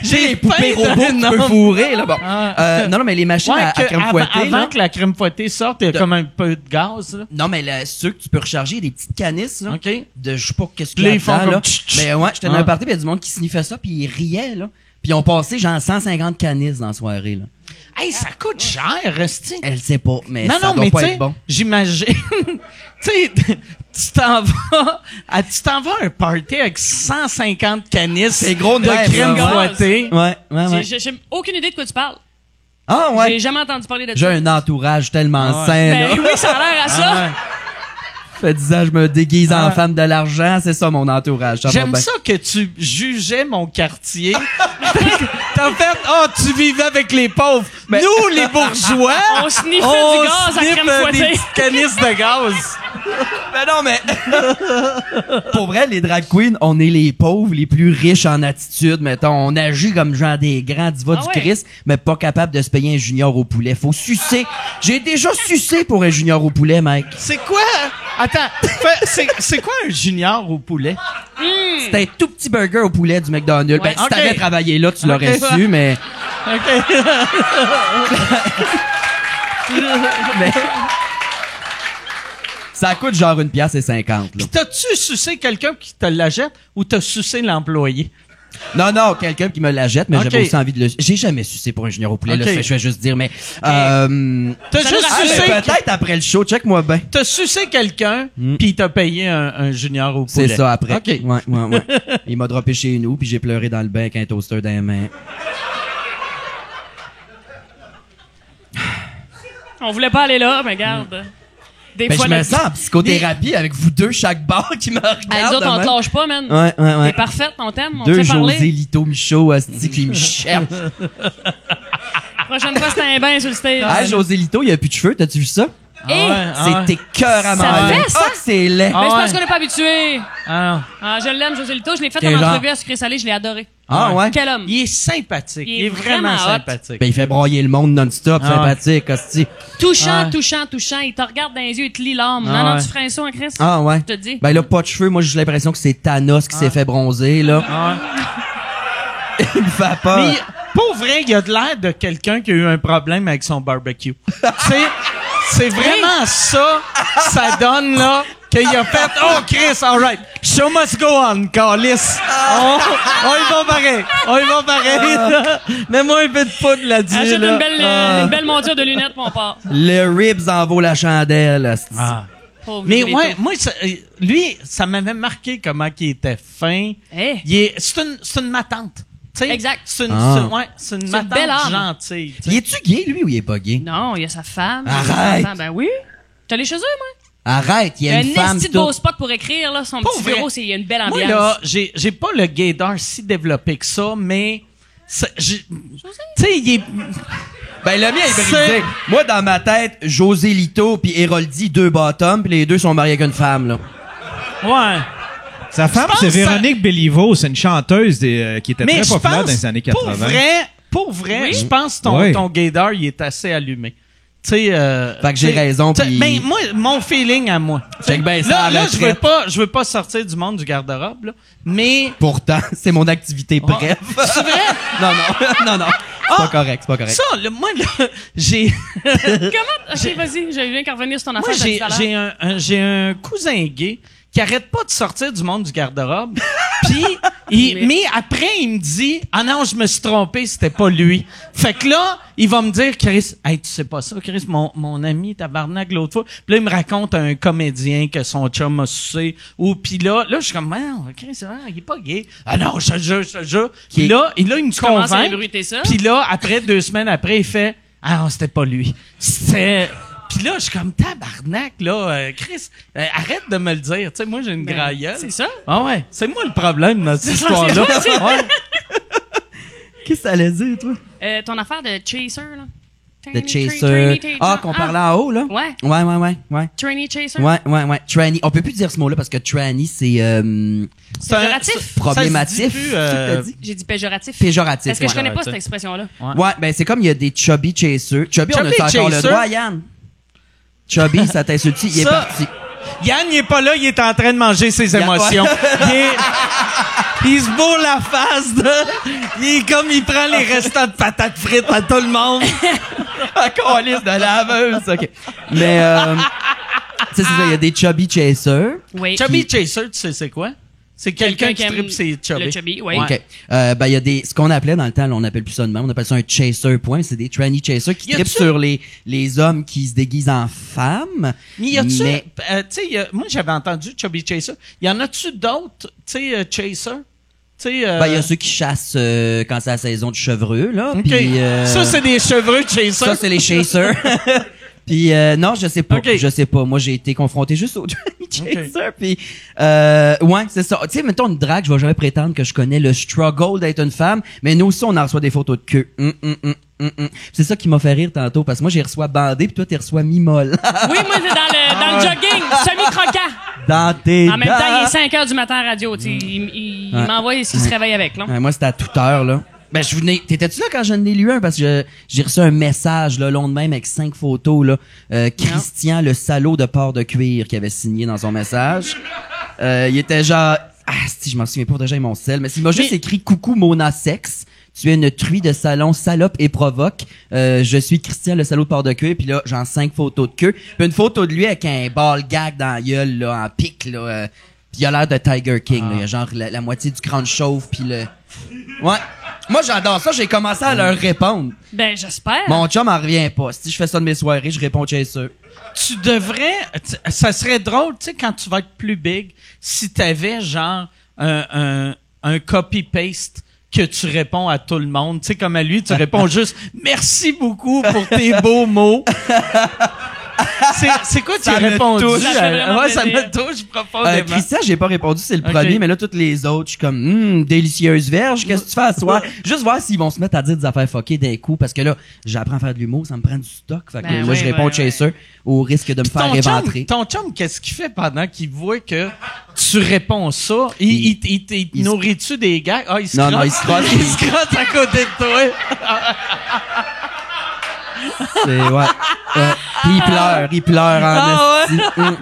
Speaker 4: J'ai les poupées
Speaker 2: faim
Speaker 4: robots
Speaker 2: d'un
Speaker 4: que tu peux
Speaker 2: homme.
Speaker 4: fourrer, là. Bon.
Speaker 2: Ah.
Speaker 4: Non, mais les machines
Speaker 2: Ouais,
Speaker 4: à crème
Speaker 2: avant,
Speaker 4: fouettée,
Speaker 2: avant
Speaker 4: là.
Speaker 2: que la crème fouettée sorte, il y a comme un peu de gaz, là.
Speaker 4: Non, mais ceux que tu peux recharger, des petites canisses, là.
Speaker 2: OK?
Speaker 4: De je sais pas qu'est-ce
Speaker 2: Puis
Speaker 4: qu'il y
Speaker 2: là,
Speaker 4: a
Speaker 2: ils font
Speaker 4: dedans,
Speaker 2: comme
Speaker 4: là.
Speaker 2: tch, tch.
Speaker 4: Mais ouais, j'étais dans
Speaker 2: Ah.
Speaker 4: un party, puis il y a du monde qui sniffait ça, puis ils riaient, là. Puis ils ont passé genre 150 canisses dans la soirée, là.
Speaker 2: Hey, ça coûte cher, Resti.
Speaker 4: Elle sait pas, mais
Speaker 2: Non,
Speaker 4: ça
Speaker 2: non,
Speaker 4: doit
Speaker 2: mais
Speaker 4: pas
Speaker 2: tu
Speaker 4: être
Speaker 2: sais,
Speaker 4: bon.
Speaker 2: j'imagine, tu sais, tu t'en vas à un party avec 150 canisses
Speaker 4: C'est gros de
Speaker 2: de
Speaker 4: même,
Speaker 2: crème
Speaker 5: là.
Speaker 2: fouettée.
Speaker 4: Ouais.
Speaker 5: J'ai aucune idée de quoi tu parles.
Speaker 4: Ah, ouais.
Speaker 5: J'ai jamais entendu parler de
Speaker 4: J'ai
Speaker 5: ça.
Speaker 4: un entourage tellement
Speaker 2: Ah ouais.
Speaker 4: sain,
Speaker 5: Ben
Speaker 4: là.
Speaker 5: oui, ça a l'air à ça.
Speaker 2: Ah ouais.
Speaker 4: Ça fait 10 ans, je me déguise en
Speaker 2: Ah.
Speaker 4: femme de l'argent, c'est ça mon entourage. Ça va
Speaker 2: J'aime
Speaker 4: bien.
Speaker 2: ça que tu jugeais mon quartier. T'as fait, tu vivais avec les pauvres. Nous, les bourgeois,
Speaker 5: On sniffait du gaz à
Speaker 2: sniffe,
Speaker 5: crème
Speaker 2: des
Speaker 5: fouettée.
Speaker 2: petites canisses de gaz.
Speaker 4: Ben non, mais pour vrai, les drag queens, on est les pauvres, les plus riches en attitude, mettons. On agit comme genre des grands divas
Speaker 5: Ah
Speaker 4: du
Speaker 5: ouais.
Speaker 4: Christ, mais pas capable de se payer un junior au poulet. Faut sucer. J'ai déjà sucé pour un junior au poulet, mec.
Speaker 2: C'est quoi? Attends, c'est quoi un junior au poulet?
Speaker 4: C'était un tout petit burger au poulet du McDonald's.
Speaker 5: Ouais.
Speaker 4: Ben, si t'avais
Speaker 2: Ok.
Speaker 4: travaillé là, tu l'aurais
Speaker 2: Ok.
Speaker 4: su, mais...
Speaker 2: OK.
Speaker 4: mais- Ça coûte genre 1,50 $, là.
Speaker 2: Puis t'as-tu sucé quelqu'un qui te la jette ou t'as sucé l'employé?
Speaker 4: Non, quelqu'un qui me la jette, mais
Speaker 2: Ok.
Speaker 4: j'avais aussi envie de le... J'ai jamais sucé pour un junior au poulet, là,
Speaker 2: Ok.
Speaker 4: je vais juste dire, mais...
Speaker 2: T'as
Speaker 5: Ça
Speaker 2: juste
Speaker 5: nous
Speaker 4: Ah, mais
Speaker 2: sucé,
Speaker 4: peut-être après le show, check-moi bien.
Speaker 2: t'as sucé quelqu'un puis t'as payé un junior au poulet.
Speaker 4: C'est ça, après.
Speaker 2: OK.
Speaker 4: Ouais. Il m'a droppé chez nous, puis j'ai pleuré dans le bain avec un toaster dans les mains.
Speaker 5: On voulait pas aller là, mais regarde. Des
Speaker 4: Ben,
Speaker 5: fois,
Speaker 4: je me
Speaker 5: le-
Speaker 4: sens en psychothérapie avec vous deux, chaque bar qui me regarde.
Speaker 5: Hey, nous autres,
Speaker 4: de
Speaker 5: on te
Speaker 4: même.
Speaker 5: lâche pas, man.
Speaker 4: Ouais.
Speaker 5: T'es parfaite, on t'aime, on te
Speaker 4: Deux
Speaker 5: fait
Speaker 4: José
Speaker 5: parler.
Speaker 4: Lito Michaud, asti, qui me cherchent.
Speaker 5: Prochaine fois, c'est un bain sur le stage.
Speaker 4: Ah, José Lito, il a plus de cheveux, t'as-tu vu ça?
Speaker 5: Et
Speaker 4: C'est écœuramment
Speaker 5: Ça
Speaker 4: laid.
Speaker 5: fait ça?
Speaker 4: Ah, que c'est laid.
Speaker 5: mais c'est parce
Speaker 2: ouais.
Speaker 5: qu'on n'est pas habitué.
Speaker 2: Ah,
Speaker 5: Ah, je l'aime, José Lito. Je l'ai fait
Speaker 4: Quel
Speaker 5: en
Speaker 4: genre?
Speaker 5: entrevue à Sucré Salé, je l'ai adoré.
Speaker 4: Ah, ouais?
Speaker 5: Quel homme.
Speaker 2: il est sympathique.
Speaker 5: Il est
Speaker 2: Il est vraiment
Speaker 5: vraiment hot.
Speaker 2: sympathique.
Speaker 4: Ben, il fait broyer le monde non-stop,
Speaker 2: Ah,
Speaker 4: sympathique, asti.
Speaker 5: Touchant,
Speaker 2: Ouais.
Speaker 5: touchant, touchant. Il te regarde dans les yeux, il te lit l'âme.
Speaker 2: Ah,
Speaker 5: Non, non,
Speaker 2: ouais.
Speaker 5: tu ferais un saut, hein, Chris?
Speaker 4: Ah, ouais.
Speaker 5: Je te dis.
Speaker 4: Ben, là, pas de cheveux. Moi, j'ai l'impression que c'est Thanos qui s'est fait bronzer, là.
Speaker 2: Ah,
Speaker 4: Il me fait peur.
Speaker 2: mais pour vrai, il a de l'air de quelqu'un qui a eu un problème avec son barbecue. C'est vraiment ça donne, là, qu'il a fait « Oh, Chris, all right. Show must go on, Carlis. On y va pareil. On y va pareil. Mets-moi un peu de poudre là-dessus,
Speaker 5: Achète
Speaker 2: là.
Speaker 5: une belle monture de lunettes, mon part.
Speaker 4: Le ribs en vaut la chandelle, asti.
Speaker 5: Pauvre
Speaker 2: Mais
Speaker 5: José
Speaker 2: ouais,
Speaker 5: Lito.
Speaker 2: moi, lui, ça m'avait marqué comment il était fin.
Speaker 5: Hey.
Speaker 2: C'est une matante. Tu sais,
Speaker 5: Exact.
Speaker 2: C'est une,
Speaker 4: Ah.
Speaker 2: c'est une
Speaker 5: une
Speaker 2: matante
Speaker 5: belle âme.
Speaker 2: gentille. tu sais.
Speaker 4: Il est-tu gay, lui, ou il est pas gay?
Speaker 5: Non, il y a sa femme.
Speaker 4: Arrête.
Speaker 5: ses enfants. Ben oui. T'es allé chez eux, moi?
Speaker 4: Arrête, il y
Speaker 5: Il y
Speaker 4: a
Speaker 5: a
Speaker 4: une
Speaker 5: un
Speaker 4: femme
Speaker 5: esti de beau
Speaker 4: toute...
Speaker 5: spot pour écrire, là. Son
Speaker 2: Pour
Speaker 5: petit
Speaker 2: vrai.
Speaker 5: bureau, il y a une belle
Speaker 2: Moi,
Speaker 5: ambiance.
Speaker 2: là, j'ai pas le gaydar si développé que ça, mais tu sais, il est...
Speaker 4: Ben, le mien est
Speaker 2: C'est-
Speaker 4: brisé. Moi, dans ma tête, José Lito puis Héroldi, deux bottoms, puis les deux sont mariés avec une femme, là.
Speaker 2: Ouais.
Speaker 3: Sa femme,
Speaker 2: pense
Speaker 3: c'est
Speaker 2: que ça-
Speaker 3: Véronique Béliveau. C'est une chanteuse qui était
Speaker 2: Mais
Speaker 3: très
Speaker 2: je
Speaker 3: populaire
Speaker 2: pense,
Speaker 3: dans les années
Speaker 2: pour
Speaker 3: 80.
Speaker 2: vrai,
Speaker 5: Oui.
Speaker 2: je pense que
Speaker 3: Oui.
Speaker 2: ton gaydar, il est assez allumé. Tu sais,
Speaker 4: Fait que j'ai raison, puis-
Speaker 2: Ben, moi, mon feeling à moi.
Speaker 4: Check ben ça à
Speaker 2: là,
Speaker 4: la
Speaker 2: je veux pas sortir du monde du garde-robe, là. Mais,
Speaker 4: Pourtant, c'est mon activité bref.
Speaker 2: c'est vrai?
Speaker 4: non. C'est pas correct, c'est pas correct.
Speaker 2: Ça, là, moi, là, j'ai,
Speaker 5: Comment? Ok, vas-y, je viens qu'à revenir sur ton
Speaker 2: moi,
Speaker 5: affaire.
Speaker 2: j'ai,
Speaker 5: t'as dit tout à l'heure.
Speaker 2: j'ai un cousin gay qui arrête pas de sortir du monde du garde-robe. Puis, mais après, il me dit, ah non, je me suis trompé, c'était pas lui. Fait que là, il va me dire, Chris, hey, tu sais pas ça, Chris, mon ami tabarnak l'autre fois. Puis là, il me raconte un comédien que son chum a sucé. Ou puis là, je suis comme, non, Chris, il est pas gay. Ah non, je te jure. Puis là, il me
Speaker 5: commences à
Speaker 2: convainc.
Speaker 5: ébruiter ça.
Speaker 2: Puis là, après 2 semaines après, il fait, ah non, c'était pas lui. C'était... Puis là, je suis comme tabarnak, là, Chris, arrête de me le dire. Tu sais, moi, j'ai une grailleule.
Speaker 5: C'est ça?
Speaker 2: Ah ouais, c'est moi le problème dans cette
Speaker 5: ça,
Speaker 2: histoire-là.
Speaker 5: c'est-
Speaker 2: Ouais.
Speaker 4: Qu'est-ce que ça allait dire, toi?
Speaker 5: Ton affaire de Chaser, là.
Speaker 4: The Chaser. Ah, qu'on parlait en haut, là?
Speaker 5: Ouais.
Speaker 4: Ouais.
Speaker 5: Trainee Chaser.
Speaker 4: Ouais. Tranny. On peut plus dire ce mot-là parce que tranny, c'est
Speaker 2: C'est un-
Speaker 5: Péjoratif.
Speaker 2: ça se
Speaker 4: problématif.
Speaker 2: dit plus,
Speaker 4: Qui t'a dit?
Speaker 5: J'ai dit péjoratif.
Speaker 4: Péjoratif.
Speaker 5: Est-ce que je
Speaker 4: ouais.
Speaker 5: connais pas
Speaker 2: Péjoratif.
Speaker 5: cette expression-là?
Speaker 4: Ouais, ben c'est comme il y a des chubby chasers. Chubby, on
Speaker 2: Chubby
Speaker 4: a encore le
Speaker 2: chaser.
Speaker 4: droit, Yann. Chubby, ça t'insulte, il est
Speaker 2: Ça-
Speaker 4: parti.
Speaker 2: Yann, il est pas là, il est en train de manger ses émotions. Il se bourre la face, il est comme, il prend les restants de patates frites à tout le monde.
Speaker 4: Encore liste de laveuse, ok. Mais, tu sais, c'est ça, il y a des chubby chasers.
Speaker 5: Oui.
Speaker 2: Chubby Chaser, tu sais c'est quoi? C'est quelqu'un qui
Speaker 5: aime
Speaker 2: tripe ses chubby.
Speaker 5: le chubby, oui.
Speaker 4: OK. Ben, il y a des, ce qu'on appelait dans le temps, là, on appelle plus ça de même, on appelle ça un chaser point, c'est des tranny chasers qui
Speaker 2: Y a-tu-
Speaker 4: trippent sur les hommes qui se déguisent en femmes.
Speaker 2: Mais y a-tu,
Speaker 4: Mais-
Speaker 2: tu sais, moi j'avais entendu Chubby Chaser. Y en a-tu d'autres, tu sais, Chaser? Tu sais,
Speaker 4: Ben, il y a ceux qui chassent quand c'est la saison du chevreux, là.
Speaker 2: OK.
Speaker 4: Puis,
Speaker 2: Ça, c'est des chevreux Chaser.
Speaker 4: ça, c'est les chasers. Puis non, je sais pas.
Speaker 2: OK.
Speaker 4: Je sais pas. Moi, j'ai été confronté juste au chaser. Puis ouais, c'est ça. Tu sais, mettons une drague, je vais jamais prétendre que je connais le struggle d'être une femme, mais nous aussi, on en reçoit des photos de queue. C'est ça qui m'a fait rire tantôt, parce que moi, j'ai reçois bandé, puis toi, t'es reçois mi-molle.
Speaker 5: Oui, moi, c'est dans le jogging, semi-croquant.
Speaker 4: Dans tes
Speaker 5: En même temps, il est
Speaker 4: dents.
Speaker 5: 5 heures du matin à la radio. Tu sais, il
Speaker 4: Ouais.
Speaker 5: m'envoie ce qu'il se réveille avec. Là.
Speaker 4: Ouais, moi, c'était à toute heure, là. Ben, je venais. T'étais-tu là quand je n'ai lu un? Parce que j'ai reçu un message, là, long de même, avec 5 photos, là. Christian, le salaud de port de cuir, qui avait signé dans son message. Il était genre, si, je m'en souviens pas déjà, mon sel, mais il m'a juste écrit coucou Mona Sex. Tu es une truie de salon, salope et provoque. Je suis Christian, le salaud de port de cuir. Puis là, j'ai 5 photos de queue. Puis une photo de lui avec un ball gag dans la gueule, là, en pique, là. Puis il a l'air de Tiger King, là. Il y a genre la moitié du crâne chauve, puis le... Ouais. Moi, j'adore ça. J'ai commencé à leur répondre.
Speaker 5: Ben, j'espère.
Speaker 4: Mon chum en revient pas. Si je fais ça de mes soirées, je réponds chaser.
Speaker 2: Tu devrais, ça serait drôle, tu sais, quand tu vas être plus big, si t'avais genre un copy-paste que tu réponds à tout le monde. Tu sais, comme à lui, tu réponds juste « Merci beaucoup pour tes beaux mots. » C'est quoi tu
Speaker 4: Ça
Speaker 2: as
Speaker 4: me
Speaker 2: répondu?
Speaker 4: touche.
Speaker 5: Ça fait vraiment
Speaker 2: Ouais, ça
Speaker 5: plaisir.
Speaker 2: me touche profondément.
Speaker 4: Christian, j'ai pas répondu, c'est le
Speaker 2: Ok.
Speaker 4: premier, mais là, toutes les autres, je suis comme, délicieuse verge, qu'est-ce que tu fais à soir? Juste voir s'ils vont se mettre à dire des affaires fuckées d'un coup, parce que là, j'apprends à faire de l'humour, ça me prend du stock, fait que
Speaker 5: Ben
Speaker 4: là,
Speaker 5: oui,
Speaker 4: je réponds
Speaker 5: ouais,
Speaker 4: de chaser au risque de me faire éventrer.
Speaker 2: Ton chum, qu'est-ce qu'il fait pendant qu'il voit que tu réponds ça? Il nourrit-tu des gars? Ah, il se
Speaker 4: Non,
Speaker 2: crotte.
Speaker 4: non, il se crotte.
Speaker 2: Il se crotte à côté de toi.
Speaker 4: C'est, ouais. Puis il pleure en esti.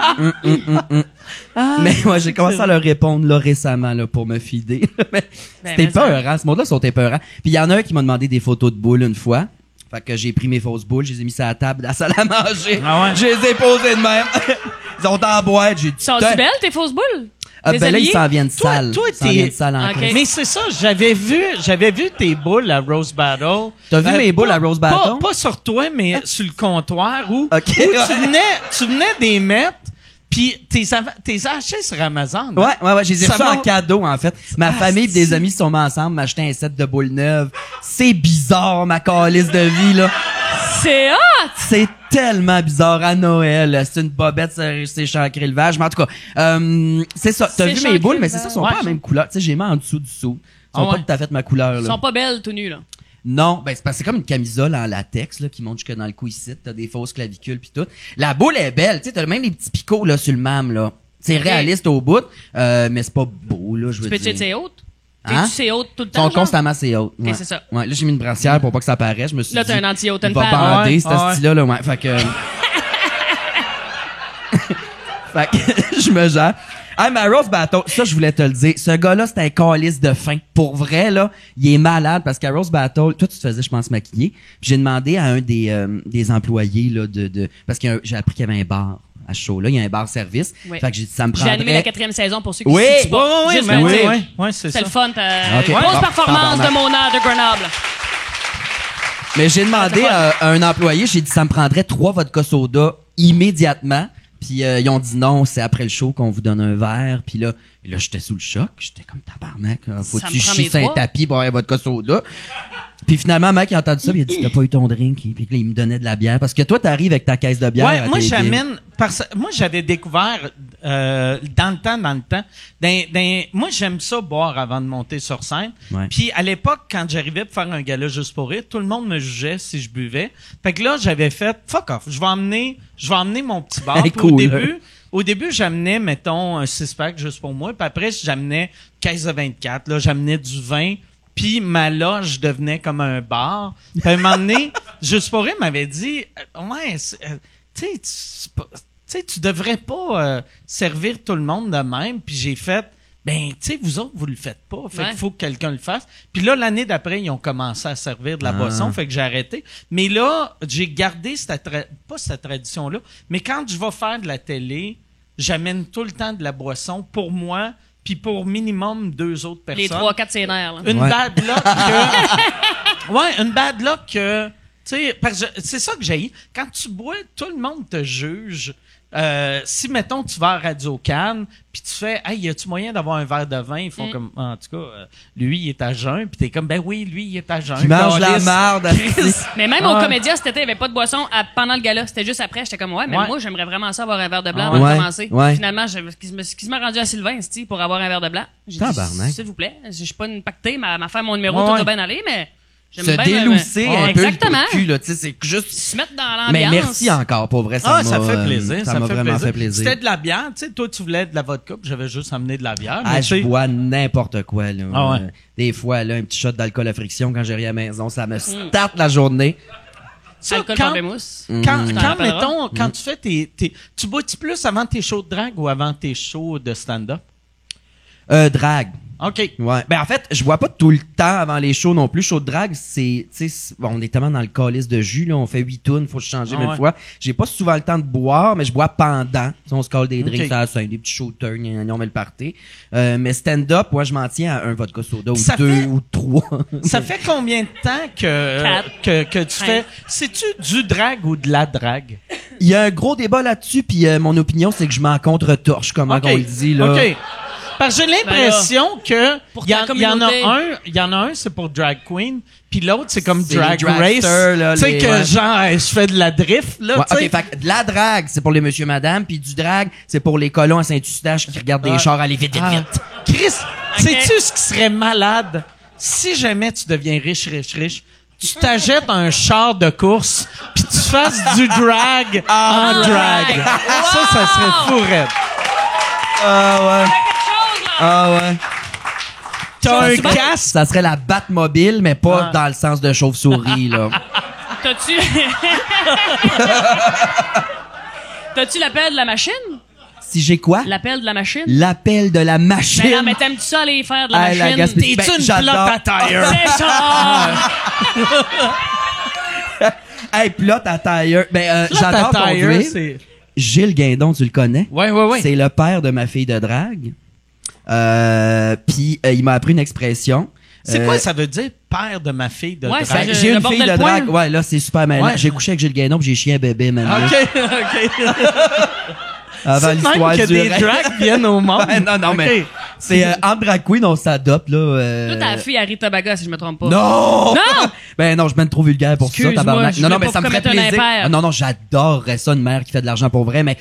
Speaker 4: Mais ouais, j'ai commencé à leur répondre là récemment là pour me fider. Mais c'était
Speaker 5: mais ça-
Speaker 4: épeurant, ce monde-là sont épeurants. Puis il y en a un qui m'a demandé des photos de boules une fois. Fait que j'ai pris mes fausses boules, je les ai mis sur la table de la salle à manger.
Speaker 2: Ah ouais?
Speaker 4: Je les ai posées de même. Ils ont en boîte, j'ai dit.
Speaker 5: Sont-tu belles, tes fausses boules? Les
Speaker 4: Ben là, ils
Speaker 5: alliés?
Speaker 4: s'en viennent
Speaker 2: Toi,
Speaker 4: sales.
Speaker 2: toi,
Speaker 4: Ils s'en viennent sales en
Speaker 5: Ok.
Speaker 4: crise.
Speaker 2: Mais c'est ça, j'avais vu tes boules à Rose Battle.
Speaker 4: T'as vu mes boules à Rose Battle?
Speaker 2: Pas sur toi, mais sur le comptoir où,
Speaker 4: Ok.
Speaker 2: où tu venais des mettre, puis t'es acheté sur Amazon.
Speaker 4: Ouais, j'ai
Speaker 2: Ça
Speaker 4: reçu
Speaker 2: m'a-
Speaker 4: en cadeau, en fait. Ma famille et des amis se sont mis ensemble, m'acheter un set de boules neuves. C'est bizarre, ma calice de vie, là.
Speaker 5: C'est hot!
Speaker 4: C'est tellement bizarre à Noël. C'est une bobette, c'est chancré le vage. Mais en tout cas, c'est ça. T'as
Speaker 5: C'est
Speaker 4: vu
Speaker 5: chancré
Speaker 4: mes boules,
Speaker 5: le
Speaker 4: mais c'est ça,
Speaker 5: vage.
Speaker 4: sont
Speaker 2: Ouais.
Speaker 4: pas la même couleur. Tu sais, j'ai mis en dessous du sou. Ils sont
Speaker 2: Ah
Speaker 4: pas
Speaker 2: ouais.
Speaker 4: tout à fait ma couleur,
Speaker 5: Ils
Speaker 4: là.
Speaker 5: sont pas belles tout nus, là.
Speaker 4: Non, ben c'est parce que c'est comme une camisole en latex là qui monte jusque dans le cou ici, t'as des fausses clavicules puis tout. La boule est belle, tu sais, t'as même des petits picots là sur le mam là. C'est
Speaker 5: Ok.
Speaker 4: réaliste au bout, mais c'est pas beau là, je
Speaker 5: Tu
Speaker 4: veux
Speaker 5: peux-tu
Speaker 4: dire.
Speaker 5: être c'est haute?
Speaker 4: Hein?
Speaker 5: T'es-tu c'est haute tout le
Speaker 4: Ils
Speaker 5: temps?
Speaker 4: sont
Speaker 5: genre?
Speaker 4: constamment c'est haut. Ouais.
Speaker 5: c'est ça.
Speaker 4: Ouais, là j'ai mis une brassière pour pas que ça apparaisse, je me suis
Speaker 5: Là,
Speaker 4: dit.
Speaker 5: t'as un anti-haute, t'as
Speaker 4: Il
Speaker 5: une
Speaker 4: va
Speaker 5: pad.
Speaker 4: bander
Speaker 2: Ouais,
Speaker 4: cet
Speaker 2: ouais.
Speaker 4: style là, ouais, fait que fait que je me gère. Hey, ma Rose Battle, ça, je voulais te le dire. Ce gars-là, c'est un calice de fin. Pour vrai, là, il est malade parce qu'à Rose Battle, toi, tu te faisais, je pense, maquiller. Puis j'ai demandé à un des employés, là, parce que j'ai appris qu'il y avait un bar à ce show-là. Il y a un bar-service.
Speaker 5: Oui.
Speaker 4: Fait que j'ai dit, ça me
Speaker 5: J'ai
Speaker 4: prendrait...
Speaker 5: animé la 4e saison pour ceux qui
Speaker 4: Oui!
Speaker 5: ne situent pas.
Speaker 2: Ouais,
Speaker 5: Juste
Speaker 2: mais
Speaker 5: le
Speaker 2: oui,
Speaker 5: dire.
Speaker 2: ouais, c'est ça.
Speaker 5: C'est le fun.
Speaker 4: Ok.
Speaker 5: Grosse
Speaker 4: Bon,
Speaker 5: performance
Speaker 4: tabarnak.
Speaker 5: de Mona de Grenoble.
Speaker 4: Mais j'ai demandé à un employé, j'ai dit, ça me prendrait 3 vodka soda immédiatement. Puis ils ont dit non, c'est après le show qu'on vous donne un verre. Puis là j'étais sous le choc. J'étais comme tabarnak. Faut
Speaker 5: Ça
Speaker 4: que
Speaker 5: me
Speaker 4: tu
Speaker 5: prend
Speaker 4: chies
Speaker 5: mes
Speaker 4: sur un
Speaker 5: 3.
Speaker 4: tapis pour avoir votre soda. Puis finalement, mec, il a entendu ça, puis il a dit, t'as pas eu ton drink. Puis là, il me donnait de la bière. Parce que toi, t'arrives avec ta caisse de bière.
Speaker 2: Ouais,
Speaker 4: à
Speaker 2: moi
Speaker 4: tes-
Speaker 2: j'amène moi j'avais découvert dans le temps. Moi j'aime ça boire avant de monter sur scène.
Speaker 4: Ouais.
Speaker 2: Puis à l'époque quand j'arrivais pour faire un gala juste pour rire, tout le monde me jugeait si je buvais. Fait que là j'avais fait fuck off, je vais emmener mon petit bar. Puis
Speaker 4: Cool.
Speaker 2: au début, j'amenais, mettons, un 6-pack juste pour moi. Puis après, j'amenais 15 de 24. Là, j'amenais du vin. Puis ma loge devenait comme un bar. Puis à un moment donné, Juste pour rire m'avait dit, ouais, tu devrais pas servir tout le monde de même. Puis j'ai fait, ben, tu sais, vous autres, vous le faites pas. Fait
Speaker 5: Ouais.
Speaker 2: qu'il faut que quelqu'un le fasse. Puis là, l'année d'après, ils ont commencé à servir de la boisson. Fait que j'ai arrêté. Mais là, j'ai gardé pas cette tradition-là. Mais quand je vais faire de la télé, j'amène tout le temps de la boisson pour moi, puis pour minimum 2 autres personnes.
Speaker 5: Les 3-4 sénères, là.
Speaker 2: Une
Speaker 4: Ouais.
Speaker 2: bad luck que... ouais, une bad luck que... Tu sais, parce que c'est ça que j'ai. Quand tu bois, tout le monde te juge. Si, mettons, tu vas à Radio Cannes, puis tu fais, hey, y a-tu moyen d'avoir un verre de vin? Ils font comme, en tout cas, lui, il est à jeun. Puis t'es comme, ben oui, lui, il est à jeun.
Speaker 4: Tu manges la
Speaker 2: Câlisse.
Speaker 4: marde.
Speaker 5: Mais même
Speaker 2: Ah.
Speaker 5: au Comédia, cet été, il n'y avait pas de boisson pendant le gala. C'était juste après. J'étais comme, ouais, mais
Speaker 2: Ouais.
Speaker 5: moi, j'aimerais vraiment ça avoir un verre de blanc
Speaker 2: Ah
Speaker 5: avant
Speaker 4: ouais.
Speaker 5: de commencer.
Speaker 4: Ouais.
Speaker 5: Finalement, je me suis quasiment rendu à Sylvain, c'ti, pour avoir un verre de blanc. J'ai dit,
Speaker 4: Tabarnak.
Speaker 5: s'il vous plaît, je suis pas une pactée, ma femme, mon numéro,
Speaker 2: Ouais,
Speaker 5: tout
Speaker 2: ouais.
Speaker 5: va bien aller, mais j'aime
Speaker 4: Se
Speaker 5: bien
Speaker 4: délousser
Speaker 5: Ouais,
Speaker 4: un peu
Speaker 5: exactement.
Speaker 4: le cul, là. Tu sais, c'est juste...
Speaker 5: Se mettre dans l'ambiance.
Speaker 4: Mais merci encore, pour vrai.
Speaker 2: Ça
Speaker 4: m'a,
Speaker 2: fait plaisir.
Speaker 4: Ça m'a vraiment fait plaisir.
Speaker 2: C'était de la bière. Tu sais, toi, tu voulais de la vodka, puis j'avais juste amené de la bière.
Speaker 4: Ah,
Speaker 2: mais
Speaker 4: je
Speaker 2: tu sais-
Speaker 4: bois n'importe quoi, là.
Speaker 2: Ah ouais.
Speaker 4: Des fois, là, un petit shot d'alcool à friction quand j'ai rien à la maison, ça me starte la journée.
Speaker 2: ça,
Speaker 5: Alcool
Speaker 2: quand,
Speaker 5: pamplemousse.
Speaker 2: quand,
Speaker 5: Tu t'en
Speaker 2: quand,
Speaker 5: rappelleras.
Speaker 2: mettons, quand tu fais tu bois-tu plus avant tes shows de drague ou avant tes shows de stand-up?
Speaker 4: Drague.
Speaker 2: OK.
Speaker 4: Ouais. Ben, en fait, je bois pas tout le temps avant les shows non plus. Show de drague, c'est, tu sais, bon, on est tellement dans le calice de jus, là. On fait 8 tunes, faut se changer
Speaker 2: Ah
Speaker 4: 1000
Speaker 2: ouais.
Speaker 4: fois. J'ai pas souvent le temps de boire, mais je bois pendant. Tu sais, on se colle des drinks
Speaker 2: Ok.
Speaker 4: à la scène, des petits shooters, on met le party. Mais stand-up, moi, je m'en tiens à un vodka soda ou
Speaker 2: Ça
Speaker 4: 2
Speaker 2: fait-
Speaker 4: ou 3.
Speaker 2: Ça fait combien de temps que tu fais... C'est-tu du drague ou de la drague?
Speaker 4: Il y a un gros débat là-dessus, puis mon opinion, c'est que je m'en contre-torche, comment
Speaker 2: OK.
Speaker 4: on le dit, là.
Speaker 2: OK. Parce que j'ai l'impression que
Speaker 5: Pour
Speaker 2: il y,
Speaker 5: ta
Speaker 2: il y en a un, c'est pour drag queen, puis l'autre c'est comme
Speaker 4: C'est
Speaker 2: drag
Speaker 4: les
Speaker 2: race.
Speaker 4: dragsters, là,
Speaker 2: Tu sais
Speaker 4: les-
Speaker 2: que
Speaker 4: ouais.
Speaker 2: genre je fais de la drift là.
Speaker 4: Ouais,
Speaker 2: tu sais.
Speaker 4: ok, fait que de la drague, c'est pour les monsieur madame, puis du drag, c'est pour les colons à Saint-Eustache qui regardent des
Speaker 2: Ouais.
Speaker 4: chars aller vite, vite,
Speaker 2: Ah.
Speaker 4: vite.
Speaker 2: Chris, sais-tu ce qui serait malade si jamais tu deviens riche, tu t'achètes un char de course puis tu fasses du drag en drag. Ça serait fou, raide.
Speaker 4: Ah ouais. Ah ouais.
Speaker 2: T'as un
Speaker 5: C'est bon.
Speaker 2: casque.
Speaker 4: Ça serait la Batmobile, mais pas
Speaker 2: Ouais.
Speaker 4: dans le sens de chauve-souris, là.
Speaker 5: T'as-tu... T'as-tu l'appel de la machine?
Speaker 4: Si j'ai quoi?
Speaker 5: L'appel de la machine?
Speaker 4: L'appel de la machine.
Speaker 5: Ben non, mais t'aimes-tu ça aller faire de la
Speaker 4: Ah, la
Speaker 5: machine?
Speaker 4: Gaspésie.
Speaker 2: T'es-tu
Speaker 4: Ben,
Speaker 2: une
Speaker 4: j'adore.
Speaker 2: plot à tire?
Speaker 5: C'est ça!
Speaker 4: Hey, plot à tire. Ben,
Speaker 2: Plot
Speaker 4: j'adore
Speaker 2: à tire,
Speaker 4: conduire.
Speaker 2: c'est...
Speaker 4: Gilles Guindon, tu le connais?
Speaker 2: Ouais.
Speaker 4: C'est le père de ma fille de drague. Puis il m'a appris une expression.
Speaker 2: C'est quoi ça veut dire, père de ma fille de
Speaker 5: Ouais,
Speaker 2: drag?
Speaker 5: ça-
Speaker 4: J'ai
Speaker 5: le
Speaker 4: une
Speaker 5: bordel
Speaker 4: fille de
Speaker 5: point.
Speaker 4: drague. Ouais, là, c'est super malin.
Speaker 2: Ouais.
Speaker 4: J'ai couché avec Gilles Guindon puis j'ai chié un bébé, maintenant.
Speaker 2: OK.
Speaker 4: Avant
Speaker 2: C'est
Speaker 4: l'histoire
Speaker 2: même que
Speaker 4: du
Speaker 2: des
Speaker 4: rêve.
Speaker 2: drags viennent au monde.
Speaker 4: Ouais, non, mais c'est en drag queen, on s'adopte, là.
Speaker 5: Toi, t'as la fille à Rita Baga, si je me trompe pas.
Speaker 4: Non!
Speaker 5: Non!
Speaker 4: Ben non, je mène trop vulgaire pour ça,
Speaker 5: Excuse-moi,
Speaker 4: tabarnak.
Speaker 5: je
Speaker 4: Non,
Speaker 5: voulais
Speaker 4: mais
Speaker 5: pas
Speaker 4: ça me ferait
Speaker 5: commettre un
Speaker 4: plaisir.
Speaker 5: impair.
Speaker 4: Ah, non, j'adorerais ça, une mère qui fait de l'argent pour vrai, mais...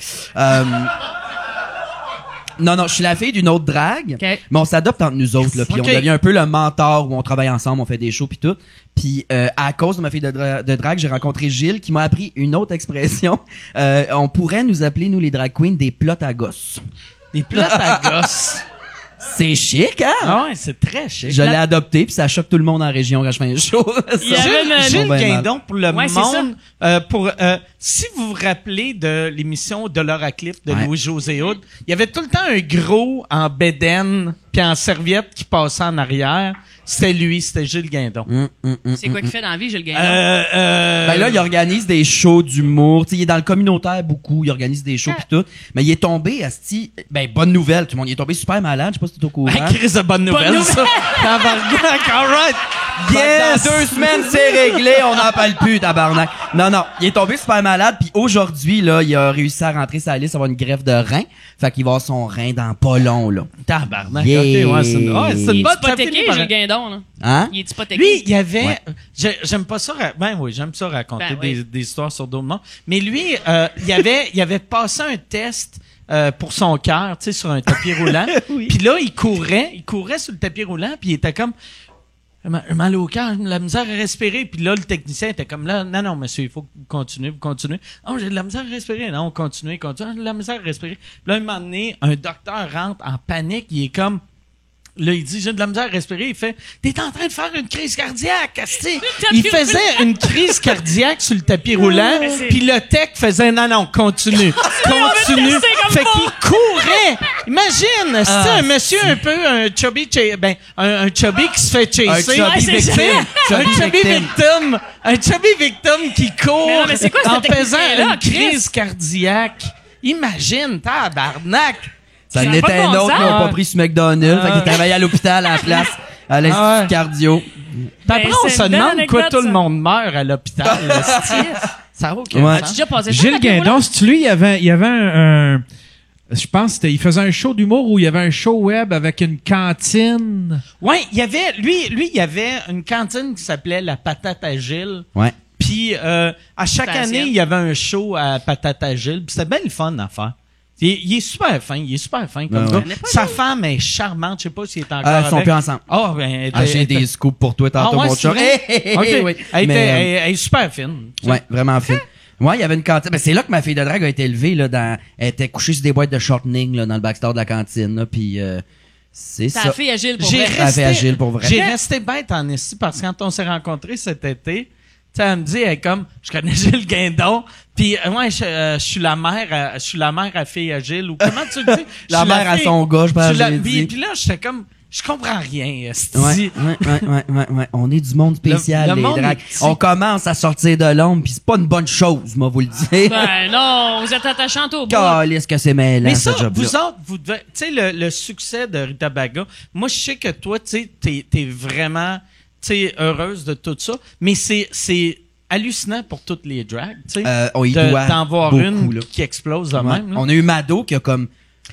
Speaker 4: Non, je suis la fille d'une autre drague,
Speaker 5: OK.
Speaker 4: mais on s'adopte entre nous autres, là, puis
Speaker 2: OK.
Speaker 4: on devient un peu le mentor où on travaille ensemble, on fait des shows puis tout. Puis à cause de ma fille de drague, j'ai rencontré Gilles qui m'a appris une autre expression. On pourrait nous appeler, nous les drag queens, des plots à gosses.
Speaker 2: Des plats à gosse.
Speaker 4: C'est chic, hein?
Speaker 2: Ah ouais, c'est très chic.
Speaker 4: Je l'ai adopté, puis ça choque tout le monde en région quand je fais un show.
Speaker 5: Il y avait une-
Speaker 2: Gilles
Speaker 4: Ils sont bien
Speaker 2: Guindon, pour le
Speaker 5: Ouais, c'est
Speaker 2: monde, si vous vous rappelez de l'émission de Laura Clip de
Speaker 4: Ouais.
Speaker 2: Louis-José Hood, il y avait tout le temps un gros en bédaine puis en serviette qui passait en arrière. C'était Gilles Guindon.
Speaker 5: C'est quoi qu'il fait dans la vie, Gilles Guindon?
Speaker 4: Ben là, il organise des shows d'humour. Tu sais, il est dans le communautaire beaucoup. Il organise des shows pis tout. Mais il est tombé, asti. Ben, bonne nouvelle, tout le monde. Il est tombé super malade. Je sais pas si t'es au courant.
Speaker 2: Hey, Chris, de bonne nouvelle, ça. Tabarnak, all right. Yes!
Speaker 4: Dans 2 semaines, c'est réglé. On n'en parle plus, tabarnak. Non. Il est tombé super malade. Puis aujourd'hui, là, il a réussi à rentrer sa liste, avoir une greffe de rein. Fait qu'il va avoir son rein dans pas long, là.
Speaker 2: Tabarnak,
Speaker 4: Yeah.
Speaker 2: OK, ouais, c'est une
Speaker 5: Il
Speaker 2: bonne...
Speaker 5: est
Speaker 2: ça
Speaker 5: hypothéqué,
Speaker 2: finit par-
Speaker 5: Gilles Guindon, là.
Speaker 4: Hein?
Speaker 5: Il est hypothéqué.
Speaker 2: Lui, il y avait...
Speaker 4: Ouais.
Speaker 2: J'aime pas ça... Ben oui, j'aime ça raconter
Speaker 5: Ben oui.
Speaker 2: des histoires sur d'autres mondes. Mais lui, il avait passé un test pour son cœur, tu sais, sur un tapis roulant. Puis là, il courait sur le tapis roulant, puis il était comme... Mal au cœur, la misère à respirer. Puis là, le technicien était comme là, non, monsieur, il faut que vous continuez. Oh, j'ai de la misère à respirer. Non, continuez. J'ai de la misère à respirer. Puis là, un moment donné, un docteur rentre en panique. Il est comme, là, il dit, j'ai de la misère à respirer. Il fait, t'es en train de faire une crise cardiaque, asti. Il faisait une crise cardiaque sur le tapis roulant.
Speaker 5: mais c'est-
Speaker 2: Puis le tech faisait, non, continue. Continue.
Speaker 5: tester comme
Speaker 2: Fait
Speaker 5: faut.
Speaker 2: qu'il courait. Imagine, c'est un monsieur un peu, un chubby, un chubby qui se fait chasser.
Speaker 4: Un chubby
Speaker 5: Ouais, c'est
Speaker 4: victime.
Speaker 2: Un chubby victim. Un chubby victim qui court
Speaker 5: Mais non, mais c'est quoi ce
Speaker 2: en faisant
Speaker 5: technicien-là,
Speaker 2: une
Speaker 5: Chris?
Speaker 2: crise cardiaque. Imagine, tabarnak.
Speaker 4: Ça
Speaker 5: Ça
Speaker 4: en
Speaker 5: n'a pas
Speaker 4: était
Speaker 5: de
Speaker 4: un
Speaker 5: bon
Speaker 4: autre
Speaker 5: sens.
Speaker 4: qui n'ont pas pris sur McDonald's. Fait qu'il travaillait à l'hôpital à la place, à l'Institut
Speaker 2: Ah ouais.
Speaker 4: cardio.
Speaker 2: Puis après,
Speaker 5: Ben,
Speaker 2: on
Speaker 5: c'est
Speaker 2: se
Speaker 5: une belle
Speaker 2: demande pourquoi
Speaker 5: anecdote,
Speaker 2: tout le
Speaker 5: ça.
Speaker 2: monde meurt à l'hôpital. esti. Ça a aucun
Speaker 4: Ouais.
Speaker 5: As-tu
Speaker 2: sens.
Speaker 5: déjà passé ça,
Speaker 3: Gilles
Speaker 5: tapis roulant?
Speaker 3: Guindon, c'est lui, il y avait un je pense que c'était, il faisait un show d'humour où il y avait un show web avec une cantine.
Speaker 2: Ouais, il y avait, lui, il y avait une cantine qui s'appelait la Patate à Gilles.
Speaker 4: Ouais.
Speaker 2: Puis à chaque
Speaker 5: Station.
Speaker 2: année, il y avait un show à Patate à Gilles. Puis c'était bien le fun à faire. Il est super fin, comme
Speaker 4: Ouais,
Speaker 2: gars.
Speaker 4: ouais.
Speaker 2: Sa femme est charmante, je sais pas s'il est encore
Speaker 4: Ils sont
Speaker 2: avec.
Speaker 4: plus ensemble.
Speaker 2: Ah, ben, elle
Speaker 4: Ah,
Speaker 2: était-
Speaker 4: j'ai
Speaker 2: elle
Speaker 4: des
Speaker 2: était-
Speaker 4: scoops pour toi tantôt,
Speaker 2: Ah, ouais,
Speaker 4: mon
Speaker 2: c'est
Speaker 4: chat.
Speaker 2: vrai? Ok.
Speaker 4: Oui.
Speaker 2: Elle,
Speaker 4: Mais,
Speaker 2: elle est super fine.
Speaker 4: ouais, vraiment fine. Ouais, il y avait une cantine. Ben, c'est là que ma fille de drague a été élevée, là, elle était couchée sur des boîtes de shortening, là, dans le backstore de la cantine, là, puis c'est
Speaker 5: T'as
Speaker 4: ça.
Speaker 5: fait à Gilles pour
Speaker 2: J'ai
Speaker 5: vrai.
Speaker 4: Ça fait agile pour vrai.
Speaker 2: J'ai resté bête en ici parce que quand on s'est rencontrés cet été, tu sais, elle me dit, elle est comme, je connais Gilles Guindon, puis ouais, je suis la mère, je suis la mère à fille à Gilles, ou comment tu le dis? Je
Speaker 4: La
Speaker 2: suis
Speaker 4: mère à
Speaker 2: fille-
Speaker 4: son gars, je pense,
Speaker 2: je suis la-
Speaker 4: j'ai
Speaker 2: puis,
Speaker 4: dit.
Speaker 2: puis là, j'étais comme, je comprends rien, esti.
Speaker 4: Ouais. On est du monde spécial,
Speaker 2: Le
Speaker 4: les
Speaker 2: monde
Speaker 4: dragues.
Speaker 2: est petit.
Speaker 4: On commence à sortir de l'ombre, pis c'est pas une bonne chose, moi, vous le dire.
Speaker 5: Ben non, vous êtes attachante au bout.
Speaker 4: Calisse que c'est mêlant,
Speaker 2: Mais
Speaker 4: ce
Speaker 2: ça,
Speaker 4: job-là.
Speaker 2: vous autres, vous devez, tu sais, le succès de Rita Baga, moi, je sais que toi, tu sais, t'es vraiment, tu sais, heureuse de tout ça, mais c'est hallucinant pour toutes les drags, tu sais.
Speaker 4: On y doit
Speaker 2: d'en voir
Speaker 4: beaucoup,
Speaker 2: une
Speaker 4: là.
Speaker 2: qui explose de
Speaker 4: Ouais.
Speaker 2: même, là.
Speaker 4: On a eu Mado qui a comme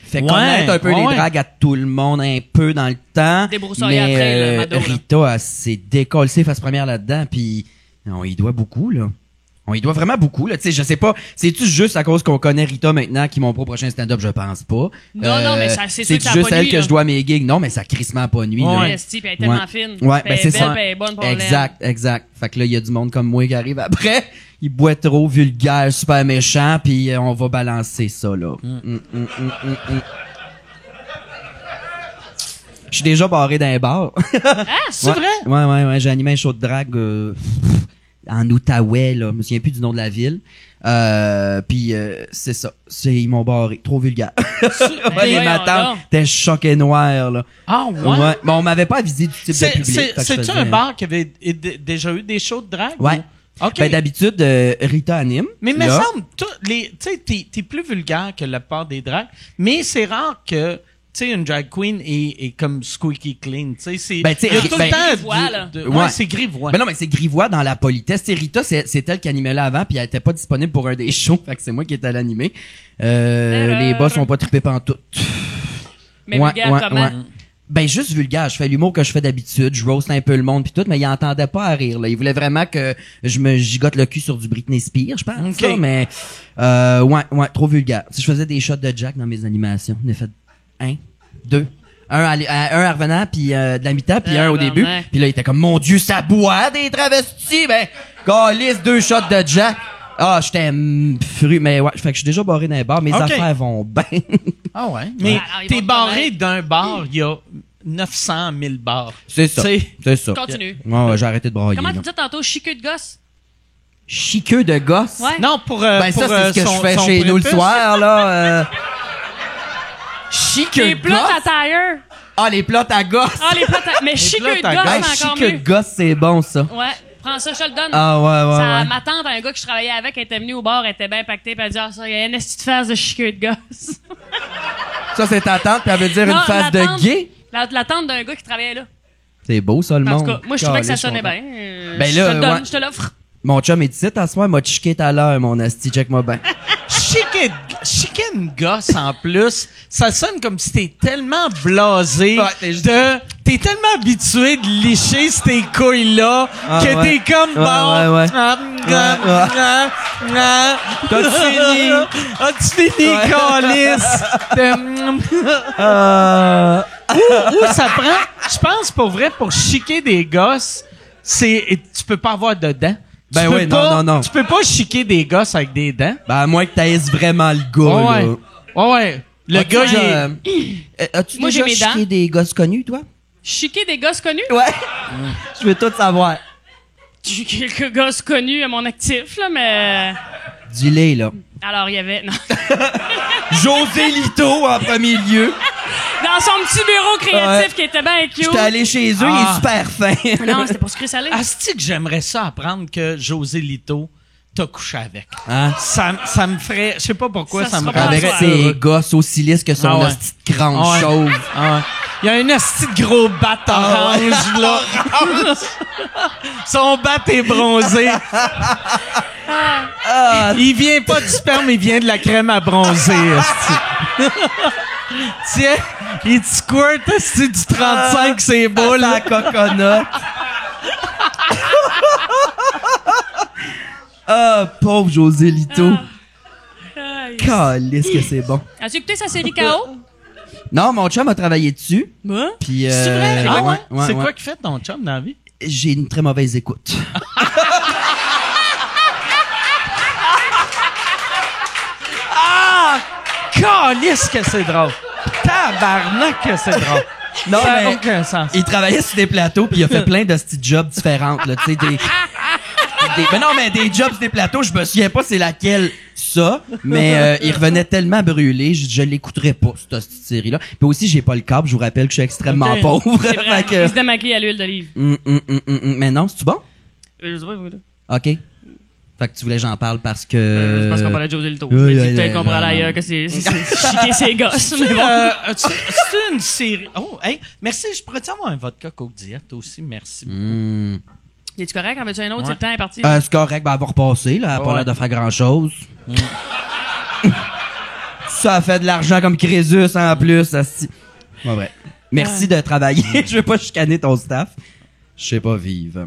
Speaker 4: fait connaître un peu les dragues à tout le monde un peu dans le temps.
Speaker 5: Débroussaillé
Speaker 4: Mais
Speaker 5: après, le Mado, là.
Speaker 4: Rita, elle s'est décollée face première là-dedans, puis on y doit beaucoup, là. On y doit vraiment beaucoup, là. Tu sais, je sais pas, c'est-tu juste à cause qu'on connaît Rita maintenant qui m'ont pro prochain stand-up? Je pense pas.
Speaker 5: Non, mais ça, c'est sûr que ça a
Speaker 4: juste
Speaker 5: pas
Speaker 4: elle
Speaker 5: nuit,
Speaker 4: que
Speaker 5: là.
Speaker 4: je dois à mes gigs? Non, mais ça crissement pas nuit, là.
Speaker 5: Ouais, puis elle est tellement fine.
Speaker 4: Ouais,
Speaker 5: Puis elle
Speaker 4: c'est
Speaker 5: est
Speaker 4: ça.
Speaker 5: belle, puis elle est bonne pour
Speaker 4: Exact. Fait que là, il y a du monde comme moi qui arrive après. Il boit trop vulgaire, super méchant, puis on va balancer ça, là. Je suis déjà barré d'un bar.
Speaker 2: Ah, c'est vrai?
Speaker 4: Ouais. J'ai animé un show de drague en Outaouais, là. Je me souviens plus du nom de la ville. Puis c'est ça. Ils m'ont barré. Trop vulgaire. Les matins, t'es choqué noir, là.
Speaker 2: Ah, ouais?
Speaker 4: Ouais. Mais on m'avait pas avisé du type de public. Fait que je
Speaker 2: C'est-tu
Speaker 4: faisais-
Speaker 2: un bar qui avait déjà eu des shows de drague?
Speaker 4: Ouais.
Speaker 2: ou? OK.
Speaker 4: Ben, d'habitude, Rita anime.
Speaker 2: Mais il me
Speaker 4: là.
Speaker 2: semble, tu sais, t'es plus vulgaire que la part des drags, mais c'est rare que, tu sais, une drag queen est comme squeaky clean, tu sais, c'est,
Speaker 4: Ben, tu sais,
Speaker 2: il y a tout
Speaker 4: ben-
Speaker 2: le temps
Speaker 5: Grivois, là.
Speaker 2: ouais, c'est grivois.
Speaker 4: Ben non, mais c'est Grivois dans la politesse. C'est Rita, c'est elle qui animait là avant, puis elle était pas disponible pour un des shows. Fait que c'est moi qui étais à l'animer. Les boss ont pas trippé pantoute.
Speaker 5: Mais vulgaire comment?
Speaker 4: ouais. Ben, juste vulgaire. Je fais l'humour que je fais d'habitude. Je roast un peu le monde puis tout, mais il entendait pas à rire, là. Il voulait vraiment que je me gigote le cul sur du Britney Spears, je pense.
Speaker 2: Ok.
Speaker 4: Ça, mais, ouais, trop vulgaire. Si je faisais des shots de Jack dans mes animations, on a fait 1, 2. Un à revenant, puis de la mi-temps, puis un au début.
Speaker 5: Tabarnak.
Speaker 4: Puis là, il était comme, mon Dieu, ça boit des travestis! Ben, calisse, 2 shots de Jack. Ah, j'étais fru, mais ouais, fait que je suis déjà barré dans les bars. Mes
Speaker 2: Ok.
Speaker 4: affaires vont bien.
Speaker 2: Ah ouais. Mais
Speaker 5: Alors, ils
Speaker 2: t'es
Speaker 5: vont te
Speaker 2: barré
Speaker 5: connaître.
Speaker 2: d'un bar, il y a 900 000 bars.
Speaker 4: C'est ça.
Speaker 2: Tu sais,
Speaker 4: C'est ça.
Speaker 5: Continue.
Speaker 4: Ouais, j'ai arrêté de brailler.
Speaker 5: Comment
Speaker 4: là.
Speaker 5: tu dis tantôt, chiqueux de gosse?
Speaker 4: Chiqueux de gosse.
Speaker 5: Ouais.
Speaker 2: non, pour,
Speaker 4: Ben
Speaker 2: pour,
Speaker 4: ça, c'est ce que
Speaker 2: son-
Speaker 4: je fais
Speaker 2: son
Speaker 4: chez nous le
Speaker 2: prépuce.
Speaker 4: soir, là. Chiqueux
Speaker 5: Les
Speaker 4: de
Speaker 5: plots à
Speaker 4: gosse.
Speaker 5: tire.
Speaker 4: Ah, les plots à gosse.
Speaker 5: Ah, les plots à... Mais chiqueux de
Speaker 2: plots à
Speaker 5: gosse,
Speaker 2: gosse.
Speaker 4: Hey,
Speaker 5: c'est encore
Speaker 4: chiqueux
Speaker 5: mieux.
Speaker 4: de gosse, c'est bon, ça.
Speaker 5: Ouais. Prends ça, je te le donne.
Speaker 4: Ah, ouais.
Speaker 5: Ma tante, un gars que je travaillais avec, elle était venue au bar, elle était bien pactée, puis elle dit, ah, ça, il y a une petite face de chiqueux de gosse.
Speaker 4: Ça, c'est ta tante, puis elle veut dire
Speaker 5: Non,
Speaker 4: une face
Speaker 5: la
Speaker 4: de
Speaker 5: tante-
Speaker 4: gay.
Speaker 5: La tante d'un gars qui travaillait là.
Speaker 4: C'est beau, ça, le
Speaker 5: En
Speaker 4: monde.
Speaker 5: tout cas, moi, je trouvais que ça
Speaker 4: Caliste,
Speaker 5: sonnait
Speaker 4: content.
Speaker 5: bien.
Speaker 4: Ben
Speaker 5: je
Speaker 4: là,
Speaker 5: te le donne,
Speaker 4: ouais.
Speaker 5: je te l'offre.
Speaker 4: Mon chum est ici, à soir, m'a chiqué tout à l'heure, mon asti, check-moi bien.
Speaker 2: Chicken gosse en plus, ça sonne comme si t'es tellement blasé
Speaker 4: Ouais, t'es juste-
Speaker 2: t'es tellement habitué de licher ces couilles-là
Speaker 4: Ah,
Speaker 2: que
Speaker 4: ouais.
Speaker 2: t'es comme bon.
Speaker 4: Ouais.
Speaker 2: T'as-tu
Speaker 4: fini?
Speaker 2: As-tu fini, calice? Où ça prend? Je pense pour vrai, pour chiquer des gosses, tu peux pas avoir de dents.
Speaker 4: Ben
Speaker 2: Tu peux
Speaker 4: ouais,
Speaker 2: pas-
Speaker 4: non.
Speaker 2: Tu peux pas chiquer des gosses avec des dents.
Speaker 4: Ben, à moins que t'ailles vraiment le gars,
Speaker 2: Ouais.
Speaker 4: là.
Speaker 2: Ouais. Le
Speaker 4: As-tu
Speaker 2: gars, il
Speaker 4: déjà,
Speaker 2: est...
Speaker 4: as-tu
Speaker 5: Moi,
Speaker 4: déjà
Speaker 5: j'ai mes dents.
Speaker 4: chiqué des gosses connus, toi?
Speaker 5: Chiquer des gosses connus?
Speaker 4: Ouais. Je veux tout savoir.
Speaker 5: J'ai quelques gosses connus à mon actif, là, mais...
Speaker 4: Dis-les, là.
Speaker 5: Alors, il y avait... Non.
Speaker 4: José Lito, en premier lieu.
Speaker 5: Dans son petit bureau créatif
Speaker 4: Ouais.
Speaker 5: qui était bien cute.
Speaker 4: J'étais allé chez eux, il
Speaker 2: Ah.
Speaker 4: est super fin.
Speaker 5: Non, c'était pour sucré salé.
Speaker 2: Asti que j'aimerais ça apprendre que José Lito t'a couché avec.
Speaker 4: Hein?
Speaker 2: Ça me ferait... Je sais pas pourquoi
Speaker 5: Ça
Speaker 2: ça me
Speaker 5: sera pas
Speaker 2: rendrait
Speaker 4: Avec
Speaker 5: toi.
Speaker 4: ses
Speaker 2: heureux.
Speaker 4: gosses aussi lisses que son
Speaker 2: Ah ouais.
Speaker 4: hostie de grande
Speaker 2: Ouais.
Speaker 4: chauve.
Speaker 2: Ah ouais. Il y a un asti de gros bat orange, là. Son bat est bronzé. Il vient pas du sperme, il vient de la crème à bronzer, asti. Tiens, il te squirt, asti, du 35, c'est beau,
Speaker 4: La
Speaker 2: là.
Speaker 4: coconut. Ah, pauvre José Lito.
Speaker 5: Aïe.
Speaker 4: Calisse que c'est bon.
Speaker 5: As-tu écouté sa série KO?
Speaker 4: Non, mon chum a travaillé dessus.
Speaker 5: Moi?
Speaker 4: Puis,
Speaker 2: C'est vrai? Ah ouais?
Speaker 4: ouais,
Speaker 2: C'est
Speaker 4: ouais.
Speaker 2: quoi qui fait ton chum dans la vie?
Speaker 4: J'ai une très mauvaise écoute.
Speaker 2: Calisse que c'est drôle. Tabarnak que c'est drôle.
Speaker 4: Non,
Speaker 2: Ça
Speaker 4: mais
Speaker 2: n'a aucun sens.
Speaker 4: il travaillait sur des plateaux puis il a fait plein de petits jobs différentes, là, tu sais, mais non, mais des jobs sur des plateaux, je me souviens pas c'est laquelle ça, mais il revenait tellement brûlé, je l'écouterais pas, cette série-là. Puis aussi, j'ai pas le câble, je vous rappelle que je suis extrêmement
Speaker 2: Ok.
Speaker 4: pauvre.
Speaker 5: C'est vrai.
Speaker 4: Fait que-
Speaker 5: Il se démaquille à l'huile d'olive.
Speaker 4: Mais non, c'est-tu bon?
Speaker 5: Je sais pas, oui, là.
Speaker 4: OK. Fait que tu voulais que j'en parle parce que...
Speaker 5: Je pense qu'on parlait de José Lito.
Speaker 4: Oui,
Speaker 5: Je me dis
Speaker 4: oui,
Speaker 5: peut-être
Speaker 4: oui,
Speaker 5: qu'on pourrait
Speaker 4: oui,
Speaker 5: aller
Speaker 4: oui.
Speaker 5: ailleurs que c'est chiquer ses gosses. Mais bon.
Speaker 2: C'est une série. Oh, hey, merci. Je pourrais-tu avoir un vodka Coke Diet aussi? Merci.
Speaker 4: Hmm.
Speaker 5: Es-tu correct? En veux-tu un autre?
Speaker 2: Ouais.
Speaker 5: C'est le temps est parti.
Speaker 4: C'est correct, ben, elle va repasser, là. Elle a pas
Speaker 2: Ouais.
Speaker 4: l'air de faire grand-chose. Ça a fait de l'argent comme Crésus en plus. Asti. Ouais, vrai. Merci de travailler. Je veux pas chicaner ton staff. Je sais pas vivre.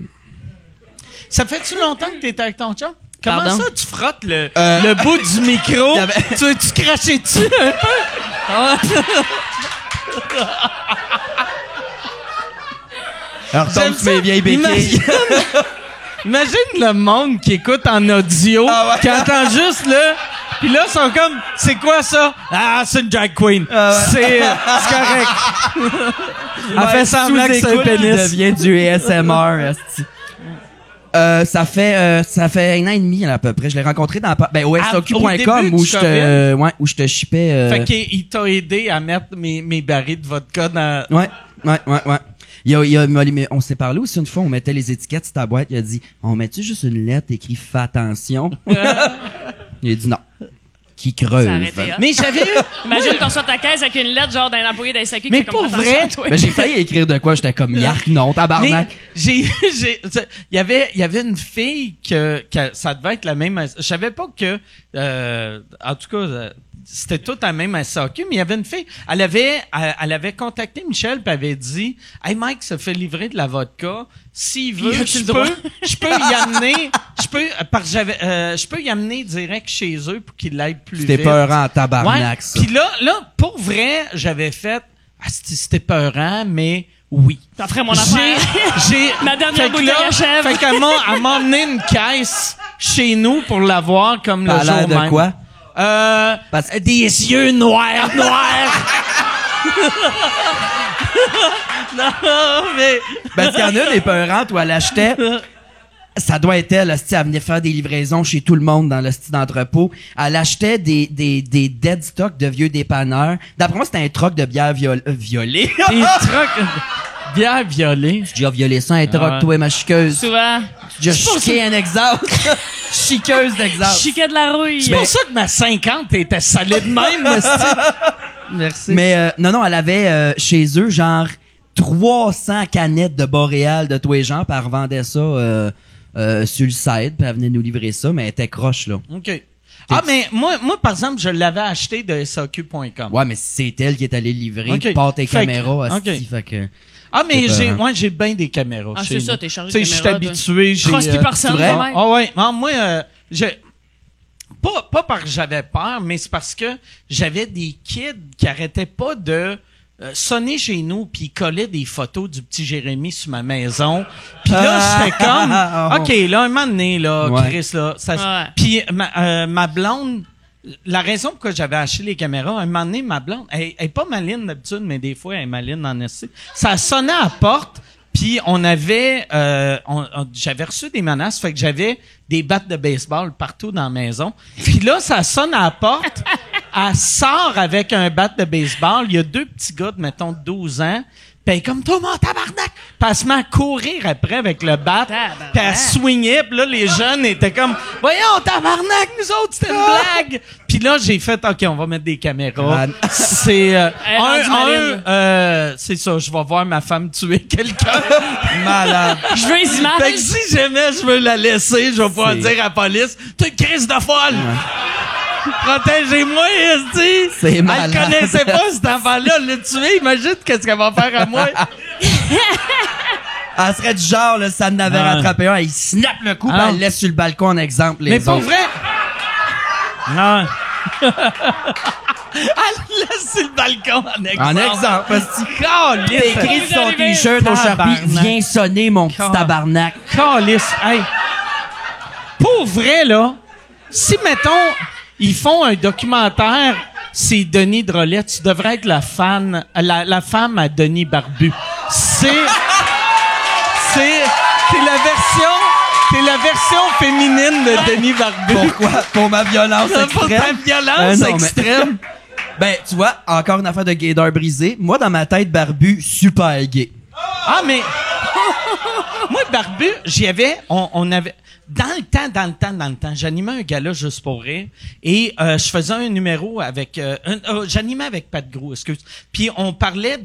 Speaker 2: Ça fait-tu longtemps que t'étais avec ton chum? Comment
Speaker 5: Pardon?
Speaker 2: ça, tu frottes le bout du micro? Tu crachais dessus un peu?
Speaker 4: Alors,
Speaker 2: J'aime
Speaker 4: tombe sur mes vieilles béquilles.
Speaker 2: Imagine le monde qui écoute en audio, qui entend juste là, puis là, ils sont comme, c'est quoi ça? Ah, c'est une drag queen. C'est correct. Elle fait semblant que c'est un pénis.
Speaker 4: devient du ASMR, asti. Ça fait 1 an et demi à peu près. Je l'ai rencontré au
Speaker 2: au
Speaker 4: SAQ.com
Speaker 2: début
Speaker 4: où
Speaker 2: du COVID?
Speaker 4: où je te shippais.
Speaker 2: Fait qu'il t'a aidé à mettre mes barils de vodka dans...
Speaker 4: Ouais. Mais on s'est parlé aussi une fois, on mettait les étiquettes sur ta boîte, il a dit, on met-tu juste une lettre écrit fais attention? Il a dit non. Qui creuve.
Speaker 5: Ça a arrêté, hein.
Speaker 2: Mais j'avais eu...
Speaker 5: Imagine qu'on soit ta caisse avec une lettre genre d'un employé de SAQ qui
Speaker 2: Mais
Speaker 5: fait comme
Speaker 2: pour
Speaker 5: attention
Speaker 2: vrai,
Speaker 5: à toi.
Speaker 4: Ben, j'ai failli écrire de quoi, j'étais comme yark, non,
Speaker 2: Mais
Speaker 4: tabarnak.
Speaker 2: il y avait une fille que ça devait être la même, je savais pas que, en tout cas, c'était tout la même SAQ, mais il y avait une fille, elle avait contacté Michel puis avait dit, hey Mike se fait livrer de la vodka, s'il veut,
Speaker 5: Y a-tu le droit?
Speaker 2: je peux y amener, je peux y amener direct chez eux pour qu'il l'aille plus vite.
Speaker 4: C'était peurant en tabarnak,
Speaker 2: Ouais.
Speaker 4: ça.
Speaker 2: Puis là, pour vrai, j'avais fait, c'était peurant, mais oui.
Speaker 5: T'en ferais mon affaire.
Speaker 2: J'ai
Speaker 5: Ma dernière
Speaker 2: fait que
Speaker 5: bouteille
Speaker 2: là,
Speaker 5: achève.
Speaker 2: Fait qu'elle m'a emmené une caisse chez nous pour l'avoir comme le
Speaker 4: T'as l'air
Speaker 2: jour
Speaker 4: de
Speaker 2: même.
Speaker 4: quoi?
Speaker 2: Des yeux noirs. Non, mais
Speaker 4: Parce qu'il y en a des peurantes où elle achetait. Ça doit être elle, hostie, elle venait faire des livraisons chez tout le monde dans le style d'entrepôt. Elle achetait des dead stocks de vieux dépanneurs. D'après moi, c'était un troc de bière violée.
Speaker 2: des trucs bien violés.
Speaker 4: J'ai déjà violé ça, un troc,
Speaker 2: ouais.
Speaker 4: toi, ma chiqueuse.
Speaker 5: Souvent.
Speaker 4: J'ai chiqué un exhaust. Chiqueuse d'exhaust.
Speaker 5: Chiquet de la rouille.
Speaker 2: C'est pour ça que ma 50 était salée de même, Merci.
Speaker 4: Mais non, elle avait chez eux genre 300 canettes de Boréal de tous les gens, puis elle revendait ça sur le site, puis elle venait nous livrer ça, mais elle était croche, là.
Speaker 2: OK. Ah, mais moi, par exemple, je l'avais acheté de SAQ.com.
Speaker 4: Ouais, mais c'est elle qui est allée livrer,
Speaker 2: Ok.
Speaker 4: part tes
Speaker 2: Fait que-
Speaker 4: caméras,
Speaker 2: ok.
Speaker 4: hostie, fait que...
Speaker 2: Ah, mais
Speaker 4: C'est
Speaker 2: j'ai bien des caméras.
Speaker 5: Ah,
Speaker 2: chez
Speaker 5: c'est ça,
Speaker 2: nous.
Speaker 5: t'es chargé
Speaker 2: Tu
Speaker 5: de
Speaker 2: sais, je suis
Speaker 5: caméras, toi.
Speaker 2: habitué. J'ai,
Speaker 5: Crosse plus personne,
Speaker 4: c'est vrai?
Speaker 5: quand même.
Speaker 2: Ah ouais. Non, moi, pas parce que j'avais peur, mais c'est parce que j'avais des kids qui arrêtaient pas de sonner chez nous puis ils collaient des photos du petit Jérémy sur ma maison. Puis là, j'étais comme, OK, là, un moment donné, là,
Speaker 4: Ouais.
Speaker 2: Chris, là, ça,
Speaker 5: Ouais.
Speaker 2: puis ma blonde, la raison pourquoi j'avais acheté les caméras, un moment donné, ma blonde, elle est pas maline d'habitude, mais des fois, elle est maline en esti. Ça sonnait à la porte, puis on avait, j'avais reçu des menaces, fait que j'avais des battes de baseball partout dans la maison. Puis là, ça sonne à la porte, elle sort avec un bat de baseball, il y a 2 petits gars de, mettons, 12 ans, puis elle est comme, toi, mon tabarnak! Puis elle se met à courir après avec le bat,
Speaker 5: Tabarnak.
Speaker 2: puis elle swingait, puis là, les jeunes étaient comme, voyons, tabarnak, nous autres, c'était une blague! Puis là, j'ai fait, OK, on va mettre des caméras. C'est,
Speaker 5: rendue maline.
Speaker 2: c'est ça, je vais voir ma femme tuer quelqu'un.
Speaker 4: Malade.
Speaker 5: Je veux les
Speaker 2: Fait que
Speaker 5: images.
Speaker 2: si jamais je veux la laisser, je vais pouvoir
Speaker 4: C'est-
Speaker 2: dire à la police, t'es une crise de folle! Protégez-moi, esti!
Speaker 4: C'est malade.
Speaker 2: Elle connaissait pas cet enfant-là, elle l'a tué, imagine qu'est-ce qu'elle va faire à moi.
Speaker 4: Elle serait du genre, là, ça n'avait
Speaker 2: Ah.
Speaker 4: rattrapé un, elle snap le coup, puis
Speaker 2: Ah.
Speaker 4: elle le laisse sur le balcon en exemple, les
Speaker 2: Mais pour
Speaker 4: autres.
Speaker 2: vrai... Non. Elle laisse sur le balcon en exemple.
Speaker 4: En exemple, parce que
Speaker 2: Calisse.
Speaker 4: t'as écrit sur son t-shirt au Sharpie,
Speaker 2: Tabarnak.
Speaker 4: viens sonner mon petit
Speaker 2: Car-
Speaker 4: tabarnak.
Speaker 2: Calisse. Hey. Pour vrai, là, si, mettons, ils font un documentaire, c'est Denis Drolet, tu devrais être la femme à Denis Barbu. C'est la version féminine de Denis Barbu.
Speaker 4: Pourquoi? Pour ma violence
Speaker 2: Pour ta
Speaker 4: extrême.
Speaker 2: violence
Speaker 4: Non, mais-
Speaker 2: extrême.
Speaker 4: Ben, tu vois, encore une affaire de gaydar brisé. Moi, dans ma tête, Barbu, super gay.
Speaker 2: Ah, mais... Moi, Barbu, on avait... Dans le temps, j'animais un gala juste pour rire et je faisais un numéro avec... j'animais avec Pat Gros, excuse. Puis on parlait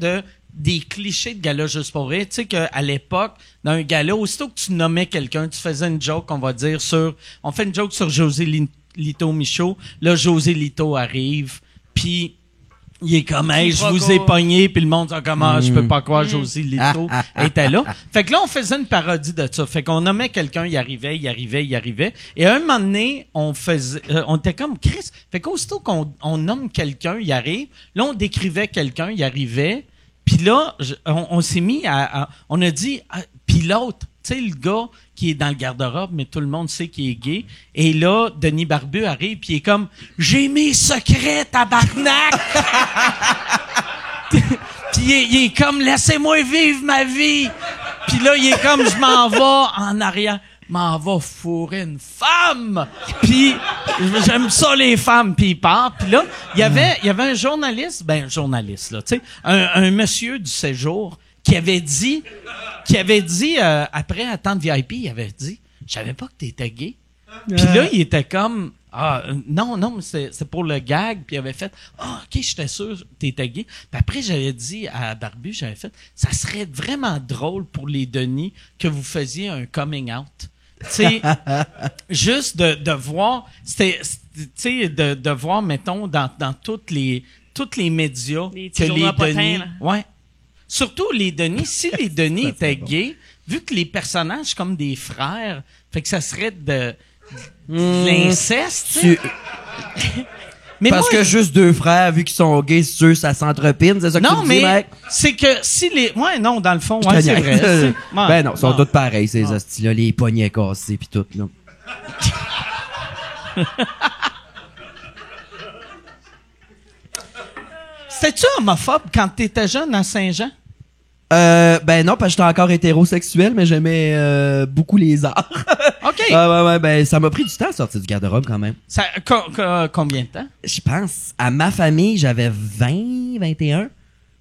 Speaker 2: des clichés de gala juste pour rire. Tu sais qu'à l'époque, dans un gala, aussitôt que tu nommais quelqu'un, tu faisais une joke, on va dire, on fait une joke sur José Lito Michaud. Là, José Lito arrive. Puis Puis il est comme, hey, je vous ai pogné, puis le monde dit comme, je peux pas croire, Josie Lito était là. Fait que là, on faisait une parodie de ça. Fait qu'on nommait quelqu'un, il arrivait. Et à un moment donné, on était comme, Chris. Fait qu'aussitôt qu'on nomme quelqu'un, il arrive. Là, on décrivait quelqu'un, il arrivait. Puis là, on s'est mis on a dit, puis l'autre, tu sais, le gars qui est dans le garde-robe, mais tout le monde sait qu'il est gay. Et là, Denis Barbu arrive, puis il est comme, j'ai mes secrets, tabarnak! Puis il est comme, laissez-moi vivre ma vie! Puis là, il est comme, je m'en vais en arrière. M'en va fourrer une femme! Puis j'aime ça les femmes, puis il part. Puis là, il y avait un journaliste, là, tu sais, un monsieur du séjour qui avait dit après attendre VIP, il avait dit, je savais pas que t'étais gay. Puis là, il était comme, non, c'est pour le gag. Puis il avait fait, ok, j'étais sûr que t'étais gay. Puis après, j'avais dit à Barbu, ça serait vraiment drôle pour les Denis que vous faisiez un coming out. Tu sais, juste de voir, de voir, mettons, dans toutes les médias que les Denis, ouais. Surtout les Denis, si les Denis étaient gays, vu que les personnages comme des frères, fait que ça serait de l'inceste, tu sais. Mais
Speaker 4: parce que juste deux frères, vu qu'ils sont gays, c'est sûr, ça s'entrepine, c'est ça que tu me dis, mec?
Speaker 2: Non, mais c'est que si les... Ouais, non, dans le fond, ouais, c'est vrai.
Speaker 4: Ben non, ils sont tous pareils, ces hosties-là, les poignets cassés pis tout, là.
Speaker 2: C'était-tu homophobe quand t'étais jeune à Saint-Jean?
Speaker 4: Ben non, parce que j'étais encore hétérosexuel, mais j'aimais beaucoup les arts.
Speaker 2: OK.
Speaker 4: Ouais, ben ça m'a pris du temps à sortir du garde-robe quand même.
Speaker 2: Ça, combien de temps?
Speaker 4: Je pense, à ma famille, j'avais 20, 21.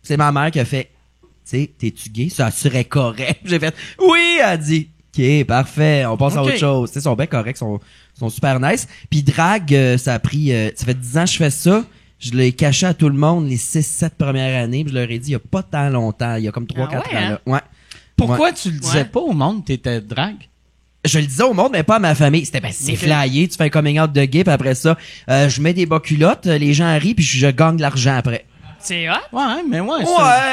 Speaker 4: C'est ma mère qui a fait, tu sais, t'es-tu gay? Ça serait correct. J'ai fait, oui, elle a dit, ok, parfait, on passe à autre chose. Tu sais, ils sont bien corrects, sont super nice. Puis drag, ça a pris, ça fait 10 ans que je fais ça. Je l'ai caché à tout le monde les 6-7 premières années. Puis je leur ai dit, il y a pas tant longtemps, il y a comme 3-4 ans. Là. Ouais.
Speaker 2: Pourquoi tu le disais pas au monde, t'étais drag?
Speaker 4: Je le disais au monde, mais pas à ma famille. C'était, c'est flyé, tu fais un coming out de gay, puis après ça, je mets des bas culottes, les gens rient, puis je gagne de l'argent après.
Speaker 5: C'est hot?
Speaker 2: Ouais, mais ouais.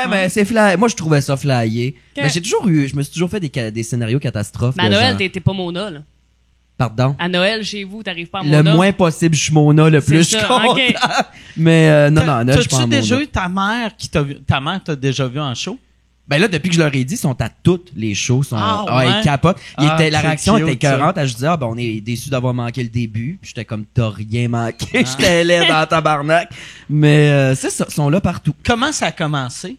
Speaker 4: Mais c'est fly. Moi, je trouvais ça flyé. Okay. Mais je me suis toujours fait des scénarios catastrophes.
Speaker 5: Mais à Noël, t'es pas Mona, là.
Speaker 4: Pardon? À
Speaker 5: Noël, chez vous, t'arrives pas à Mona?
Speaker 4: Le moins possible, je suis Mona, le plus je suis content. Okay. Mais non, à Noël, je suis pas en Mona.
Speaker 2: T'as-tu déjà eu ta mère ta mère t'a déjà vu en show?
Speaker 4: Ben là, depuis que je leur ai dit, ils sont à toutes les shows. Ils capotent. La réaction était écœurante. Je disais, on est déçus d'avoir manqué le début. Puis j'étais comme, t'as rien manqué. J'étais laid dans tabarnak. Mais c'est ça, ils sont là partout.
Speaker 2: Comment ça a commencé?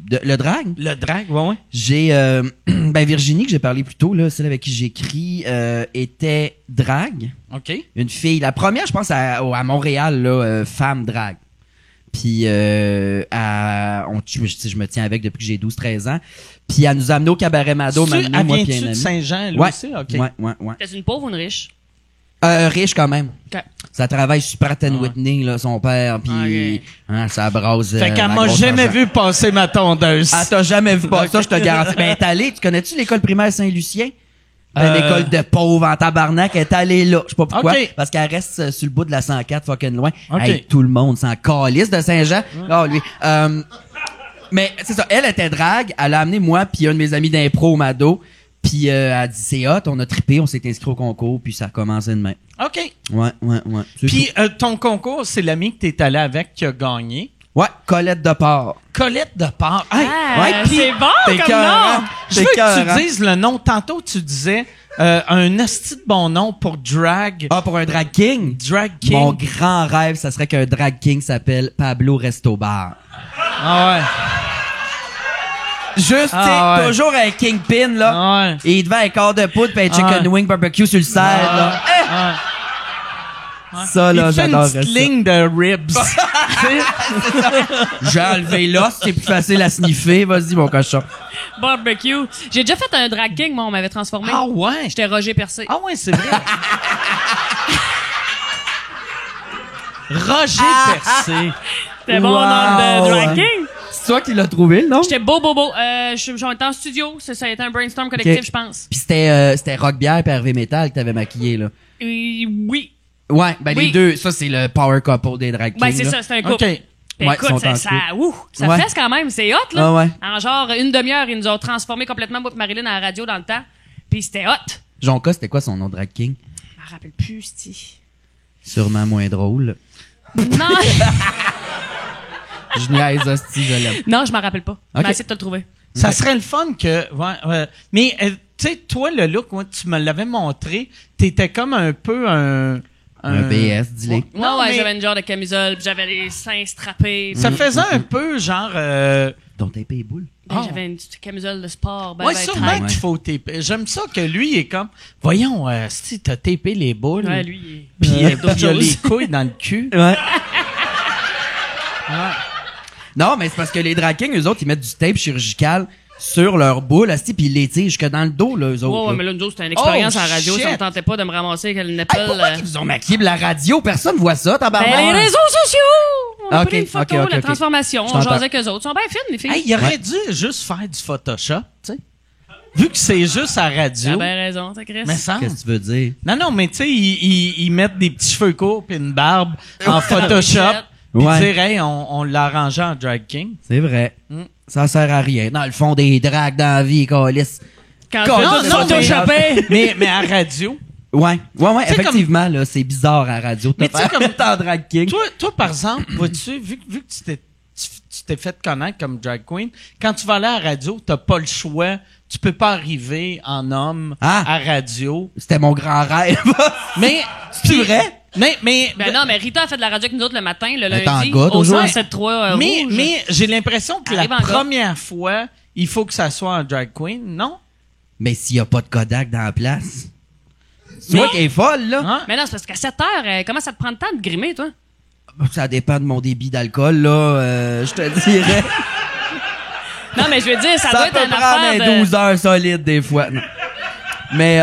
Speaker 4: Le drag?
Speaker 2: Le drag, ouais.
Speaker 4: J'ai Virginie, que j'ai parlé plus tôt, là, celle avec qui j'écris, était drag.
Speaker 2: OK.
Speaker 4: Une fille. La première, je pense, à Montréal, là, femme drag. Puis je me tiens avec depuis que j'ai 12-13 ans. Puis elle nous a amené au Cabaret Mado, moi puis un ami.
Speaker 2: De Saint-Jean, lui aussi? OK.
Speaker 4: Ouais.
Speaker 5: T'es une pauvre ou une riche?
Speaker 4: Riche quand même.
Speaker 5: Okay.
Speaker 4: Ça travaille sur Pratt & Whitney, là, son père, puis ça brasse.
Speaker 2: Fait qu'elle m'a jamais vu passer ma tondeuse.
Speaker 4: Ah, t'as jamais vu passer ça, je te garantis. Ben, t'es allé, tu connais-tu l'école primaire Saint-Lucien? Une école de pauvres en tabarnak, elle est allée là. Je sais pas pourquoi. Okay. Parce qu'elle reste sur le bout de la 104, fucking loin. Okay. Hey, tout le monde s'en calisse de Saint-Jean. Oh, lui. Mais c'est ça, elle était drague, elle a amené moi puis un de mes amis d'impro au Mado. Puis elle a dit, c'est hot, on a trippé, on s'est inscrit au concours, puis ça a commencé demain.
Speaker 2: OK.
Speaker 4: Ouais.
Speaker 2: Puis ton concours, c'est l'ami que t'es allé avec qui a gagné?
Speaker 4: Ouais, Colette Depart.
Speaker 2: Colette Depart.
Speaker 5: Hey, c'est bon comme nom!
Speaker 2: Je veux que tu dises le nom. Tantôt, tu disais un asti de bon nom pour drag.
Speaker 4: Ah, pour un drag king?
Speaker 2: Drag king.
Speaker 4: Mon grand rêve, ça serait qu'un drag king s'appelle Pablo Restobar.
Speaker 2: Ah ouais.
Speaker 4: Juste, toujours un kingpin, là. Et il devait un quart de poudre pis un chicken wing barbecue sur le side, là. Ça, là, j'adore ça.
Speaker 2: Une petite ligne de ribs.
Speaker 4: J'ai enlevé l'os, c'est plus facile à sniffer. Vas-y, mon cochon.
Speaker 5: Barbecue. J'ai déjà fait un drag king, moi, on m'avait transformé.
Speaker 2: Ah ouais?
Speaker 5: J'étais Roger Percé.
Speaker 2: Ah ouais, c'est vrai. Roger Percé.
Speaker 5: C'était bon dans le drag king.
Speaker 4: C'est toi qui l'as trouvé, non?
Speaker 5: J'étais beau. J'étais en studio. Ça a été un brainstorm collectif, je pense.
Speaker 4: Puis c'était Rock Bière et Hervé Metal que t'avais maquillé, là.
Speaker 5: Oui.
Speaker 4: Ouais, ben
Speaker 5: Oui.
Speaker 4: les deux, ça c'est le power couple des drag kings.
Speaker 5: Ben, c'est
Speaker 4: là.
Speaker 5: ça, c'est un couple.
Speaker 2: OK.
Speaker 5: Puis
Speaker 4: Ouais,
Speaker 5: écoute,
Speaker 4: sont
Speaker 5: ça,
Speaker 4: en
Speaker 5: ça
Speaker 4: Ouais.
Speaker 5: fesse quand même, c'est hot, là.
Speaker 4: Ah ouais.
Speaker 5: En genre, une demi-heure, ils nous ont transformé complètement, moi et Marilyn, à la radio dans le temps. Puis c'était hot.
Speaker 4: Jonca, c'était quoi son nom de drag king?
Speaker 5: Je me rappelle plus, c'ti.
Speaker 4: Sûrement moins drôle.
Speaker 5: Non,
Speaker 4: Je niaise, hostie, je l'aime.
Speaker 5: non, je m'en rappelle pas. Je
Speaker 4: Ok.
Speaker 5: vais essayer de te le trouver.
Speaker 2: Ça serait le fun que... Ouais. Mais, tu sais, toi, le look, moi, tu me l'avais montré, t'étais comme un peu un
Speaker 4: BS, dis-le.
Speaker 2: Ouais.
Speaker 5: Non, ouais,
Speaker 2: mais
Speaker 5: j'avais une genre de camisole, puis j'avais les seins strappés.
Speaker 2: ça faisait un peu genre...
Speaker 4: Ton tapé les boules.
Speaker 5: Ben, j'avais une petite camisole de sport. Ben,
Speaker 2: ouais,
Speaker 5: ben,
Speaker 2: sûrement
Speaker 5: tight.
Speaker 2: qu'il faut taper. J'aime ça que lui, il est comme... Voyons, si t'as tapé les boules,
Speaker 5: Ouais, lui, il est...
Speaker 2: puis il
Speaker 5: d'autres
Speaker 2: y a les
Speaker 5: choses.
Speaker 2: couilles dans le cul.
Speaker 4: Ouais. Non, mais c'est parce que les drag kings, eux autres, ils mettent du tape chirurgical sur leur boule, hostie, puis ils les tirent jusque dans le dos, là, eux autres.
Speaker 5: Ouais, ouais,
Speaker 4: là.
Speaker 5: mais là, nous autres, c'était une expérience
Speaker 2: Oh,
Speaker 5: en radio. Ça me
Speaker 2: shit.
Speaker 5: tentait pas de me ramasser avec le
Speaker 4: Hey,
Speaker 5: nipple.
Speaker 4: pourquoi qu'ils vous ont maquillé pour la radio? Personne voit ça,
Speaker 5: Ben,
Speaker 4: tabarnak.
Speaker 5: les réseaux sociaux! On a
Speaker 4: Ok,
Speaker 5: pris une photo,
Speaker 4: ok, ok,
Speaker 5: la
Speaker 4: ok.
Speaker 5: transformation.
Speaker 4: Je
Speaker 5: On
Speaker 4: t'entends.
Speaker 5: jasait avec eux autres. Ils sont bien fines, les filles.
Speaker 2: Hey, il aurait dû juste faire du Photoshop, tu sais. Vu que c'est juste à
Speaker 5: T'as
Speaker 2: radio.
Speaker 5: bien raison, t'as Chris.
Speaker 2: Mais ça.
Speaker 4: Qu'est-ce que tu veux dire?
Speaker 2: Non, mais tu sais, ils mettent des petits cheveux courts puis une barbe en Photoshop. Puis
Speaker 4: Ouais.
Speaker 2: dire, hey, on l'a arrangé en drag king.
Speaker 4: C'est vrai.
Speaker 2: Mm.
Speaker 4: Ça sert à rien. Dans le fond, des drags dans la vie, câlisse.
Speaker 5: Quand
Speaker 4: Non,
Speaker 5: tu
Speaker 4: non,
Speaker 5: fais tout photoshopé.
Speaker 2: Mais à radio,
Speaker 4: Ouais,
Speaker 2: sais,
Speaker 4: effectivement, là, c'est bizarre à la radio.
Speaker 2: Mais tu sais, comme-
Speaker 4: t'en drag king.
Speaker 2: toi, par exemple, vois-tu, vu que tu t'es fait connaître comme drag queen, quand tu vas aller à la radio, t'as pas le choix. Tu peux pas arriver en homme
Speaker 4: Ah.
Speaker 2: à radio.
Speaker 4: C'était mon grand rêve.
Speaker 2: Mais,
Speaker 4: C'est vrai?
Speaker 2: Mais,
Speaker 5: Ben non, mais Rita a fait de la radio avec nous autres le matin, le
Speaker 4: Elle est en
Speaker 5: lundi,
Speaker 4: gars,
Speaker 5: au
Speaker 4: toujours.
Speaker 5: 107.3
Speaker 2: mais,
Speaker 5: rouge.
Speaker 2: mais j'ai l'impression que la
Speaker 5: Arrive en gars.
Speaker 2: première fois, il faut que ça soit un drag queen, non?
Speaker 4: Mais s'il y a pas de Kodak dans la place. C'est
Speaker 2: Mais-
Speaker 4: moi qui est folle, là.
Speaker 2: Hein?
Speaker 5: Mais non, c'est parce qu'à 7 heures, comment ça te prend de temps de grimer, toi?
Speaker 4: Ça dépend de mon débit d'alcool, là. Je te dirais.
Speaker 5: Non, mais je veux dire, ça doit
Speaker 4: Ça
Speaker 5: être
Speaker 4: peut
Speaker 5: une
Speaker 4: prendre
Speaker 5: affaire
Speaker 4: un
Speaker 5: de...
Speaker 4: 12 heures solides, des fois. Non. Mais,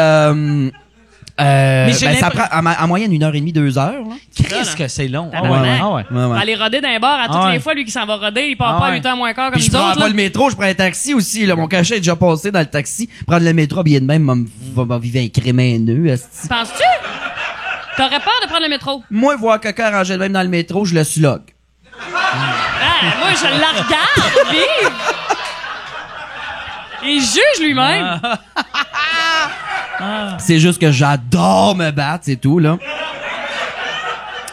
Speaker 2: j'ai
Speaker 4: ben, ça
Speaker 2: l'impr-
Speaker 4: prend en moyenne 1h30, 2 heures, là.
Speaker 2: Qu'est-ce que c'est long? Ah
Speaker 5: Tabarnak.
Speaker 2: ouais, ah ouais.
Speaker 4: Ouais, ouais.
Speaker 5: Aller roder d'un bar à toutes
Speaker 2: Ah ouais.
Speaker 5: les fois, lui qui s'en va roder, il part
Speaker 2: Ah
Speaker 5: pas à
Speaker 2: ouais.
Speaker 5: 8h moins quart comme
Speaker 4: Puis je
Speaker 5: nous
Speaker 4: prends
Speaker 5: autres.
Speaker 4: pas
Speaker 5: là.
Speaker 4: le métro, je prends un taxi aussi, là. Mon cachet est déjà passé dans le taxi. Prendre le métro, billet de même, va vivre un crème haineux, esti.
Speaker 5: Penses-tu? T'aurais peur de prendre le métro?
Speaker 4: Moi, voir quelqu'un arrangé de même dans le métro, je le slog.
Speaker 5: Ah, moi, je la regarde vivre! Il juge lui-même.
Speaker 4: C'est juste que j'adore me battre, c'est tout, là.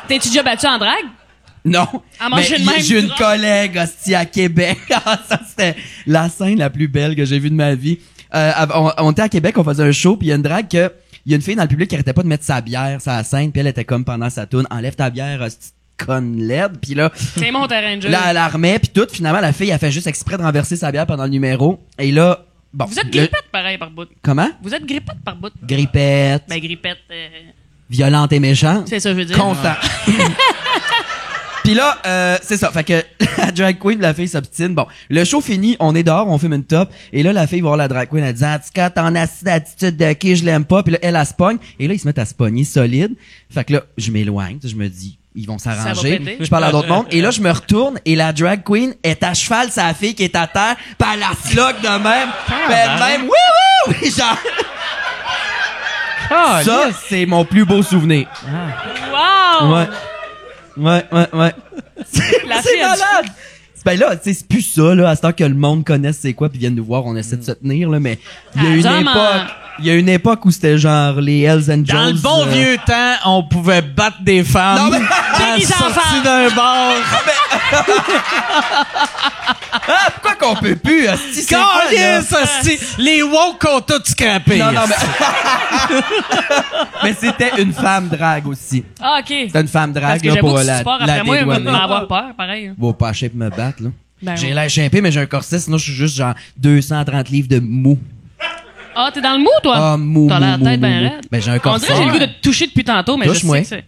Speaker 5: T'es-tu déjà battu en drague?
Speaker 4: Non.
Speaker 5: À manger
Speaker 4: Mais
Speaker 5: le même
Speaker 4: j'ai une
Speaker 5: drap.
Speaker 4: collègue, hostie, à Québec. Ah, ça, c'était la scène la plus belle que j'ai vue de ma vie. On était à Québec, on faisait un show, puis il y a une drague que, il y a une fille dans le public qui arrêtait pas de mettre sa bière sur la scène, puis elle était comme pendant sa tourne, enlève ta bière, hostie, conne laide, puis là,
Speaker 5: C'est mon terrain de jeu.
Speaker 4: là, elle la remet, puis tout, finalement, la fille, elle fait juste exprès de renverser sa bière pendant le numéro, et là, bon.
Speaker 5: Vous êtes
Speaker 4: le-
Speaker 5: grippette pareil par bout.
Speaker 4: Comment?
Speaker 5: Vous êtes grippette par bout.
Speaker 4: Grippette,
Speaker 5: Ben, grippette,
Speaker 4: violente et méchante.
Speaker 5: c'est ça, je veux dire.
Speaker 4: Constant. Puis là, c'est ça. Fait que la drag queen, la fille s'obstine. Bon, le show fini, on est dehors, on fume une top. Et là, la fille va voir la drag queen, elle dit, en tout cas, ton attitude de qui, je l'aime pas. Puis là, elle se pogne. Et là, ils se mettent à se pogner solide. Fait que là, je m'éloigne. Je me dis, ils vont
Speaker 5: va
Speaker 4: s'arranger.
Speaker 5: péter.
Speaker 4: Je parle à d'autres mondes. Et là, je me retourne et la drag queen est à cheval, sa fille qui est à terre. Puis elle la slog de même. Puis elle de même, oui, oui, genre. Ça, c'est mon plus beau souvenir.
Speaker 5: Wow!
Speaker 4: Ouais. Ouais.
Speaker 5: La
Speaker 4: C'est
Speaker 5: fille a du-
Speaker 4: malade! Ben là, tu sais, c'est plus ça, là, à ce temps que le monde connaisse c'est quoi, puis vienne nous voir, on essaie de se tenir, là, mais il y a
Speaker 5: Ah,
Speaker 4: une
Speaker 5: genre,
Speaker 4: époque, il y a une époque où c'était genre les Hells Angels.
Speaker 2: Dans le bon vieux temps, on pouvait battre des femmes.
Speaker 4: Non, mais-
Speaker 2: à
Speaker 5: Des
Speaker 2: la sortie
Speaker 5: enfants.
Speaker 2: d'un bar.
Speaker 4: Ah, pourquoi qu'on peut plus, hostie, c'est quoi, là?
Speaker 2: Calisse, hostie. Les woke ont tout scrappé.
Speaker 4: Non, mais... mais c'était une femme drague aussi.
Speaker 5: Ah, OK.
Speaker 4: C'était une femme
Speaker 5: Parce
Speaker 4: drague,
Speaker 5: que
Speaker 4: là,
Speaker 5: j'avoue
Speaker 4: pour
Speaker 5: que si
Speaker 4: la,
Speaker 5: tu pars
Speaker 4: la
Speaker 5: après moi, il va
Speaker 4: dédouaner.
Speaker 5: m'avoir peur, pareil.
Speaker 4: Va pas acheter pour me battre, là.
Speaker 5: Ben
Speaker 4: J'ai
Speaker 5: ouais.
Speaker 4: l'air chimpé, mais j'ai un corset, sinon je suis juste genre 230 livres de mou.
Speaker 5: Ah, t'es dans le mou, toi?
Speaker 4: Ah, mou,
Speaker 5: T'as la
Speaker 4: mou,
Speaker 5: tête
Speaker 4: mou,
Speaker 5: bien
Speaker 4: mou.
Speaker 5: raide.
Speaker 4: Ben, j'ai un
Speaker 5: On
Speaker 4: corset.
Speaker 5: dirait que j'ai le goût de te toucher depuis tantôt, mais je
Speaker 4: Touche-moi.
Speaker 5: sais que c'est...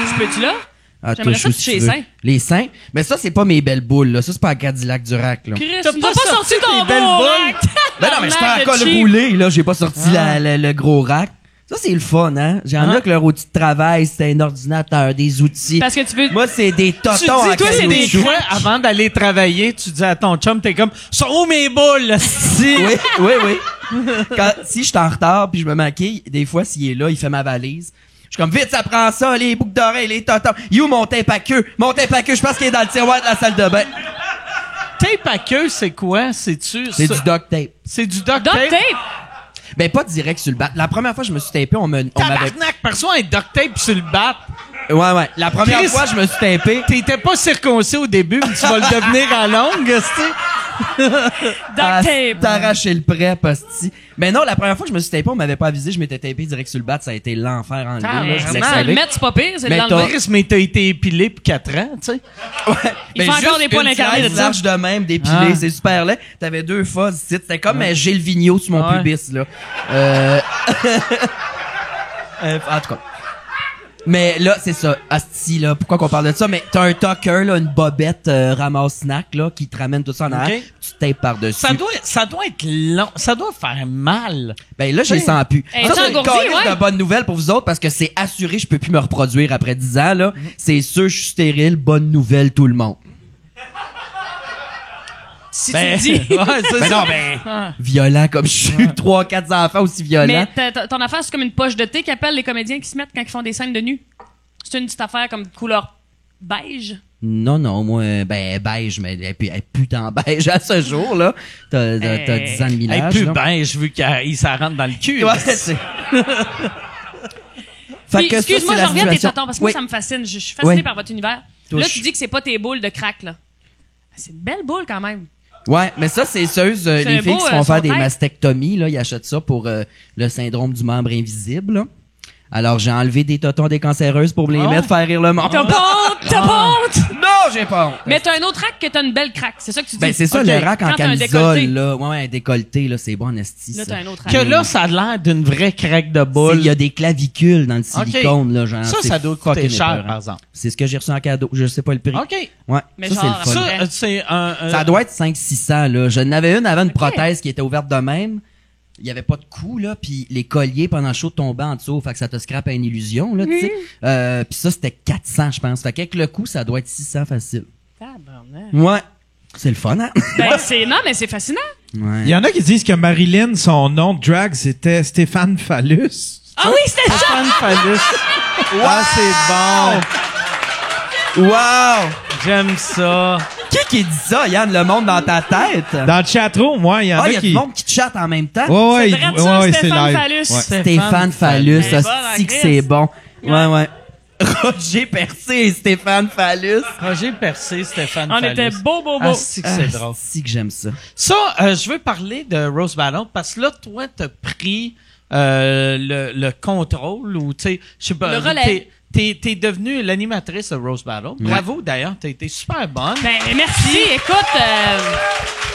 Speaker 5: Tu peux-tu là?
Speaker 4: Ah,
Speaker 5: J'aimerais
Speaker 4: touche
Speaker 5: ça
Speaker 4: où
Speaker 5: toucher
Speaker 4: tu
Speaker 5: les
Speaker 4: veux.
Speaker 5: seins.
Speaker 4: Les seins? Mais ça, c'est pas mes belles boules, là. Ça, c'est pas un Cadillac Durac, là.
Speaker 5: Chris,
Speaker 2: T'as
Speaker 5: tu
Speaker 2: pas
Speaker 5: n'as pas sorti
Speaker 2: sorti
Speaker 5: ton
Speaker 2: tes belles
Speaker 5: beau
Speaker 2: boules?
Speaker 5: rack!
Speaker 4: Ben non, mais je
Speaker 5: Tabarnak
Speaker 4: pas
Speaker 5: de
Speaker 4: encore le
Speaker 5: cheap.
Speaker 4: roulé, là. J'ai pas sorti le gros rack. Ça, c'est le fun, hein. J'en ai que leur outil de travail, c'est un ordinateur, des outils.
Speaker 5: Parce que tu veux...
Speaker 4: Moi, c'est des totons
Speaker 2: Tu
Speaker 4: en
Speaker 2: dis, toi, c'est des
Speaker 4: caoutchouc.
Speaker 2: fois, avant d'aller travailler, tu dis à ton chum, t'es comme, sont où mes boules, hostie?
Speaker 4: Oui. Si je suis en retard puis je me maquille, des fois, s'il est là, il fait ma valise. Je suis comme, vite, ça prend ça, les boucles d'oreilles, les totons. You, mon tape à queue? Mon tape à queue, je pense qu'il est dans le tiroir de la salle de bain.
Speaker 2: Tape à queue, c'est quoi?
Speaker 4: C'est du duct tape.
Speaker 2: C'est du duct
Speaker 5: Duct
Speaker 2: tape?
Speaker 5: tape!
Speaker 4: Ben, pas direct sur le bat. La première fois que je me suis tapé, on m'avait...
Speaker 2: Tabarnak, perçois un duct tape sur le bat.
Speaker 4: Ouais. La première
Speaker 2: Chris,
Speaker 4: fois, je me suis tapé.
Speaker 2: T'étais pas circoncis au début, mais tu vas le devenir à longue, tu sais.
Speaker 5: Duct tape!
Speaker 4: T'as arraché le prêt, posti. Mais non, la première fois que je me suis tapé, on m'avait pas avisé, je m'étais tapé direct sur le bat, ça a été l'enfer en ligne, là, je vous
Speaker 5: Le
Speaker 4: savais.
Speaker 5: mettre, c'est pas pire, c'est de
Speaker 4: Mais
Speaker 5: l'enlever.
Speaker 2: Chris, mais t'as été épilé pour 4 ans, tu sais.
Speaker 4: Ouais.
Speaker 5: Il fait encore des poils incarnés de ça.
Speaker 4: large de même, dépilé,
Speaker 2: Ah.
Speaker 4: c'est super laid. T'avais 2 fuzz ici. C'était comme Gilles Vigneault sur mon
Speaker 2: Ouais.
Speaker 4: pubis, là. En tout cas. Mais là, c'est ça. Asti, là, pourquoi qu'on parle de ça? Mais t'as un tucker, là, une bobette ramasse-snack, là, qui te ramène tout ça en arrière.
Speaker 2: Ok.
Speaker 4: Tu tapes par-dessus.
Speaker 2: Ça doit être long. Ça doit faire mal.
Speaker 4: Ben là, je les sens plus.
Speaker 5: Hey,
Speaker 4: Ça,
Speaker 5: t'es
Speaker 4: c'est une
Speaker 5: engourdi,
Speaker 4: carrière
Speaker 5: ouais.
Speaker 4: de bonne nouvelle pour vous autres parce que c'est assuré, je peux plus me reproduire après 10 ans, là. C'est sûr, je suis stérile. Bonne nouvelle, tout le monde.
Speaker 5: Si
Speaker 2: Ben,
Speaker 5: tu dis.
Speaker 2: ouais, c'est
Speaker 4: Ben
Speaker 2: ça.
Speaker 4: non, ben, violent comme je suis. 3-4 enfants aussi violents.
Speaker 5: Mais ton affaire, c'est comme une poche de thé qu'appellent les comédiens qui se mettent quand ils font des scènes de nu. C'est une petite affaire comme couleur beige.
Speaker 4: Non, moi, ben, beige, mais elle est plus dans beige à ce jour, là. T'as 10 ans de
Speaker 2: Hey,
Speaker 4: millage,
Speaker 2: plus
Speaker 4: là.
Speaker 2: beige, vu qu'il s'en rentre dans le cul.
Speaker 4: Ouais, c'est... Fait
Speaker 5: Puis,
Speaker 4: que ça,
Speaker 5: excuse-moi,
Speaker 4: c'est
Speaker 5: je
Speaker 4: la
Speaker 5: reviens à tes
Speaker 4: situation.
Speaker 5: totons parce que
Speaker 4: Oui.
Speaker 5: moi, ça me fascine. Je suis fascinée
Speaker 4: Oui.
Speaker 5: par votre univers.
Speaker 4: Touche.
Speaker 5: Là, tu dis que c'est pas tes boules de crack, là. C'est une belle boule quand même.
Speaker 4: Ouais, mais ça, c'est ceux,
Speaker 5: C'est
Speaker 4: les
Speaker 5: un
Speaker 4: filles
Speaker 5: beau,
Speaker 4: qui se font faire
Speaker 5: son
Speaker 4: des
Speaker 5: tête.
Speaker 4: mastectomies, là, ils achètent ça pour le syndrome du membre invisible, là. Alors, j'ai enlevé des totons des cancéreuses pour les
Speaker 2: Ah.
Speaker 4: mettre faire rire le monde.
Speaker 5: T'as honte! T'as honte!
Speaker 4: Non, j'ai pas honte.
Speaker 5: Mais t'as un autre crack que t'as une belle craque. C'est ça que tu dis.
Speaker 4: Ben, c'est ça,
Speaker 5: Ok.
Speaker 4: le rack en
Speaker 5: Quand t'as un décolleté.
Speaker 4: camisole, là. Ouais, un décolleté, là, c'est bon en esti,
Speaker 5: Là,
Speaker 4: ça.
Speaker 5: t'as un autre
Speaker 2: Que
Speaker 5: rack.
Speaker 2: là, ça a l'air d'une vraie craque de boule.
Speaker 4: Il y a des clavicules dans le silicone, là, genre.
Speaker 2: Ça,
Speaker 4: c'est
Speaker 2: ça doit coûter
Speaker 4: fucking
Speaker 2: cher,
Speaker 4: épeurant.
Speaker 2: par exemple.
Speaker 4: C'est ce que j'ai reçu en cadeau. Je sais pas le prix.
Speaker 2: OK.
Speaker 4: Ouais.
Speaker 5: Mais
Speaker 4: ça,
Speaker 5: genre,
Speaker 4: c'est le fun.
Speaker 5: après-
Speaker 2: Ça, c'est un...
Speaker 4: Ça doit être 500-600, là. Je n'avais une avant une prothèse qui était ouverte de même. Il y avait pas de cou, là, puis les colliers pendant le show tombaient en dessous, fait que ça te scrape à une illusion, là, tu sais. Puis ça, c'était 400, je pense. Fait qu'avec le coup, ça doit être 600 facile.
Speaker 5: Tabarnak.
Speaker 4: Ouais. C'est le fun, hein?
Speaker 5: Ben, non, mais c'est fascinant.
Speaker 4: Ouais.
Speaker 3: Il y en a qui disent que Marilyn, son nom de drag, c'était Stéphane Phallus.
Speaker 5: Ah oui, c'était ça!
Speaker 2: Stéphane Phallus. Ah, c'est bon.
Speaker 4: Wow!
Speaker 2: J'aime ça.
Speaker 4: Qui dit ça, Yann, le monde dans ta tête?
Speaker 3: Dans le chatroom, moi, il y en
Speaker 4: Ah,
Speaker 3: a
Speaker 4: il y a
Speaker 3: qui...
Speaker 4: du monde qui te chatte en même temps.
Speaker 3: Ouais,
Speaker 5: C'est vrai de ça,
Speaker 3: c'est
Speaker 5: Stéphane
Speaker 3: live.
Speaker 5: Phallus.
Speaker 3: Ouais.
Speaker 4: Stéphane Phallus,
Speaker 5: C'est bon,
Speaker 4: hostie que
Speaker 5: Chris.
Speaker 4: c'est bon. Ouais. Roger Percé et Stéphane Phallus.
Speaker 2: Roger Percé, Stéphane
Speaker 5: On
Speaker 2: Phallus.
Speaker 5: était beau.
Speaker 2: Ah, c'est que c'est
Speaker 4: Ah,
Speaker 2: drôle.
Speaker 4: si que j'aime ça.
Speaker 2: Ça, je veux parler de Rose Battle parce que là, toi, t'as pris le contrôle ou, tu sais, je sais pas.
Speaker 5: Le relais.
Speaker 2: T'es devenue l'animatrice de Rose Battle. Bravo, d'ailleurs. T'as été super bonne.
Speaker 5: Ben, merci. Écoute,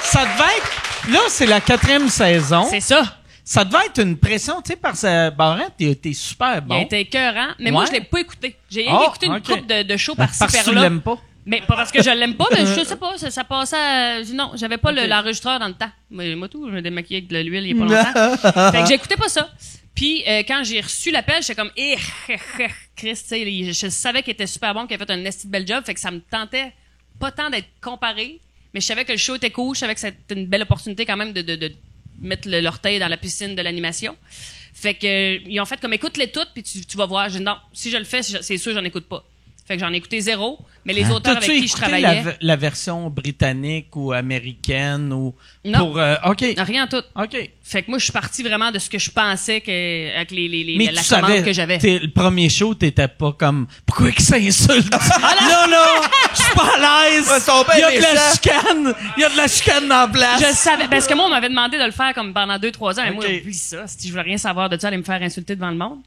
Speaker 2: Ça devait être... Là, c'est la 4e saison.
Speaker 5: c'est ça.
Speaker 2: Ça devait être une pression, tu sais, parce que Barrette, t'es super
Speaker 5: Il a
Speaker 2: bon.
Speaker 5: été écœurant. Mais moi,
Speaker 2: Ouais.
Speaker 5: je l'ai pas écouté. J'ai
Speaker 2: Oh,
Speaker 5: écouté une
Speaker 2: ok.
Speaker 5: coupe de show par-ci,
Speaker 2: Parce que tu
Speaker 5: par-là.
Speaker 2: l'aimes pas.
Speaker 5: Mais pas parce que je l'aime pas, mais je sais pas, ça passait à... Non, j'avais pas l'enregistreur dans le temps. Moi tout, je me démaquillais avec de l'huile il y a pas longtemps. Fait que j'écoutais pas ça. Puis quand j'ai reçu l'appel, j'étais comme Chris, tu sais, je savais qu'il était super bon, qu'il avait fait un esti de bel job, fait que ça me tentait pas tant d'être comparé, mais je savais que le show était cool, je savais que c'était une belle opportunité quand même de mettre l'orteil dans la piscine de l'animation. Fait que ils ont fait comme écoute-les toutes puis tu vas voir. J'ai dit non, si je le fais, c'est sûr j'en écoute pas. Fait que j'en ai écouté 0, mais les auteurs avec
Speaker 2: T'as-tu
Speaker 5: qui je
Speaker 2: écouté
Speaker 5: travaillais,
Speaker 2: la version britannique ou américaine ou
Speaker 5: Non.
Speaker 2: pour OK.
Speaker 5: rien tout.
Speaker 2: OK.
Speaker 5: Fait que moi je suis parti vraiment de ce que je pensais que avec
Speaker 2: Mais
Speaker 5: la
Speaker 2: tu
Speaker 5: commande
Speaker 2: savais
Speaker 5: que j'avais.
Speaker 2: le premier show, t'étais pas comme pourquoi qu'ils s'insultent. non, je suis pas à l'aise.
Speaker 4: Ils sont bien
Speaker 2: Il y a de la
Speaker 4: méchants.
Speaker 2: chicane. Il y a de la chicane dans la place.
Speaker 5: Je savais parce que moi on m'avait demandé de le faire comme pendant 2-3 ans, mais moi
Speaker 2: Ok.
Speaker 5: oublie ça, si je veux rien savoir de ça, aller me faire insulter devant le monde.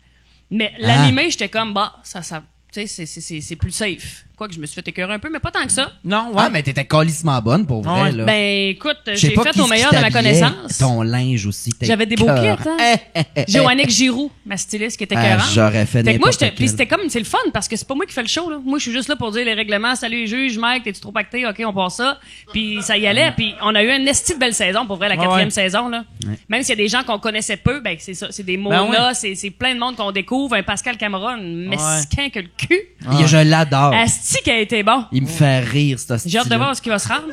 Speaker 5: Mais l'animé, j'étais comme bah ça tu sais c'est plus safe. Quoique je me suis fait écœurer un peu, mais pas tant que ça.
Speaker 2: Non, ouais.
Speaker 4: Ah, mais t'étais calissement bonne, pour vrai,
Speaker 2: Ouais.
Speaker 4: là.
Speaker 5: Ben écoute,
Speaker 4: Je sais
Speaker 5: j'ai
Speaker 4: pas
Speaker 5: fait
Speaker 4: qui
Speaker 5: au
Speaker 4: ce qui
Speaker 5: meilleur de ma
Speaker 4: t'habillait.
Speaker 5: connaissance.
Speaker 4: Ton linge aussi. t'es
Speaker 5: J'avais des beaux
Speaker 4: cœur.
Speaker 5: kits, hein. Joannick Giroux, ma styliste, qui était
Speaker 4: Ah,
Speaker 5: écœurante.
Speaker 4: j'aurais fait
Speaker 5: Fait que moi,
Speaker 4: n'importe
Speaker 5: puis
Speaker 4: quel.
Speaker 5: c'était comme, c'est le fun parce que c'est pas moi qui fais le show, là. Moi, je suis juste là pour dire les règlements. Salut les juges, Mike, t'es-tu trop pacté? OK, on passe ça. Puis ça y allait. Puis on a eu une esti de belle saison, pour vrai, la 4e
Speaker 2: ouais.
Speaker 5: saison, là. Même s'il y a des gens qu'on connaissait peu, ben, c'est ça. C'est des mots
Speaker 2: Ben
Speaker 5: là. C'est plein de monde qu'on découvre. Un Pascal Cameron, mesquin que le cul.
Speaker 4: Je l'adore.
Speaker 5: Asti qui a été bon.
Speaker 4: Il me fait rire, ce
Speaker 5: J'ai hâte de voir ce qui va se rendre.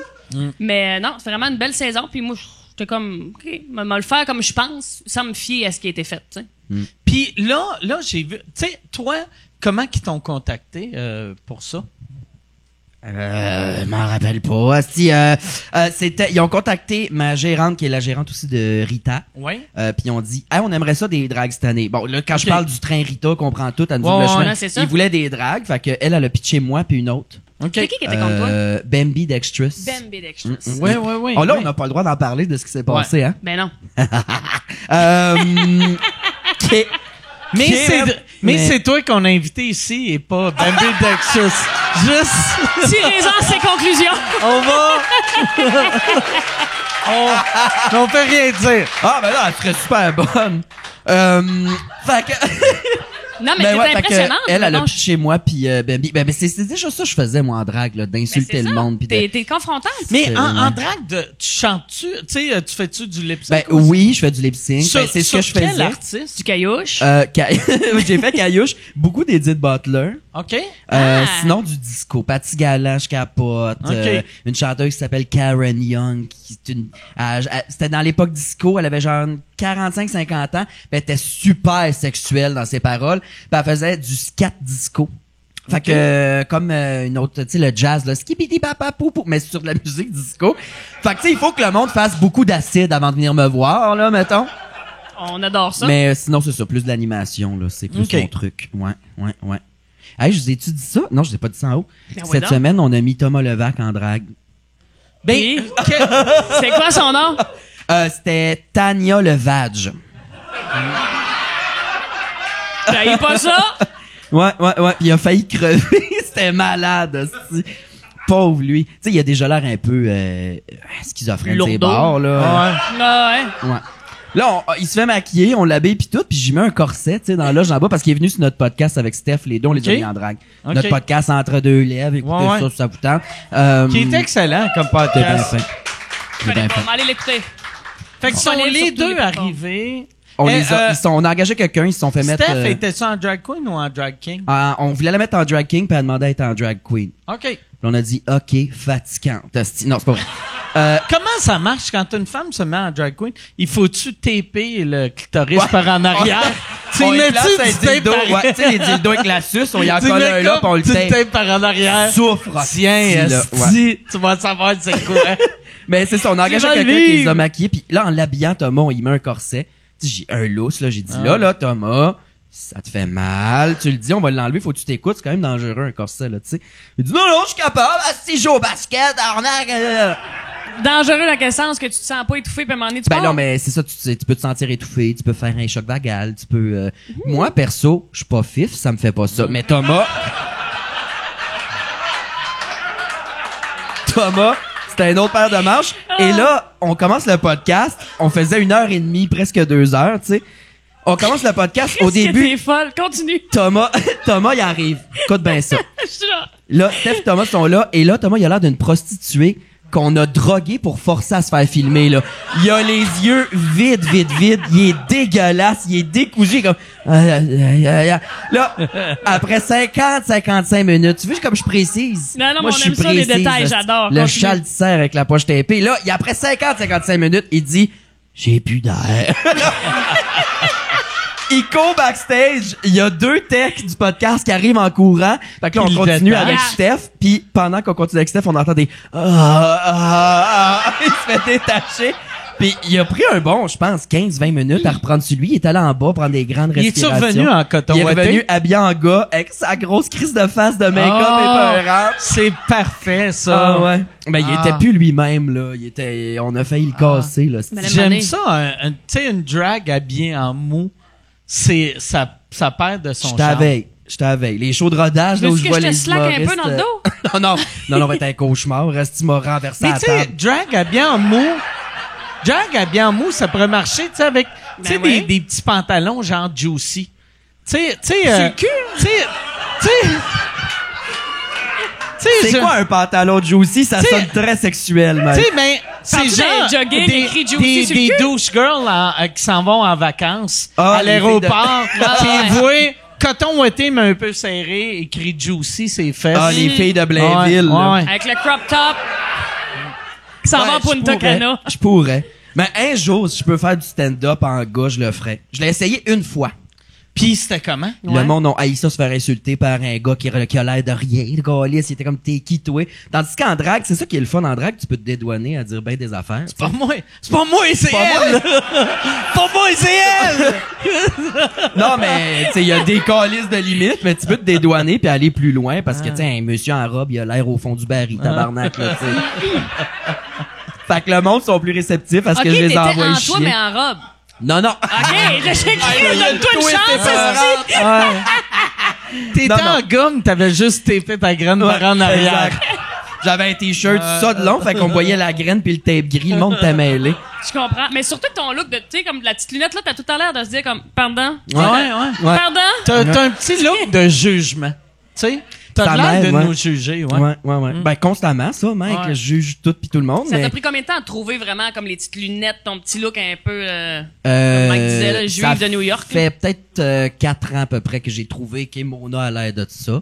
Speaker 5: Mais non, c'est vraiment une belle saison. Puis moi, j'étais comme, OK, me le faire comme je pense, sans me fier à ce qui a été fait, tu sais.
Speaker 2: Puis là, j'ai vu... Tu sais, toi, comment qu'ils t'ont contacté pour ça?
Speaker 4: Je m'en rappelle pas. Si, ils ont contacté ma gérante, qui est la gérante aussi de Rita.
Speaker 2: Oui.
Speaker 4: Puis ils ont dit, on aimerait ça des drags cette année. Bon, là, quand je parle du train Rita, qu'on prend tout, elle nous dit le chemin.
Speaker 5: non, c'est ça.
Speaker 4: Ils voulaient des drags, fait que elle a pitché moi puis une autre.
Speaker 5: C'est qui était contre toi?
Speaker 4: Bambi Dextrous.
Speaker 5: Bambi Dextrous.
Speaker 2: Oui.
Speaker 4: Oh là, on n'a pas le droit d'en parler de ce qui s'est passé, hein?
Speaker 5: Ben non.
Speaker 2: Mais c'est toi qu'on a invité ici et pas Bambi Dextrous. Juste...
Speaker 5: Tirez-en ses conclusions.
Speaker 2: On peut rien dire.
Speaker 4: Ah, ben là, elle serait super bonne. Fait que...
Speaker 5: Non, mais c'est impressionnant.
Speaker 4: Elle a pitché moi puis Bambi. Ben, c'est déjà ça que je faisais, moi, en drague, là, d'insulter le monde. Pis
Speaker 5: T'es confrontant.
Speaker 2: Mais en drague, tu chantes-tu, tu sais, tu fais-tu du lip sync?
Speaker 4: Ben oui, je fais du lip sync. Ben, c'est ce que je faisais.
Speaker 2: Quel artiste?
Speaker 5: Du caillouche.
Speaker 4: J'ai fait caillouche, beaucoup d'Edith Butler.
Speaker 2: OK.
Speaker 4: Sinon du disco, Patty Galant, je capote. Une chanteuse qui s'appelle Karen Young, qui est c'était dans l'époque disco, elle avait genre 45-50 ans, puis elle était super sexuelle dans ses paroles, puis elle faisait du scat disco. Fait que comme une autre, tu sais, le jazz, là, skibidi papa poupou, mais sur de la musique disco. Fait que tu sais, il faut que le monde fasse beaucoup d'acide avant de venir me voir, là, mettons.
Speaker 5: On adore ça.
Speaker 4: Mais sinon, c'est ça, plus de l'animation, là, c'est plus mon truc. Ouais. Hey, je vous ai-tu dit ça? Non, je vous ai pas dit ça en haut. Cette semaine, on a mis Thomas Levac en drague.
Speaker 5: Ben, c'est quoi son nom?
Speaker 4: C'était Tania Levage.
Speaker 5: T'as pas ça?
Speaker 4: Ouais. Puis il a failli crever. C'était malade, aussi. Pauvre lui. Tu sais, il a déjà l'air un peu schizophrène de ses bords, là. Ouais. Là, il se fait maquiller, on l'habille pis tout, puis j'y mets un corset, tu sais, dans l'âge en bas, parce qu'il est venu sur notre podcast avec Steph, les deux, on les a mis en drague. Notre podcast Entre deux lèvres, écoutez ça, ça vous tente.
Speaker 2: Qui est excellent comme podcast.
Speaker 5: Je connais pas. Allez l'écouter.
Speaker 2: Fait que sont les deux arrivés.
Speaker 4: On a engagé quelqu'un, ils se sont fait mettre...
Speaker 2: Steph, était-tu en drag queen ou en drag king?
Speaker 4: On voulait la mettre en drag king, puis elle demandait à être en drag queen.
Speaker 2: OK.
Speaker 4: Puis on a dit, OK, fatigante. Non, c'est pas vrai.
Speaker 2: Comment ça marche quand une femme se met en drag queen? Il faut-tu taper le clitoris par en arrière?
Speaker 4: Tu mets-tu du dildo? Tu sais, les dildos avec la suce, on y en colle un là, puis on le tape.
Speaker 2: Tu tapes par en arrière.
Speaker 4: Souffre.
Speaker 2: Tiens, tu vas savoir c'est quoi.
Speaker 4: Mais c'est ça, on a engagé quelqu'un qui les a maquillés, puis là, en l'habillant, Thomas, on y met un corset. J'ai un lousse, là, j'ai dit, là, Thomas, ça te fait mal, tu le dis, on va l'enlever, faut que tu t'écoutes, c'est quand même dangereux, un corset, là, tu sais. Il dit, non, je suis capable, si je joue au basket, arnaque.
Speaker 5: Dangereux dans quel sens que tu te sens pas étouffé, puis à un moment donné, tu pars?
Speaker 4: Non, mais c'est ça, tu peux te sentir étouffé, tu peux faire un choc vagal, tu peux, Moi, perso, je suis pas fif, ça me fait pas ça, mais Thomas, c'était une autre paire de manches. Et là, on commence le podcast. On faisait 1h30, presque 2 heures, tu sais. On commence le podcast au début.
Speaker 5: T'es folle. Continue.
Speaker 4: Thomas, il arrive. Écoute bien ça.
Speaker 5: Je suis là.
Speaker 4: Là, Steph et Thomas sont là. Et là, Thomas, il a l'air d'une prostituée qu'on a droguée pour forcer à se faire filmer, là. Il a les yeux vides. Il est dégueulasse. Il est décousu comme... Là, après 50-55 minutes, tu vois comme je précise.
Speaker 5: Non,
Speaker 4: moi,
Speaker 5: on aime ça, les détails, j'adore.
Speaker 4: Le châle de serre avec la poche tapée. Là, après 50-55 minutes, il dit, j'ai plus d'air. Il court backstage, il y a 2 techs du podcast qui arrivent en courant. Fait que là, on continue avec Steph, puis pendant qu'on continue avec Steph, on entend des il se fait détacher. Puis il a pris un bon, je pense, 15-20 minutes à reprendre sur lui. Il est allé en bas prendre des grandes respirations.
Speaker 2: Il est revenu en coton.
Speaker 4: Il est revenu habillé en gars avec sa grosse crise de face de make-up et peurant.
Speaker 2: C'est parfait, ça.
Speaker 4: Ouais. Ben, il était plus lui-même, là. On a failli le casser, là.
Speaker 2: J'aime ça, tu sais, une drag habillée en mou. Ça perd de son charme.
Speaker 4: Je t'avais. Les shows de rodage, là, où je vois les humoristes...
Speaker 5: slack un peu dans le dos?
Speaker 4: Non, on va être un cauchemar. Reste, il m'a renversé à la table.
Speaker 2: Mais tu sais, drag habillé en mou, ça pourrait marcher, tu sais, avec, des petits pantalons genre juicy. Tu sais,
Speaker 5: le cul?
Speaker 4: C'est quoi un pantalon juicy? Ça sonne très sexuel, man.
Speaker 2: Tu sais, mais c'est genre
Speaker 5: jogging, écrit juicy sur le
Speaker 2: des
Speaker 5: cul?
Speaker 2: douche girls qui s'en vont en vacances à l'aéroport. Qui voient coton ouaté mais un peu serré, écrit juicy, c'est fesses.
Speaker 4: Les filles de Blainville.
Speaker 5: Avec le crop top qui s'en va à Punta Cana.
Speaker 4: Je pourrais. Mais un jour, si je peux faire du stand-up en gars, je le ferais. Je l'ai essayé une fois.
Speaker 2: Puis c'était comment?
Speaker 4: Le monde a haï ça se faire insulter par un gars qui a l'air de rien. Le gars, il était comme t'es qui, toi? Tandis qu'en drague, c'est ça qui est le fun en drague, tu peux te dédouaner à dire ben des affaires.
Speaker 2: C'est pas moi, c'est elle! Pas moi, c'est elle!
Speaker 4: Non, mais, tu sais, il y a des calices de limites, mais tu peux te dédouaner puis aller plus loin parce que, tu sais, un monsieur en robe, il a l'air au fond du baril, tabarnak, là, tu sais. Fait que le monde sont plus réceptifs à ce que je les envoie
Speaker 5: en
Speaker 4: chier.
Speaker 5: toi, mais en robe.
Speaker 4: Non, non.
Speaker 5: OK, j'ai crié, donne-toi une chance,
Speaker 2: T'étais
Speaker 4: Non,
Speaker 2: en gomme, t'avais juste tapé ta graine par en arrière.
Speaker 4: Exact. J'avais un t-shirt, ça de long, fait qu'on voyait la graine puis le tape gris, le monde t'a mêlé.
Speaker 5: Je comprends. Mais surtout ton look de, tu sais, comme de la petite lunette, là, t'as tout à l'air de se dire comme, pardon?
Speaker 2: Ouais.
Speaker 5: Pardon?
Speaker 2: T'as un petit look de jugement. Tu sais? T'as
Speaker 4: Ta
Speaker 2: l'air de
Speaker 4: mère, ouais.
Speaker 2: nous juger,
Speaker 4: Ouais. Ben, constamment, ça, mec.
Speaker 2: Ouais.
Speaker 4: Je juge tout pis tout le monde,
Speaker 5: Ça
Speaker 4: mais...
Speaker 5: t'a pris combien de temps à trouver vraiment comme les petites lunettes, ton petit look un peu, comme Mike disait, là, juif de New York?
Speaker 4: Ça fait peut-être 4 ans à peu près que j'ai trouvé qu'Emona a l'air de ça.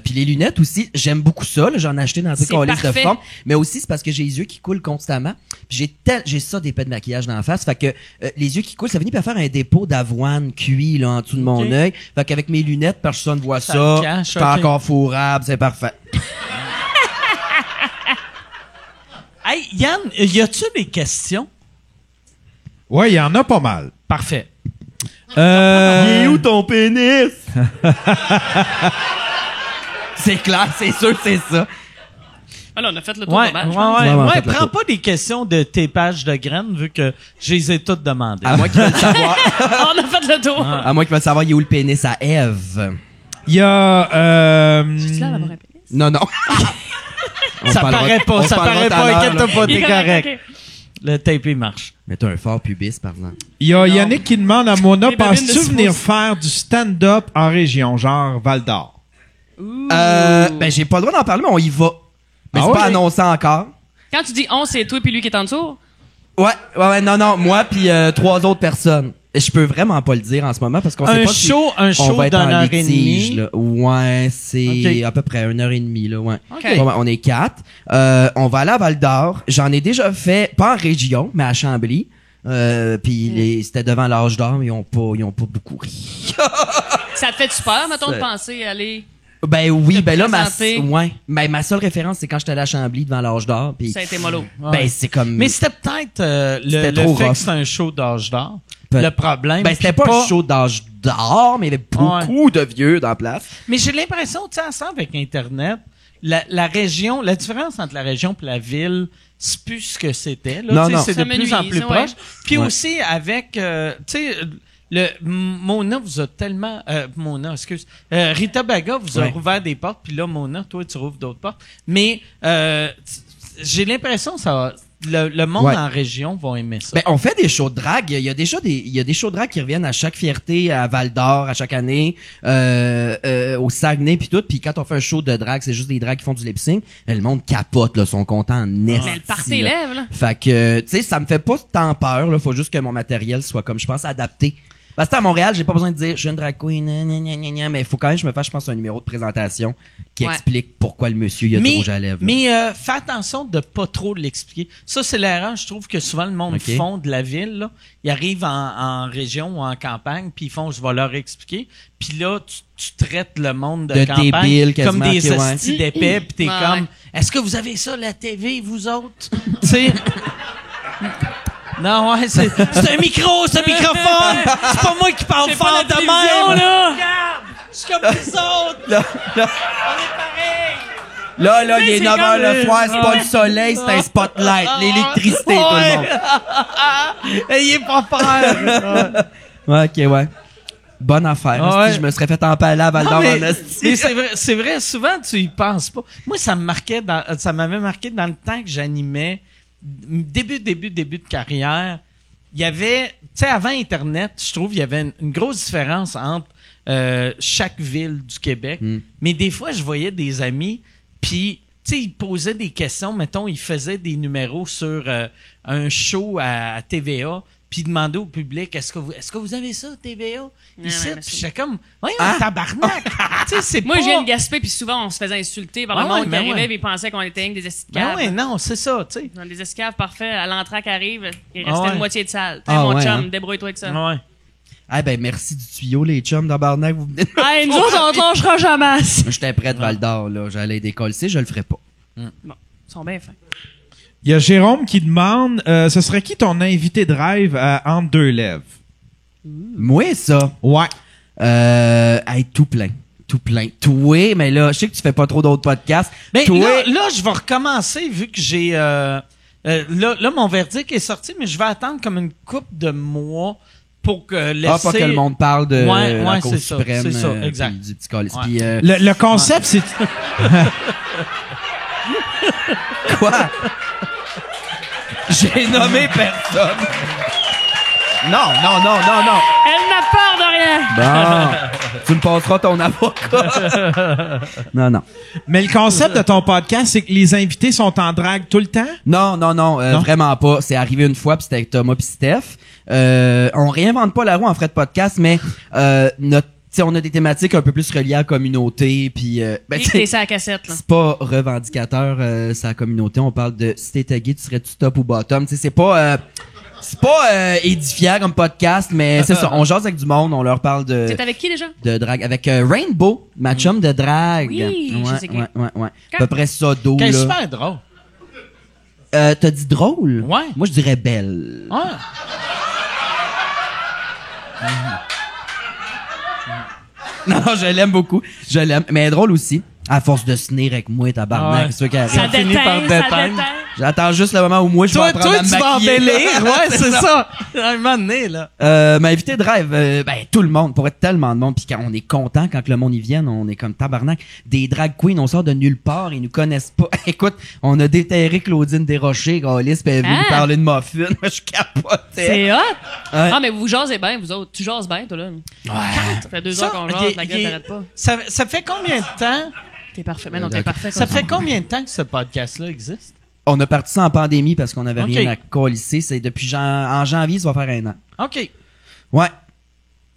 Speaker 4: Puis les lunettes aussi, j'aime beaucoup ça. Là, j'en ai acheté dans
Speaker 5: C'est
Speaker 4: une liste de
Speaker 5: parfait.
Speaker 4: forme. Mais aussi, c'est parce que j'ai les yeux qui coulent constamment. Puis j'ai ça des pets de maquillage dans la face. Fait que les yeux qui coulent, ça finit par faire un dépôt d'avoine cuit là, en dessous de mon œil. Fait qu'avec mes lunettes, personne ne voit
Speaker 2: Ça
Speaker 4: ça.
Speaker 2: le cache,
Speaker 4: Je suis
Speaker 2: ok.
Speaker 4: encore fourrable, c'est parfait.
Speaker 2: Hey, Yann, y a-tu des questions?
Speaker 3: Ouais, il y en a pas mal.
Speaker 2: Parfait.
Speaker 4: Il est où ton pénis? C'est clair, c'est sûr, c'est ça.
Speaker 5: Ah là, on a fait le tour
Speaker 2: Ouais,
Speaker 5: de balle, je
Speaker 2: ouais,
Speaker 5: pense.
Speaker 2: ouais.
Speaker 4: Ouais,
Speaker 2: Ouais,
Speaker 4: faites le
Speaker 2: prends
Speaker 4: tour.
Speaker 2: pas des questions de tapage de graines vu que je les ai toutes demandées.
Speaker 4: À moins qu'ils veulent savoir.
Speaker 5: On a fait le tour.
Speaker 4: À moins qu'ils veulent savoir il est où le pénis à Ève.
Speaker 3: Il y a...
Speaker 5: Tu l'air d'avoir un pénis?
Speaker 4: Non, non. On
Speaker 2: Ça
Speaker 4: se parlera-
Speaker 2: paraît
Speaker 4: on
Speaker 2: pas,
Speaker 4: se
Speaker 2: ça
Speaker 4: parlera
Speaker 2: paraît
Speaker 4: tout à
Speaker 2: pas,
Speaker 4: l'heure,
Speaker 2: inquiète-toi
Speaker 4: là.
Speaker 2: pas,
Speaker 5: Il est
Speaker 2: t'es correct.
Speaker 5: ok.
Speaker 2: Le tapé marche.
Speaker 4: Mais t'as un fort pubis, par exemple.
Speaker 3: Il y a Yannick qui demande à Mona,
Speaker 5: Les babines de
Speaker 3: penses-tu venir
Speaker 5: Simous.
Speaker 3: faire du stand-up en région, genre Val-d'Or?
Speaker 4: Ben, j'ai pas le droit d'en parler, mais on y va. Mais
Speaker 3: Ah
Speaker 4: c'est
Speaker 3: ouais?
Speaker 4: pas annoncé encore.
Speaker 5: Quand tu dis on, c'est toi puis lui qui est en dessous?
Speaker 4: Ouais, non, moi puis 3 autres personnes. Et je peux vraiment pas le dire en ce moment parce qu'on sait
Speaker 2: Un
Speaker 4: pas si
Speaker 2: show
Speaker 4: on va être
Speaker 2: d'une
Speaker 4: en
Speaker 2: heure et
Speaker 4: litige,
Speaker 2: demie.
Speaker 4: là. Ouais, c'est
Speaker 2: Ok.
Speaker 4: à peu près 1h30, là, ouais.
Speaker 5: Ok.
Speaker 4: Ouais, on est 4. On va aller à Val-d'Or. J'en ai déjà fait, pas en région, mais à Chambly. Puis c'était devant l'âge d'or, mais ils ont pas beaucoup ri.
Speaker 5: Ça te fait super, mettons, de
Speaker 4: C'est-
Speaker 5: penser aller.
Speaker 4: Ben oui,
Speaker 5: Te
Speaker 4: ben là,
Speaker 5: présenter.
Speaker 4: ma seule référence, c'est quand j'étais allé à Chambly devant l'âge d'or. Puis
Speaker 5: Ça a été mollo.
Speaker 4: ben c'est comme...
Speaker 2: Mais c'était peut-être
Speaker 4: C'était
Speaker 2: le
Speaker 4: trop
Speaker 2: fait
Speaker 4: rough.
Speaker 2: que c'est un show d'âge d'or.
Speaker 4: Peut-
Speaker 2: Le problème.
Speaker 4: Ben, c'était
Speaker 2: puis
Speaker 4: pas un show d'âge d'or, mais il y avait beaucoup de vieux dans la place.
Speaker 2: Mais j'ai l'impression, tu sais, à ça, avec Internet, la région, la différence entre la région et la ville, c'est plus ce que c'était. Là,
Speaker 4: Non,
Speaker 2: Tu sais,
Speaker 4: non.
Speaker 2: c'est
Speaker 5: Ça
Speaker 2: de plus en
Speaker 5: menuise,
Speaker 2: plus
Speaker 5: ouais.
Speaker 2: proche. Puis
Speaker 4: Ouais.
Speaker 2: aussi avec, tu sais, Mona vous a tellement, Mona, excuse, Rita Baga vous a
Speaker 4: Ouais.
Speaker 2: rouvert des portes, puis là, Mona, toi, tu rouvres d'autres portes. Mais j'ai l'impression que ça va, le monde
Speaker 4: Ouais.
Speaker 2: en région va aimer ça.
Speaker 4: Ben, on fait des shows de drague. Il y a déjà il y a des shows de drague qui reviennent à chaque fierté, à Val d'Or, à chaque année, au Saguenay puis tout. Puis quand on fait un show de drague, c'est juste des dragues qui font du lip sync. Le monde capote, là, sont contents en esti,
Speaker 5: Mais le party
Speaker 4: là.
Speaker 5: lève, là.
Speaker 4: Fait que, tu sais, ça me fait pas tant peur, là. Faut juste que mon matériel soit comme, je pense, adapté. Parce que à Montréal, j'ai pas besoin de dire, je suis une drag queen, mais il faut quand même que je me fasse, je pense, un numéro de présentation qui
Speaker 5: Ouais.
Speaker 4: explique pourquoi le monsieur, il a du rouge à lèvres. là.
Speaker 2: Mais fais attention de pas trop l'expliquer. Ça, c'est l'erreur. Je trouve que souvent, le monde
Speaker 4: Ok.
Speaker 2: fond de la ville, là, ils arrivent en région ou en campagne, puis ils font, je vais leur expliquer. Puis là, tu traites le monde de,
Speaker 4: De
Speaker 2: campagne
Speaker 4: débiles,
Speaker 2: comme
Speaker 4: quasiment,
Speaker 2: des
Speaker 4: ok, ouais.
Speaker 2: hosties d'épais, puis t'es
Speaker 5: Ouais,
Speaker 2: comme,
Speaker 5: ouais.
Speaker 2: est-ce que vous avez ça, la TV, vous autres? Tu sais... Non, ouais, c'est un micro, c'est un microphone! C'est pas moi qui parle
Speaker 5: C'est pas
Speaker 2: fort
Speaker 5: la
Speaker 2: de
Speaker 5: télévision,
Speaker 2: même!
Speaker 5: là!
Speaker 2: Regarde! Je suis comme les autres!
Speaker 4: Là,
Speaker 2: On est pareil!
Speaker 4: là, il est
Speaker 5: c'est
Speaker 4: 9h
Speaker 5: comme-
Speaker 4: le soir, c'est pas le soleil, c'est un spotlight, l'électricité, tout le monde.
Speaker 2: Ayez pas peur!
Speaker 4: Ouais, ok, ouais. Bonne affaire.
Speaker 2: Ouais.
Speaker 4: Esti, je me serais fait empaler à Val d'Or
Speaker 2: Non,
Speaker 4: en
Speaker 2: mais
Speaker 4: esti.
Speaker 2: c'est vrai, souvent tu y penses pas. Moi, ça m'avait marqué dans le temps que j'animais, début de carrière. Il y avait, tu sais, avant Internet, je trouve, il y avait une grosse différence entre chaque ville du Québec. Mais des fois, je voyais des amis, puis, tu sais, ils posaient des questions. Mettons, ils faisaient des numéros sur un show à TVA. puis demander au public, est-ce que vous avez ça, TVA? Ici,
Speaker 5: mais
Speaker 2: puis
Speaker 5: c'est-
Speaker 2: j'étais comme, voyons, tabarnak! Tu sais, c'est
Speaker 5: Moi,
Speaker 2: pas...
Speaker 5: je viens de Gaspé, puis souvent, on se faisait insulter par le
Speaker 2: Ah
Speaker 5: monde
Speaker 2: ouais,
Speaker 5: qui
Speaker 2: ben
Speaker 5: arrivait,
Speaker 2: ouais.
Speaker 5: puis ils pensaient qu'on était des escaves.
Speaker 2: Ben ouais, non, c'est ça, tu sais.
Speaker 5: Dans des escaves parfaits, à l'entraque arrive, il
Speaker 2: Ah
Speaker 5: restait
Speaker 2: ouais.
Speaker 5: une moitié de salle.
Speaker 4: Ah
Speaker 5: Mon
Speaker 4: ouais,
Speaker 5: chum,
Speaker 4: hein.
Speaker 5: débrouille-toi avec ça.
Speaker 2: Ouais.
Speaker 4: Ah ben merci du tuyau, les chums d'Abarnac, vous venez de...
Speaker 5: Hey, nous autres, on lâchera jamais.
Speaker 4: J'étais prêt de Val-d'Or, là. J'allais décoller, je le ferais pas.
Speaker 5: Bon, ils sont bien fins.
Speaker 3: Il y a Jérôme qui demande, ce serait qui ton invité de rêve à Entre deux lèvres?
Speaker 4: Moi, ça.
Speaker 3: Ouais.
Speaker 4: Hey, tout plein. Tout plein. Toi, mais là, je sais que tu fais pas trop d'autres podcasts.
Speaker 2: Ben,
Speaker 4: Toi,
Speaker 2: là, je vais recommencer vu que j'ai... là, mon verdict est sorti, mais je vais attendre comme une couple de mois pour que laisser...
Speaker 4: pas que le monde parle de
Speaker 2: Ouais,
Speaker 4: la
Speaker 2: ouais,
Speaker 4: Cour
Speaker 2: c'est ça,
Speaker 4: suprême.
Speaker 2: c'est ça, exact.
Speaker 4: Puis du petit calice.
Speaker 2: Ouais.
Speaker 4: Puis,
Speaker 3: Le concept, c'est...
Speaker 4: quoi? J'ai nommé personne. Non.
Speaker 5: Elle n'a peur de rien.
Speaker 4: Bon, tu me passeras ton avocat. Non.
Speaker 3: Mais le concept de ton podcast, c'est que les invités sont en drague tout le temps?
Speaker 4: Non, vraiment pas. C'est arrivé une fois, puis c'était avec Thomas puis Steph. On réinvente pas la roue en frais de podcast, mais t'sais, on a des thématiques un peu plus reliées à la communauté, puis ben,
Speaker 5: Et
Speaker 4: t'sais,
Speaker 5: t'es ça à cassette, là.
Speaker 4: c'est pas revendicateur, c'est la communauté. On parle de si t'étais gay, tu serais-tu top ou bottom. T'sais, c'est pas édifiant comme podcast, mais c'est ça. On jase avec du monde, on leur parle de
Speaker 5: T'es avec qui déjà?
Speaker 4: de drague avec Rainbow, ma chum de drague.
Speaker 5: Oui, je sais qui.
Speaker 4: Ouais. À peu près ça d'eau
Speaker 2: Qu'elle est
Speaker 4: là.
Speaker 2: super drôle.
Speaker 4: T'as dit drôle?
Speaker 2: Ouais.
Speaker 4: Moi je dirais belle.
Speaker 2: Ouais.
Speaker 4: Non, je l'aime beaucoup. Je l'aime, mais elle est drôle aussi. À force de se tenir avec moi, tabarnak,
Speaker 2: Ouais.
Speaker 4: c'est ça qui arrive.
Speaker 5: Ça
Speaker 2: finit par
Speaker 5: déteint, ça
Speaker 2: déteindre.
Speaker 5: déteint.
Speaker 4: J'attends juste le moment où moi je vais apprendre à me maquiller.
Speaker 2: Ouais, c'est ça. À un moment donné, là.
Speaker 4: M'inviter de rêve, ben tout le monde, pour être tellement de monde, puis quand on est content quand le monde y vient, on est comme tabarnak. Des drag queens, on sort de nulle part, ils nous connaissent pas. Écoute, on a déterré Claudine Desrochers, Gaulis, puis elle est venue
Speaker 5: Ah.
Speaker 4: nous parler de muffins. Je capotais.
Speaker 5: C'est hot.
Speaker 4: Ouais.
Speaker 5: Ah, mais vous jasez bien, vous autres. Tu jases bien, toi, là. Ça fait 2 heures qu'on jase, la gueule t'arrête pas.
Speaker 2: Ça fait combien de temps?
Speaker 5: T'es parfait. Mais non, t'es
Speaker 4: D'accord.
Speaker 5: parfait.
Speaker 2: Ça fait combien de temps que ce podcast-là existe?
Speaker 4: On a parti ça en pandémie parce qu'on avait
Speaker 2: Ok.
Speaker 4: rien à colisser. C'est depuis en janvier, ça va faire 1 an.
Speaker 2: OK.
Speaker 4: Ouais.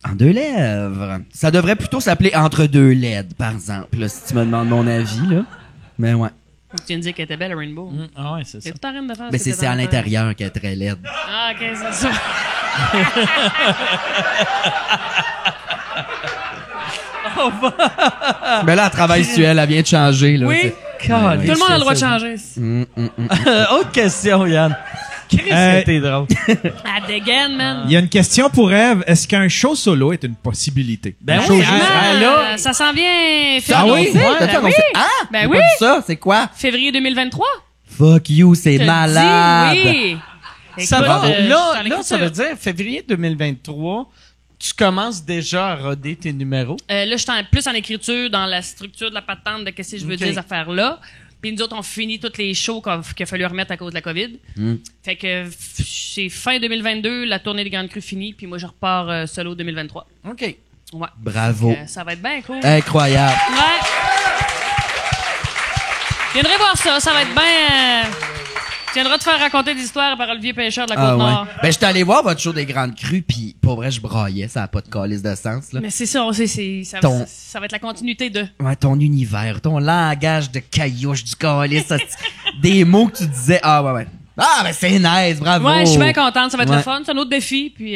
Speaker 4: En 2 lèvres. Ça devrait plutôt s'appeler Entre deux LED, par exemple, là, si tu me demandes mon avis, là. Mais ouais.
Speaker 5: Tu viens de dire qu'elle était belle, Rainbow.
Speaker 2: Ah ouais, c'est ça.
Speaker 5: C'est tout en train de faire.
Speaker 4: Mais
Speaker 5: ce que
Speaker 4: c'est
Speaker 5: t'es
Speaker 4: à
Speaker 5: en train de
Speaker 4: l'intérieur qu'elle est très laide.
Speaker 5: faire. Ah, ok, c'est ça.
Speaker 4: Mais là, elle travaille sur elle vient de changer, là.
Speaker 5: Oui.
Speaker 4: C'est-
Speaker 5: Tout le monde a le droit de changer.
Speaker 2: Autre question, Yann. Chris, c'était drôle.
Speaker 5: Elle dégaine, man.
Speaker 3: Il y a une question pour Eve. Est-ce qu'un show solo est une possibilité?
Speaker 2: Ben
Speaker 3: Un
Speaker 2: oui,
Speaker 3: show-
Speaker 2: là-
Speaker 5: Ça s'en vient.
Speaker 4: Ah oui?
Speaker 5: février.
Speaker 4: T'as fait annoncé? Ah!
Speaker 5: Ben
Speaker 4: J'ai
Speaker 5: oui.
Speaker 4: pas dit ça, c'est quoi?
Speaker 5: Février 2023.
Speaker 4: Fuck you, c'est
Speaker 5: Je te le
Speaker 4: malade.
Speaker 5: dis, oui.
Speaker 2: Ça
Speaker 5: Écoute,
Speaker 2: va,
Speaker 5: je suis
Speaker 2: là,
Speaker 5: dans
Speaker 2: ça
Speaker 5: l'écriture.
Speaker 2: veut dire février 2023, tu commences déjà à roder tes numéros.
Speaker 5: Là, je suis plus en écriture, dans la structure de la patente de qu'est-ce que je veux
Speaker 2: Ok.
Speaker 5: dire, ces affaires-là. Puis nous autres, on finit tous les shows qu'il a fallu remettre à cause de la COVID. Fait que c'est fin 2022, la tournée des Grandes Crues finie, puis moi, je repars solo 2023.
Speaker 2: OK.
Speaker 5: Ouais.
Speaker 4: Bravo.
Speaker 5: Ça va être bien cool.
Speaker 4: Incroyable.
Speaker 5: Ouais. Je viendrai voir ça, ça va être bien... Tu viendras te faire raconter des histoires par Olivier Pêcheur de la Côte-Nord.
Speaker 4: Ben, j'étais allé voir votre show des Grandes Crues, pis pour vrai, je braillais, ça a pas de calice de sens, là.
Speaker 5: Mais c'est ça, ça va être la continuité de...
Speaker 4: Ouais, ton univers, ton langage de caillouche du calice, ça, des mots que tu disais, ah ouais. Ah, ben c'est nice, bravo.
Speaker 5: Ouais, je suis bien contente, ça va être
Speaker 4: Ouais.
Speaker 5: le fun, c'est un autre défi, puis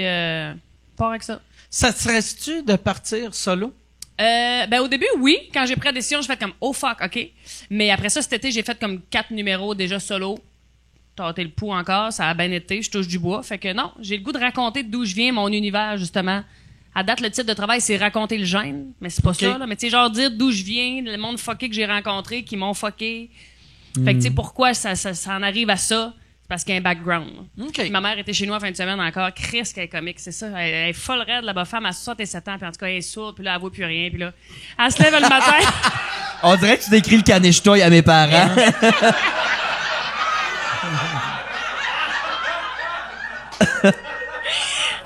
Speaker 5: part avec ça.
Speaker 2: Ça te reste-tu de partir solo?
Speaker 5: Ben au début, oui. Quand j'ai pris la décision, j'ai fait comme oh fuck, ok. Mais après ça, cet été, j'ai fait comme 4 numéros déjà solo. Tâter le pouls encore, ça a bien été. Je touche du bois. Fait que non, j'ai le goût de raconter d'où je viens, mon univers justement. À date, le titre de travail, c'est raconter le gène, mais c'est pas
Speaker 2: Ok.
Speaker 5: ça. Là. Mais tu sais, genre dire d'où je viens, le monde fucké que j'ai rencontré, qui m'ont fucké. Fait que tu sais pourquoi ça en arrive à ça. C'est parce qu'il y a un background. là.
Speaker 2: OK.
Speaker 5: Ma mère était chez nous en fin de semaine encore. Chris, qu'elle est comique, c'est ça. Elle est folle raide, la bonne femme, à 67 ans, puis en tout cas, elle est sourde, puis là, elle voit plus rien, puis là, elle se lève le matin.
Speaker 4: On dirait que tu décris le caniche-toy à mes parents.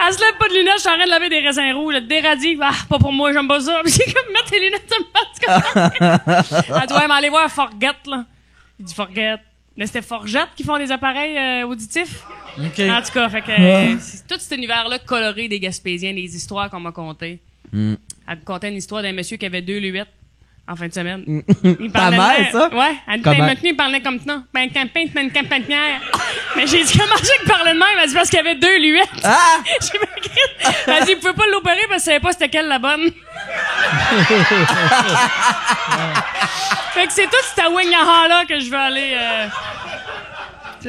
Speaker 5: Elle se lève pas de lunettes, je suis en train de laver des raisins rouges, le déradis, ah, pas pour moi, j'aime pas ça. Puis j'ai comme, mets tes lunettes de masque. Elle dit, ouais, mais allez voir Forget, là. Il dit, Forget. Mais c'était Forget qui font des appareils auditifs.
Speaker 2: OK.
Speaker 5: En tout cas, fait que c'est tout cet univers-là coloré des Gaspésiens, des histoires qu'on m'a contées. Elle me contait une histoire d'un monsieur qui avait 2 luettes en fin de semaine. Il
Speaker 4: Ta mère, ça?
Speaker 5: Ouais. Elle
Speaker 4: Comment?
Speaker 5: dit, il parlait comme ça. Mais j'ai dit, comment ça qu'il parlait de même? Elle dit, parce qu'il y avait 2 luettes.
Speaker 4: Ah!
Speaker 5: J'ai pas écrit. Elle dit, il pouvait pas l'opérer parce que je savais pas c'était quelle la bonne. Fait que c'est tout cette Wingaha-là que je veux aller,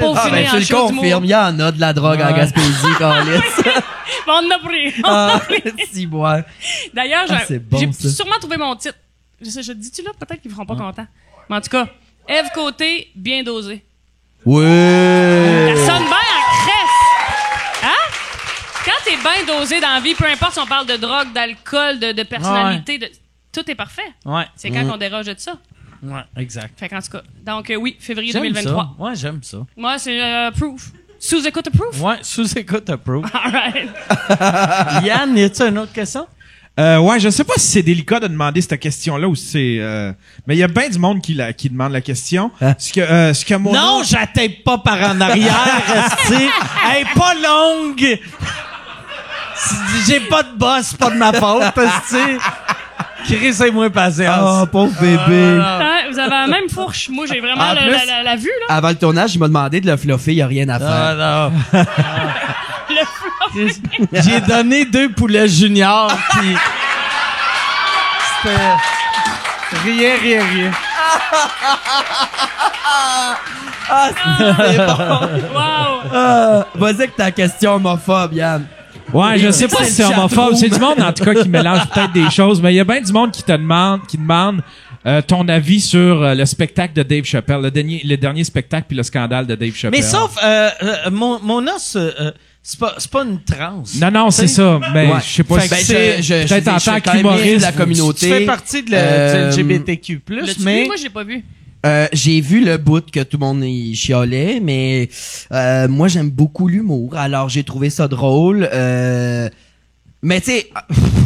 Speaker 5: pour finir
Speaker 4: Tu
Speaker 5: en
Speaker 4: le
Speaker 5: show d'humour.
Speaker 4: confirmes, il y en a de la drogue en Gaspésie, Carlis.
Speaker 5: Bon, on en a pris. On en a pris.
Speaker 4: Si, ouais.
Speaker 5: D'ailleurs,
Speaker 4: c'est bon,
Speaker 5: j'ai
Speaker 4: ça.
Speaker 5: sûrement trouvé mon titre. Je dis-tu là? Peut-être qu'ils feront pas contents. Mais en tout cas, Ève Côté, bien dosé.
Speaker 4: Ouais.
Speaker 5: Ça sonne bien en crèche. Hein? Quand t'es bien dosé dans la vie, peu importe si on parle de drogue, d'alcool, de personnalité, tout est parfait.
Speaker 2: Ouais.
Speaker 5: C'est quand qu'on déroge de ça.
Speaker 2: Ouais, exact.
Speaker 5: Fait qu'en tout cas, donc oui, février
Speaker 2: J'aime
Speaker 5: 2023.
Speaker 2: ça. Ouais, j'aime ça.
Speaker 5: Moi, c'est Proof. Sous-écoute Proof?
Speaker 2: Ouais, sous-écoute approve.
Speaker 5: All right.
Speaker 2: Yann, y a-tu une autre question?
Speaker 3: Ouais, je sais pas si c'est délicat de demander cette question-là ou si c'est... mais il y a bien du monde qui demande la question.
Speaker 4: Hein?
Speaker 3: Ce que mon
Speaker 2: Non, j'attaque pas par en arrière, restez. Elle est pas longue. J'ai pas de boss, c'est pas de ma faute, restez. Chris, c'est moins patience.
Speaker 4: Oh, pauvre bébé.
Speaker 5: Ouais, vous avez la même fourche. Moi, j'ai vraiment
Speaker 4: En plus-
Speaker 5: la vue, là.
Speaker 4: Avant le tournage, il m'a demandé de le fluffer, il y a rien à faire.
Speaker 2: Non.
Speaker 5: Le fluff.
Speaker 2: J'ai donné 2 poulets juniors, pis c'était rien.
Speaker 4: Ah, c'est bon.
Speaker 5: Wow.
Speaker 4: Vas-y avec ta question homophobe, Yann.
Speaker 3: Ouais, je sais pas
Speaker 4: C'est
Speaker 3: si c'est
Speaker 4: le
Speaker 3: homophobe.
Speaker 4: chatroom.
Speaker 3: C'est du monde, en tout cas, qui mélange peut-être des choses, mais il y a bien du monde qui demande ton avis sur le spectacle de Dave Chappelle, le dernier spectacle puis le scandale de Dave Chappelle.
Speaker 2: Mais sauf, mon os, c'est pas une transe.
Speaker 3: Non, c'est ça. Mais
Speaker 4: Ouais.
Speaker 3: je sais pas
Speaker 2: Fait que
Speaker 3: si
Speaker 2: c'est-
Speaker 3: peut-être en tant
Speaker 4: quand même
Speaker 3: qu'humoriste,
Speaker 4: de la
Speaker 3: vous-
Speaker 4: communauté.
Speaker 2: Tu fais partie de
Speaker 4: Euh,
Speaker 2: du LGBTQ+,
Speaker 5: L'as-tu
Speaker 2: mais
Speaker 5: vu? Moi, je l'ai pas vu.
Speaker 4: J'ai vu le bout que tout le monde y chialait, mais moi j'aime beaucoup l'humour, alors j'ai trouvé ça drôle. Mais tu sais,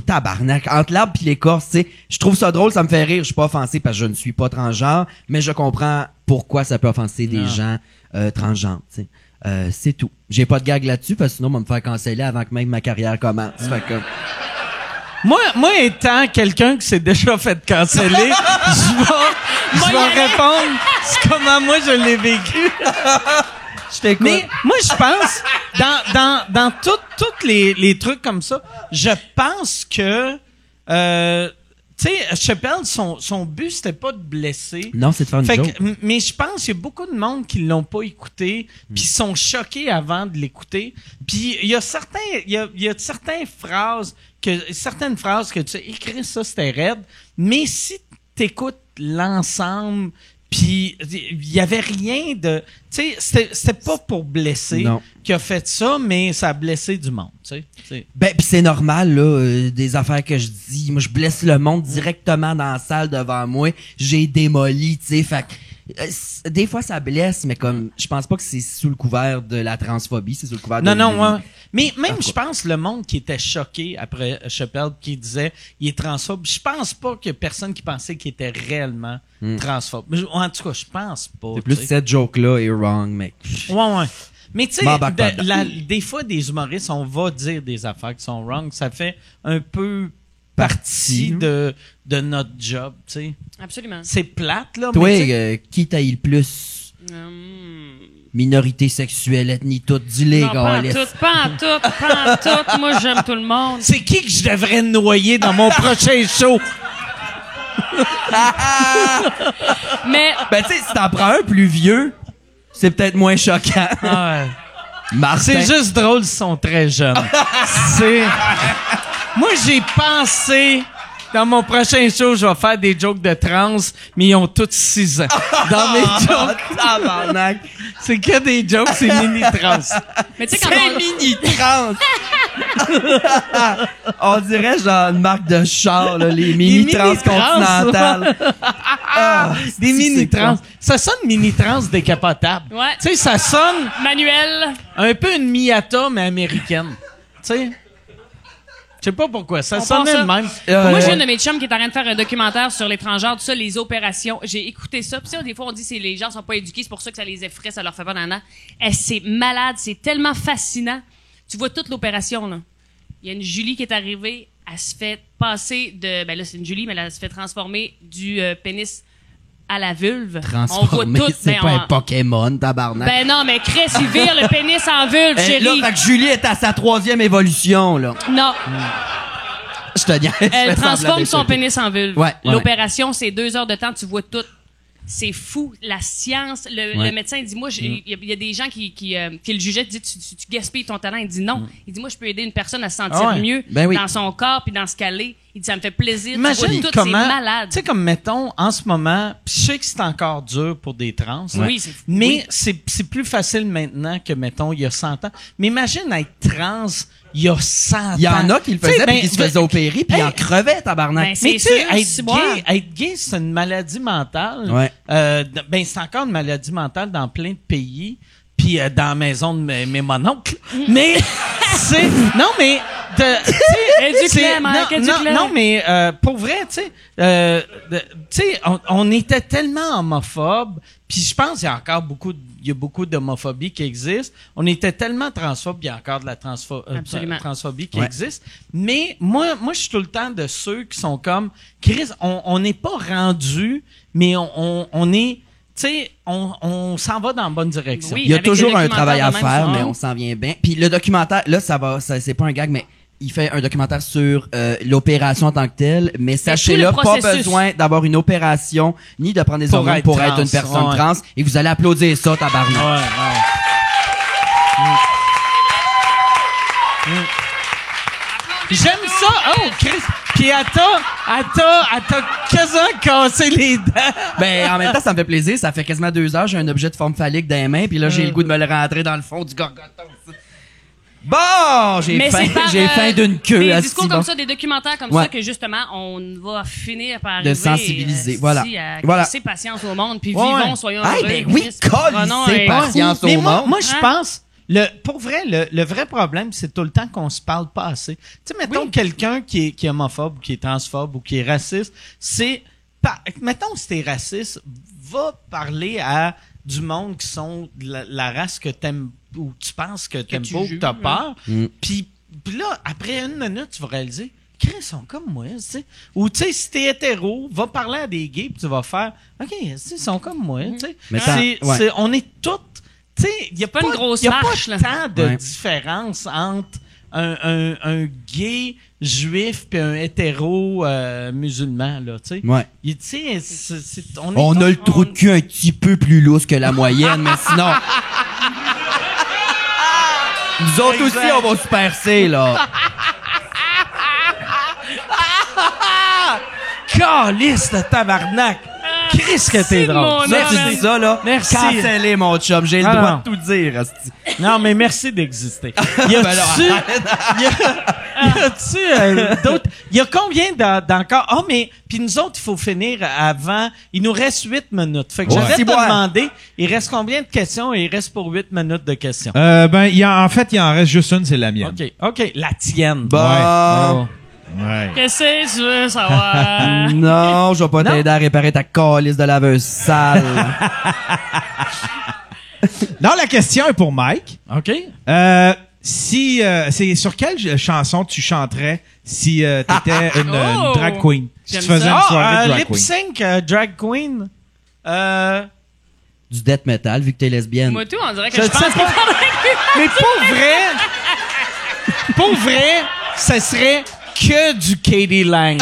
Speaker 4: tabarnak, entre l'arbre pis l'écorce, tu sais, je trouve ça drôle, ça me fait rire, je suis pas offensé parce que je ne suis pas transgenre, mais je comprends pourquoi ça peut offenser des gens transgenres, tu sais. C'est tout. J'ai pas de gag là-dessus parce que sinon on va me faire canceller avant que même ma carrière commence. Fait que...
Speaker 2: moi étant quelqu'un qui s'est déjà fait canceller, je vais répondre c'est comment moi je l'ai vécu.
Speaker 4: Je t'écoute.
Speaker 2: Mais moi, je pense, dans tous les trucs comme ça, je pense que, tu sais, Chappelle, son but, c'était pas de blesser.
Speaker 4: Non, c'est de faire une
Speaker 2: Fait
Speaker 4: joke.
Speaker 2: que, mais je pense qu'il y a beaucoup de monde qui l'ont pas écouté, puis sont choqués avant de l'écouter. Puis il y a certaines phrases que tu sais, écrire ça, c'était raide, mais si t'écoutes l'ensemble, puis il y avait rien de, tu sais, c'était pas pour blesser
Speaker 4: Non.
Speaker 2: qu'il a fait ça, mais ça a blessé du monde, tu sais.
Speaker 4: Ben, pis c'est normal, là, des affaires que je dis. Moi, je blesse le monde directement dans la salle devant moi. J'ai démoli, tu sais. Fait que, des fois, ça blesse, mais comme, je pense pas que c'est sous le couvert de la transphobie, c'est sous le couvert de...
Speaker 2: Non, ouais. Mais même, je pense, le monde qui était choqué après Chappelle, qui disait, il est transphobe, je pense pas qu'il y a personne qui pensait qu'il était réellement transphobe. En tout cas, je pense pas.
Speaker 4: C'est plus
Speaker 2: tu sais.
Speaker 4: cette joke-là est wrong, mec.
Speaker 2: Ouais. Mais tu sais,
Speaker 4: M'embarque pas dedans.
Speaker 2: des fois, des humoristes, on va dire des affaires qui sont wrong. Ça fait un peu partie de notre job, tu sais.
Speaker 5: Absolument.
Speaker 2: C'est plate, là,
Speaker 4: Toi,
Speaker 2: mais tu sais,
Speaker 4: qui taille le plus? Minorité sexuelle, ethnie, tout, dis-les,
Speaker 5: Non, pas en
Speaker 4: gars.
Speaker 5: tout, pas en tout. Moi, j'aime tout le monde.
Speaker 2: c'est qui que je devrais noyer dans mon prochain show?
Speaker 5: Mais
Speaker 4: Ben, tu sais, si t'en prends un plus vieux, c'est peut-être moins choquant.
Speaker 2: Ouais.
Speaker 4: Martin.
Speaker 2: C'est juste drôle, ils sont très jeunes. C'est... Moi, j'ai pensé, dans mon prochain show, je vais faire des jokes de trans, mais ils ont tous 6 ans. Dans mes jokes,
Speaker 4: Tabarnak.
Speaker 2: c'est que des jokes, c'est mini-trans.
Speaker 5: mais tu sais, quand
Speaker 4: C'est
Speaker 5: on...
Speaker 4: mini-trans. On dirait genre une marque de char, là, les mini-transcontinentales.
Speaker 2: Des mini-trans. Ça sonne mini-trans décapotable.
Speaker 5: Ouais.
Speaker 2: Tu sais, ça sonne
Speaker 5: Manuel.
Speaker 2: un peu une Miata, mais américaine. Tu sais? sais pas pourquoi. Ça
Speaker 5: On
Speaker 2: sonnait
Speaker 5: pense
Speaker 2: de même.
Speaker 5: Moi, j'ai un de mes chums qui est en train de faire un documentaire sur l'étranger, tout ça, les opérations. J'ai écouté ça. Puis ça, des fois, on dit que les gens sont pas éduqués, c'est pour ça que ça les effraie, ça leur fait pas nana. C'est malade, c'est tellement fascinant. Tu vois toute l'opération, là. Il y a une Julie qui est arrivée, elle se fait passer de... Ben là, c'est une Julie, mais elle se fait transformer du pénis à la vulve.
Speaker 4: Transformé, c'est pas un Pokémon, tabarnak.
Speaker 5: Ben non, mais Chris, il vire le pénis en vulve, chérie.
Speaker 4: Là, fait que Julie est à sa 3e évolution, là.
Speaker 5: Non.
Speaker 4: Je te dis.
Speaker 5: Elle transforme son pénis en vulve.
Speaker 4: Ouais.
Speaker 5: L'opération, c'est 2 heures de temps, tu vois tout. C'est fou. La science, le médecin, il dit, moi, il y a des gens qui le jugeaient, dit, tu gaspilles ton talent. Il dit non. Il dit, moi, je peux aider une personne à se sentir mieux dans son corps puis dans ce qu'elle est. Il dit, ça me fait plaisir.
Speaker 2: Imagine
Speaker 5: tu vois tout,
Speaker 2: comment,
Speaker 5: c'est malade.
Speaker 2: tu sais, comme mettons, en ce moment, pis je sais que c'est encore dur pour des trans.
Speaker 5: Oui,
Speaker 2: mais c'est plus facile maintenant que, mettons, il y a 100 ans. Mais imagine être trans il y a 100 ans.
Speaker 4: Il y en a qui le faisaient puis qui se faisaient opérer puis ils en crevaient, tabarnak.
Speaker 5: Ben,
Speaker 2: Mais tu sais,
Speaker 5: sûr,
Speaker 2: être gay, c'est une maladie mentale.
Speaker 4: Ouais.
Speaker 2: Ben, c'est encore une maladie mentale dans plein de pays. Puis dans la maison de mes mononcles. Mais c'est non mais
Speaker 5: éduque-les, Mike, éduque-les.
Speaker 2: non mais pour vrai, tu sais on était tellement homophobes, puis je pense qu'il y a encore beaucoup d'homophobie qui existe. On était tellement transphobes, il y a encore de la transphobie qui existe. Mais moi je suis tout le temps de ceux qui sont comme Chris, on n'est pas rendu, mais on est, tu sais, on s'en va dans la bonne direction.
Speaker 5: Oui,
Speaker 4: il y a
Speaker 5: avec
Speaker 4: toujours
Speaker 5: des
Speaker 4: un travail à
Speaker 5: documentaires
Speaker 4: faire,
Speaker 5: de même,
Speaker 4: mais
Speaker 5: ça.
Speaker 4: on s'en vient bien. Puis le documentaire, là, c'est pas un gag, mais il fait un documentaire sur l'opération en tant que telle, mais sachez-le,
Speaker 5: tout le
Speaker 4: pas
Speaker 5: processus.
Speaker 4: besoin d'avoir une opération, ni de prendre des
Speaker 2: Pour
Speaker 4: hormones
Speaker 2: être
Speaker 4: pour
Speaker 2: trans,
Speaker 4: être une personne
Speaker 2: ouais.
Speaker 4: trans, et vous allez applaudir ça, tabarnak.
Speaker 2: Ouais. J'aime ça. Oh, Chris. Puis elle t'a quasiment cassé les dents.
Speaker 4: Ben, en même temps, ça me fait plaisir, ça fait quasiment 2 heures, j'ai un objet de forme phallique dans les mains, puis là, j'ai le goût de me le rentrer dans le fond du gorgoton. Bon, j'ai
Speaker 5: Mais
Speaker 4: faim,
Speaker 5: c'est par,
Speaker 4: j'ai faim d'une queue.
Speaker 5: Des
Speaker 4: asti,
Speaker 5: discours
Speaker 4: bon.
Speaker 5: comme ça, des documentaires comme
Speaker 4: Ouais.
Speaker 5: ça, que justement, on va finir par
Speaker 4: De
Speaker 5: arriver.
Speaker 4: sensibiliser, voilà.
Speaker 5: À
Speaker 4: Voilà.
Speaker 5: laisser patience au monde, puis
Speaker 2: Ouais,
Speaker 5: vivons,
Speaker 2: ouais.
Speaker 5: soyons
Speaker 4: Hey,
Speaker 5: heureux.
Speaker 4: ben oui,
Speaker 5: Christ,
Speaker 4: colle,
Speaker 5: prenons
Speaker 4: c'est
Speaker 5: un-
Speaker 4: patience au
Speaker 2: Mais
Speaker 4: monde.
Speaker 2: moi, je
Speaker 5: Hein?
Speaker 2: pense, pour vrai, le vrai problème, c'est tout le temps qu'on se parle pas assez. Tu sais, mettons quelqu'un qui est homophobe, ou qui est transphobe, ou qui est raciste, mettons, si t'es raciste, va parler à du monde qui sont de la race que t'aimes, ou tu penses que t'aimes
Speaker 5: tu
Speaker 2: pas, ou que
Speaker 5: juges,
Speaker 2: t'as
Speaker 5: hein.
Speaker 2: peur.
Speaker 4: Mm.
Speaker 2: Puis là, après 1 minute, tu vas réaliser, Chris, ils sont comme moi, tu sais. Ou, tu sais, si t'es hétéro, va parler à des gays, puis tu vas faire, OK, ils sont comme moi, tu sais.
Speaker 4: Mais
Speaker 2: On est toutes, tu sais, il y a
Speaker 5: pas une grosse
Speaker 2: y a pas
Speaker 5: marche, là.
Speaker 2: tant de
Speaker 4: Ouais.
Speaker 2: différence entre un gay juif puis un hétéro musulman, là, tu sais.
Speaker 4: Ouais.
Speaker 2: Tu sais,
Speaker 4: On a le trou de cul un petit peu plus lousse que la moyenne, mais sinon... Nous autres
Speaker 2: Exact.
Speaker 4: aussi, on va se percer, là.
Speaker 2: Calisse de tabarnak! Qu'est-ce que t'es
Speaker 5: C'est
Speaker 2: drôle!
Speaker 5: mon
Speaker 4: Là, tu
Speaker 5: homme.
Speaker 4: dis ça, là.
Speaker 2: Merci.
Speaker 4: Cancellez, mon chum. J'ai le
Speaker 2: Ah,
Speaker 4: droit
Speaker 2: non.
Speaker 4: de tout dire, asti.
Speaker 2: Non, mais merci d'exister. Y
Speaker 4: Ben
Speaker 2: a-tu d'autres? Y a combien d'encore? Oh, mais, puis nous autres, il faut finir avant. Il nous reste 8 minutes. Fait que
Speaker 4: Ouais.
Speaker 2: j'avais
Speaker 4: Si,
Speaker 2: te
Speaker 4: ouais.
Speaker 2: demander, il reste combien de questions? Il reste pour 8 minutes de questions.
Speaker 3: Ben, il en reste juste une, c'est la mienne.
Speaker 2: OK. La tienne.
Speaker 4: Bon.
Speaker 3: Ouais.
Speaker 5: Qu'est-ce que tu veux savoir?
Speaker 4: Non, je vais pas
Speaker 2: Non.
Speaker 4: t'aider à réparer ta calice de laveuse sale.
Speaker 3: Non, la question est pour Mike.
Speaker 2: OK.
Speaker 3: Si c'est sur quelle chanson tu chanterais si t'étais une
Speaker 5: Oh!
Speaker 3: drag queen? Si
Speaker 5: J'aime
Speaker 3: tu faisais
Speaker 5: ça.
Speaker 3: une soirée de drag
Speaker 2: Lip
Speaker 3: queen.
Speaker 2: sync, drag queen.
Speaker 4: Du death metal, vu que t'es lesbienne.
Speaker 5: Moi, tout, on dirait que
Speaker 2: Je
Speaker 5: je
Speaker 2: le
Speaker 5: pense
Speaker 2: sais
Speaker 5: que
Speaker 2: pas. Mais pour vrai, ce serait que du Katie Lang.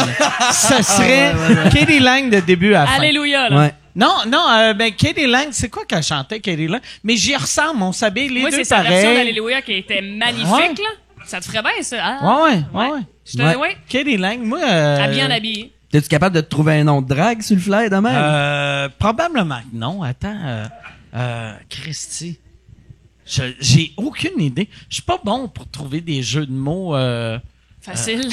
Speaker 2: Ce serait Katie Lang de début à fin.
Speaker 5: Alléluia, là.
Speaker 4: Ouais.
Speaker 2: Non, ben Katie Lang, c'est quoi qu'elle chantait, Katie Lang? Mais j'y ressemble, on s'habille les
Speaker 5: Moi,
Speaker 2: deux
Speaker 5: c'est sa version
Speaker 2: pareils.
Speaker 5: d'Alléluia qui était magnifique,
Speaker 2: Ouais.
Speaker 5: là. Ça te ferait bien, ça. Ah.
Speaker 2: Ouais.
Speaker 5: Je te
Speaker 4: Ouais.
Speaker 5: ouais.
Speaker 2: Katie Lang, moi...
Speaker 5: Bien habillé.
Speaker 4: T'es-tu capable de te trouver un nom de drague sur le fly de même?
Speaker 2: Probablement que non. Attends, Christy. J'ai aucune idée. Je suis pas bon pour trouver des jeux de mots...
Speaker 5: Facile.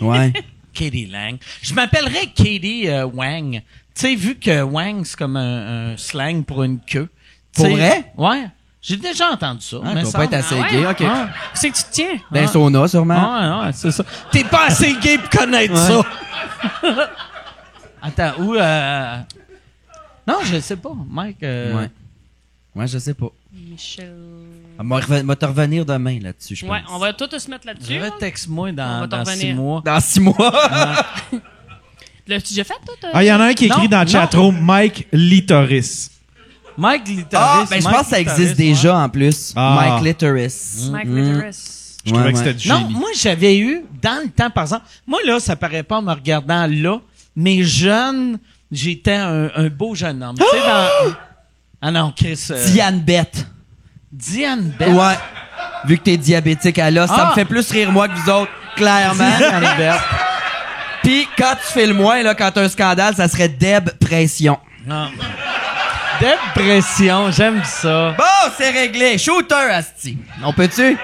Speaker 4: Ouais.
Speaker 2: Katie Lang. Je m'appellerais Katie Wang. Tu sais, vu que Wang, c'est comme un slang pour une queue.
Speaker 4: Pour
Speaker 2: T'sais,
Speaker 4: vrai?
Speaker 2: Ouais. J'ai déjà entendu ça.
Speaker 4: Ah,
Speaker 2: mais
Speaker 4: tu
Speaker 2: ça
Speaker 4: vas pas être assez gay, ok.
Speaker 2: C'est que tu te tiens.
Speaker 4: D'un sauna, sûrement.
Speaker 2: Ouais, c'est ça. T'es pas assez gay pour connaître ça. Attends, où... Non, je sais pas. Mike...
Speaker 4: Ouais, je sais pas.
Speaker 5: Michel.
Speaker 4: On va te revenir demain là-dessus, je pense.
Speaker 5: Ouais, on va tous se mettre là-dessus. là.
Speaker 2: Texte-moi
Speaker 5: On
Speaker 2: dans
Speaker 5: va t'en
Speaker 2: 6
Speaker 5: revenir.
Speaker 2: mois.
Speaker 4: Dans 6 mois.
Speaker 5: L'as-tu déjà fait, toi?
Speaker 3: Ah, il y en a un qui écrit
Speaker 2: Non,
Speaker 3: dans le chatroom, Mike Litoris.
Speaker 2: Mike Litoris.
Speaker 4: Ah, ben je
Speaker 2: Mike
Speaker 4: pense que ça
Speaker 2: Litoris,
Speaker 4: existe déjà en plus.
Speaker 3: Ah.
Speaker 4: Mike Litoris.
Speaker 5: Mike Litoris.
Speaker 3: Je trouvais que c'était du
Speaker 2: Non,
Speaker 3: génie.
Speaker 2: moi, j'avais eu, dans le temps, par exemple, moi, là, ça paraît pas en me regardant là, mais jeune, j'étais un beau jeune homme. Tu sais, dans... Ah non, Chris...
Speaker 4: Diane Bette.
Speaker 2: Diane Bette.
Speaker 4: Ouais. Vu que t'es diabétique à l'os, ça
Speaker 2: Ah.
Speaker 4: me fait plus rire moi que vous autres, clairement.
Speaker 2: Diane Bette.
Speaker 4: Puis quand tu fais le moins, là, quand t'as un scandale, ça serait Deb Pression.
Speaker 2: Non. Dépression, j'aime ça.
Speaker 4: Bon, c'est réglé. Shooter, asti. On peut-tu?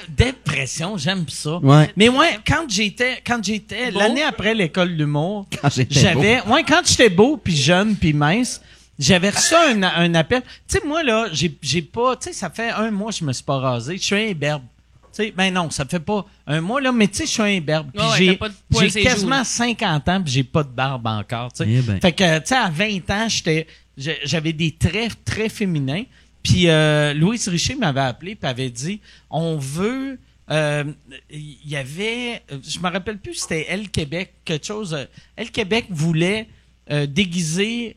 Speaker 2: Dépression, j'aime ça.
Speaker 4: Ouais.
Speaker 2: Mais ouais, quand j'étais
Speaker 5: Beau.
Speaker 2: l'année après l'école d'humour,
Speaker 4: Quand j'étais
Speaker 2: quand j'étais beau puis jeune puis mince, j'avais reçu un appel. Tu sais, moi là, j'ai pas, tu sais, ça fait 1 mois que je me suis pas rasé. Je suis un imberbe. Tu sais, ben non, ça fait pas 1 mois là, mais tu sais, je suis un imberbe. Puis
Speaker 5: Ouais, t'as pas de poils
Speaker 2: j'ai
Speaker 5: sur les joues,
Speaker 2: quasiment
Speaker 5: là.
Speaker 2: 50 ans puis j'ai pas de barbe encore. Tu sais,
Speaker 4: Eh ben.
Speaker 2: fait que tu sais, à 20 ans, j'avais des traits très féminins. Puis Louise Richer m'avait appelé puis avait dit, on veut il y avait, je me rappelle plus, c'était Elle Québec, quelque chose. Elle Québec voulait déguiser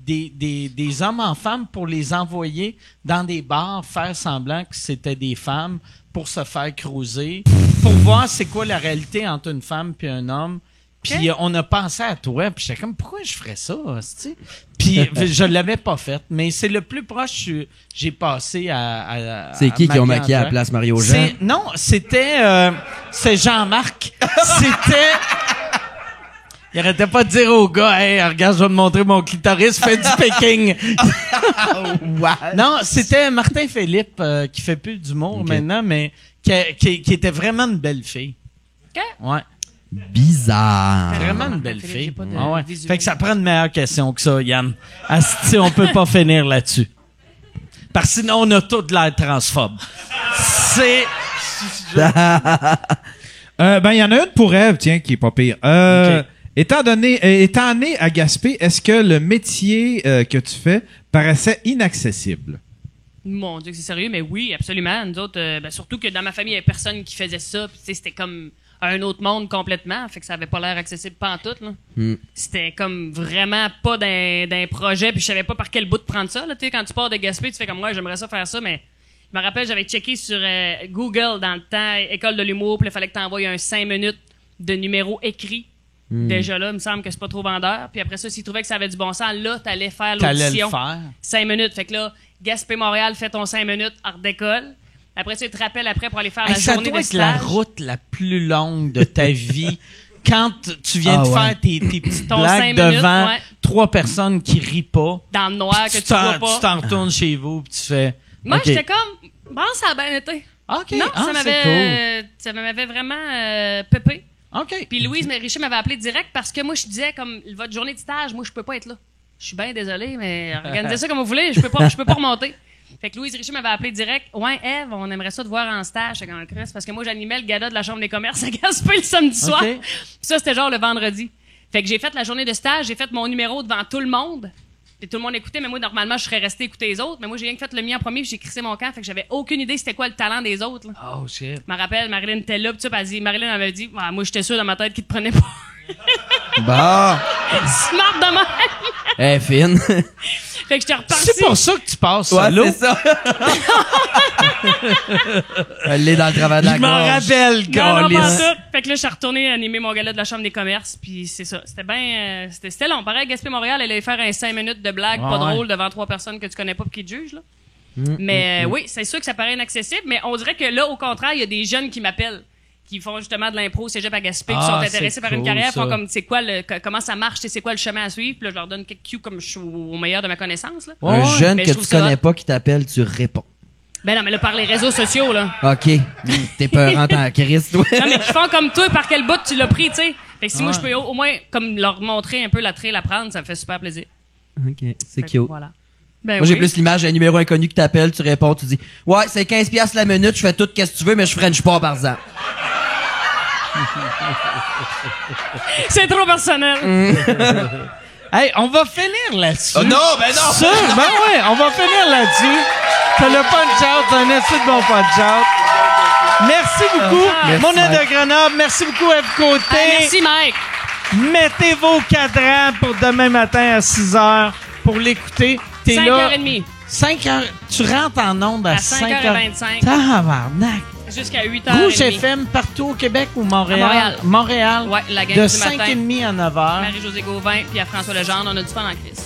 Speaker 2: des hommes en femmes pour les envoyer dans des bars, faire semblant que c'était des femmes pour se faire cruiser, pour voir c'est quoi la réalité entre une femme puis un homme. Puis on a pensé à toi, puis j'étais comme, pourquoi je ferais ça, hostie? Puis je l'avais pas fait, mais c'est le plus proche que j'ai passé à
Speaker 4: C'est qui ont
Speaker 2: maquiller
Speaker 4: maquillé à
Speaker 2: en
Speaker 4: la
Speaker 2: drag.
Speaker 4: place Mario Jean?
Speaker 2: Non, c'était Jean-Marc. C'était... Il arrêtait pas de dire au gars, hey, regarde, je vais te montrer mon clitoris, fais du Péking. Non, c'était Martin Philippe, qui fait plus d'humour
Speaker 4: Ok.
Speaker 2: maintenant, mais qui était vraiment une belle fille.
Speaker 5: OK.
Speaker 2: Ouais.
Speaker 4: Bizarre.
Speaker 2: Vraiment
Speaker 5: Martin
Speaker 2: une belle
Speaker 5: Philippe,
Speaker 2: fille.
Speaker 5: j'ai pas de
Speaker 2: Ah ouais.
Speaker 5: visuel.
Speaker 2: Fait que ça prend une meilleure question que ça, Yann. Asti, on peut pas finir là-dessus. Parce que sinon, on a tout de l'air transphobe. C'est...
Speaker 3: Ben, il y en a une pour Ève, tiens, qui est pas pire.
Speaker 2: Ok.
Speaker 3: Étant né à Gaspé, est-ce que le métier que tu fais paraissait inaccessible?
Speaker 5: Mon Dieu, que c'est sérieux, mais oui, absolument. Nous autres, ben, surtout que dans ma famille, il n'y avait personne qui faisait ça. Puis, tu sais, c'était comme un autre monde complètement. Fait que ça avait pas l'air accessible pantoute, là. C'était comme vraiment pas d'un projet. Puis je savais pas par quel bout de prendre ça, là. Tu sais, quand tu pars de Gaspé, tu fais comme moi, j'aimerais ça faire ça, mais je me rappelle, j'avais checké sur Google dans le temps, école de l'humour, puis il fallait que tu envoies un 5 minutes de numéro écrit. Déjà là, il me semble que c'est pas trop vendeur. Puis après ça, s'ils trouvaient que ça avait du bon sens, là, t'allais faire
Speaker 2: T'allais
Speaker 5: l'audition.
Speaker 2: le faire.
Speaker 5: 5 minutes. Fait que là, Gaspé-Montréal, fais ton 5 minutes, hors d'école. Après ça, tu te rappelles après pour aller faire
Speaker 2: Hey,
Speaker 5: la
Speaker 2: ça
Speaker 5: journée
Speaker 2: doit
Speaker 5: de
Speaker 2: être la
Speaker 5: stage.
Speaker 2: route la plus longue de ta vie. Quand tu viens de faire tes petites
Speaker 5: Ton
Speaker 2: blagues
Speaker 5: 5 minutes,
Speaker 2: devant
Speaker 5: ouais.
Speaker 2: 3 personnes qui rient pas.
Speaker 5: Dans le noir, que tu
Speaker 2: t'en-
Speaker 5: vois pas.
Speaker 2: Tu t'en retournes chez vous puis tu fais...
Speaker 5: Moi,
Speaker 2: OK.
Speaker 5: j'étais comme, bon, ça a bien été.
Speaker 2: OK.
Speaker 5: Non,
Speaker 2: Ah,
Speaker 5: ça m'avait vraiment pépé.
Speaker 2: cool. OK.
Speaker 5: Puis Louise Richer m'avait appelé direct parce que moi, je disais, comme, votre journée de stage, moi, je peux pas être là. Je suis bien désolé, mais organisez ça comme vous voulez, je peux pas remonter. Fait que Louise Richer m'avait appelé direct. Ouais, Ève, on aimerait ça te voir en stage. J'étais comme Chris, parce que moi, j'animais le gala de la Chambre des commerces à Gaspé le samedi soir.
Speaker 2: OK.
Speaker 5: Puis ça, c'était genre le vendredi. Fait que j'ai fait la journée de stage, j'ai fait mon numéro devant tout le monde. Puis tout le monde écoutait, mais moi, normalement, je serais resté écouter les autres. Mais moi, j'ai rien que fait le mien en premier, puis j'ai crissé mon camp. Fait que j'avais aucune idée c'était quoi le talent des autres, là.
Speaker 2: Oh, shit.
Speaker 5: Je me rappelle, Marilyn était là, pis ça, pis elle dit, Marilyn avait dit, ah, moi, j'étais sûr dans ma tête qu'il te prenait pas.
Speaker 4: Bah,
Speaker 5: Smart de même.
Speaker 4: elle est fine.
Speaker 5: Fait que j'étais reparti.
Speaker 2: C'est pour ça que tu passes
Speaker 4: Ouais,
Speaker 2: solo.
Speaker 4: c'est ça. Elle est dans le travail de la
Speaker 2: Je m'en
Speaker 4: gorge.
Speaker 2: rappelle,
Speaker 5: Non,
Speaker 2: Carlis.
Speaker 5: pas ça. Fait que là, je suis retourné animer mon gala de la Chambre des commerces, puis c'est ça. C'était bien, c'était long. Pareil, Gaspé-Montréal, elle allait faire un 5 minutes de blague pas
Speaker 2: Ouais.
Speaker 5: drôle devant 3 personnes que tu connais pas pis qui te jugent, là. Mais oui, c'est sûr que ça paraît inaccessible, mais on dirait que là, au contraire, il y a des jeunes qui m'appellent, qui font justement de l'impro au cégep à Gaspé, qui
Speaker 2: Ah,
Speaker 5: sont
Speaker 2: c'est
Speaker 5: intéressés par une
Speaker 2: cool,
Speaker 5: carrière,
Speaker 2: ça.
Speaker 5: font comme, c'est quoi comment ça marche, c'est quoi le chemin à suivre, puis là, je leur donne quelques cues comme je suis au meilleur de ma connaissance, là.
Speaker 2: Ouais,
Speaker 4: Un jeune
Speaker 5: mais
Speaker 4: que
Speaker 5: je
Speaker 4: tu
Speaker 5: trouve ça
Speaker 4: connais
Speaker 5: hot.
Speaker 4: pas qui t'appelle, tu réponds.
Speaker 5: Ben non, mais là, par les réseaux sociaux, là.
Speaker 4: OK. T'es peurant en Christ, toi.
Speaker 5: Non, mais ils font comme toi, par quel bout tu l'as pris, tu sais. Fait que si moi,
Speaker 2: Ouais.
Speaker 5: je peux au moins, comme leur montrer un peu la trail à prendre, ça me fait super plaisir.
Speaker 4: OK, c'est
Speaker 5: Fait que
Speaker 4: cute.
Speaker 5: Voilà. Ben
Speaker 4: Moi, j'ai
Speaker 5: oui.
Speaker 4: plus l'image d'un numéro inconnu qui t'appelle, tu réponds, tu dis « Ouais, c'est 15$ la minute, je fais tout ce que tu veux, mais je french pas, par exemple.
Speaker 5: C'est trop personnel.
Speaker 2: Hey, on va finir là-dessus.
Speaker 4: Oh non, ben non!
Speaker 2: Sûr? Ben oui, on va finir là-dessus. T'as le punch-out, t'as un assez de bon punch-out. Merci beaucoup,
Speaker 4: Merci,
Speaker 2: Mona
Speaker 4: Mike.
Speaker 2: de Grenoble. Merci beaucoup, Eve Côté.
Speaker 5: Ah, merci, Mike.
Speaker 2: Mettez vos cadrans pour demain matin à 6h pour l'écouter. T'es là.
Speaker 5: 5h30.
Speaker 2: 5h. Tu rentres en onde à,
Speaker 5: À
Speaker 2: 5h25.
Speaker 5: 5h25.
Speaker 2: Tabarnak.
Speaker 5: Jusqu'à 8h30.
Speaker 2: Rouge FM partout au Québec ou Montréal?
Speaker 5: À Montréal.
Speaker 2: Montréal.
Speaker 5: Ouais, la gang
Speaker 2: De
Speaker 5: du matin.
Speaker 2: 5h30 à 9h.
Speaker 5: Marie-Josée Gauvin puis à François Legendre, on a du fun en crise.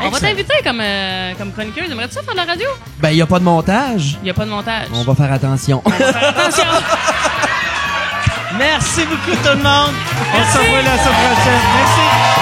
Speaker 5: On va t'inviter comme chroniqueuse. Aimerais-tu ça faire de la radio?
Speaker 4: Ben, y a pas de montage.
Speaker 5: Il n'y a pas de montage.
Speaker 4: On va faire attention.
Speaker 5: Attention!
Speaker 2: Merci beaucoup tout le monde. On se revoit la semaine prochaine. Merci.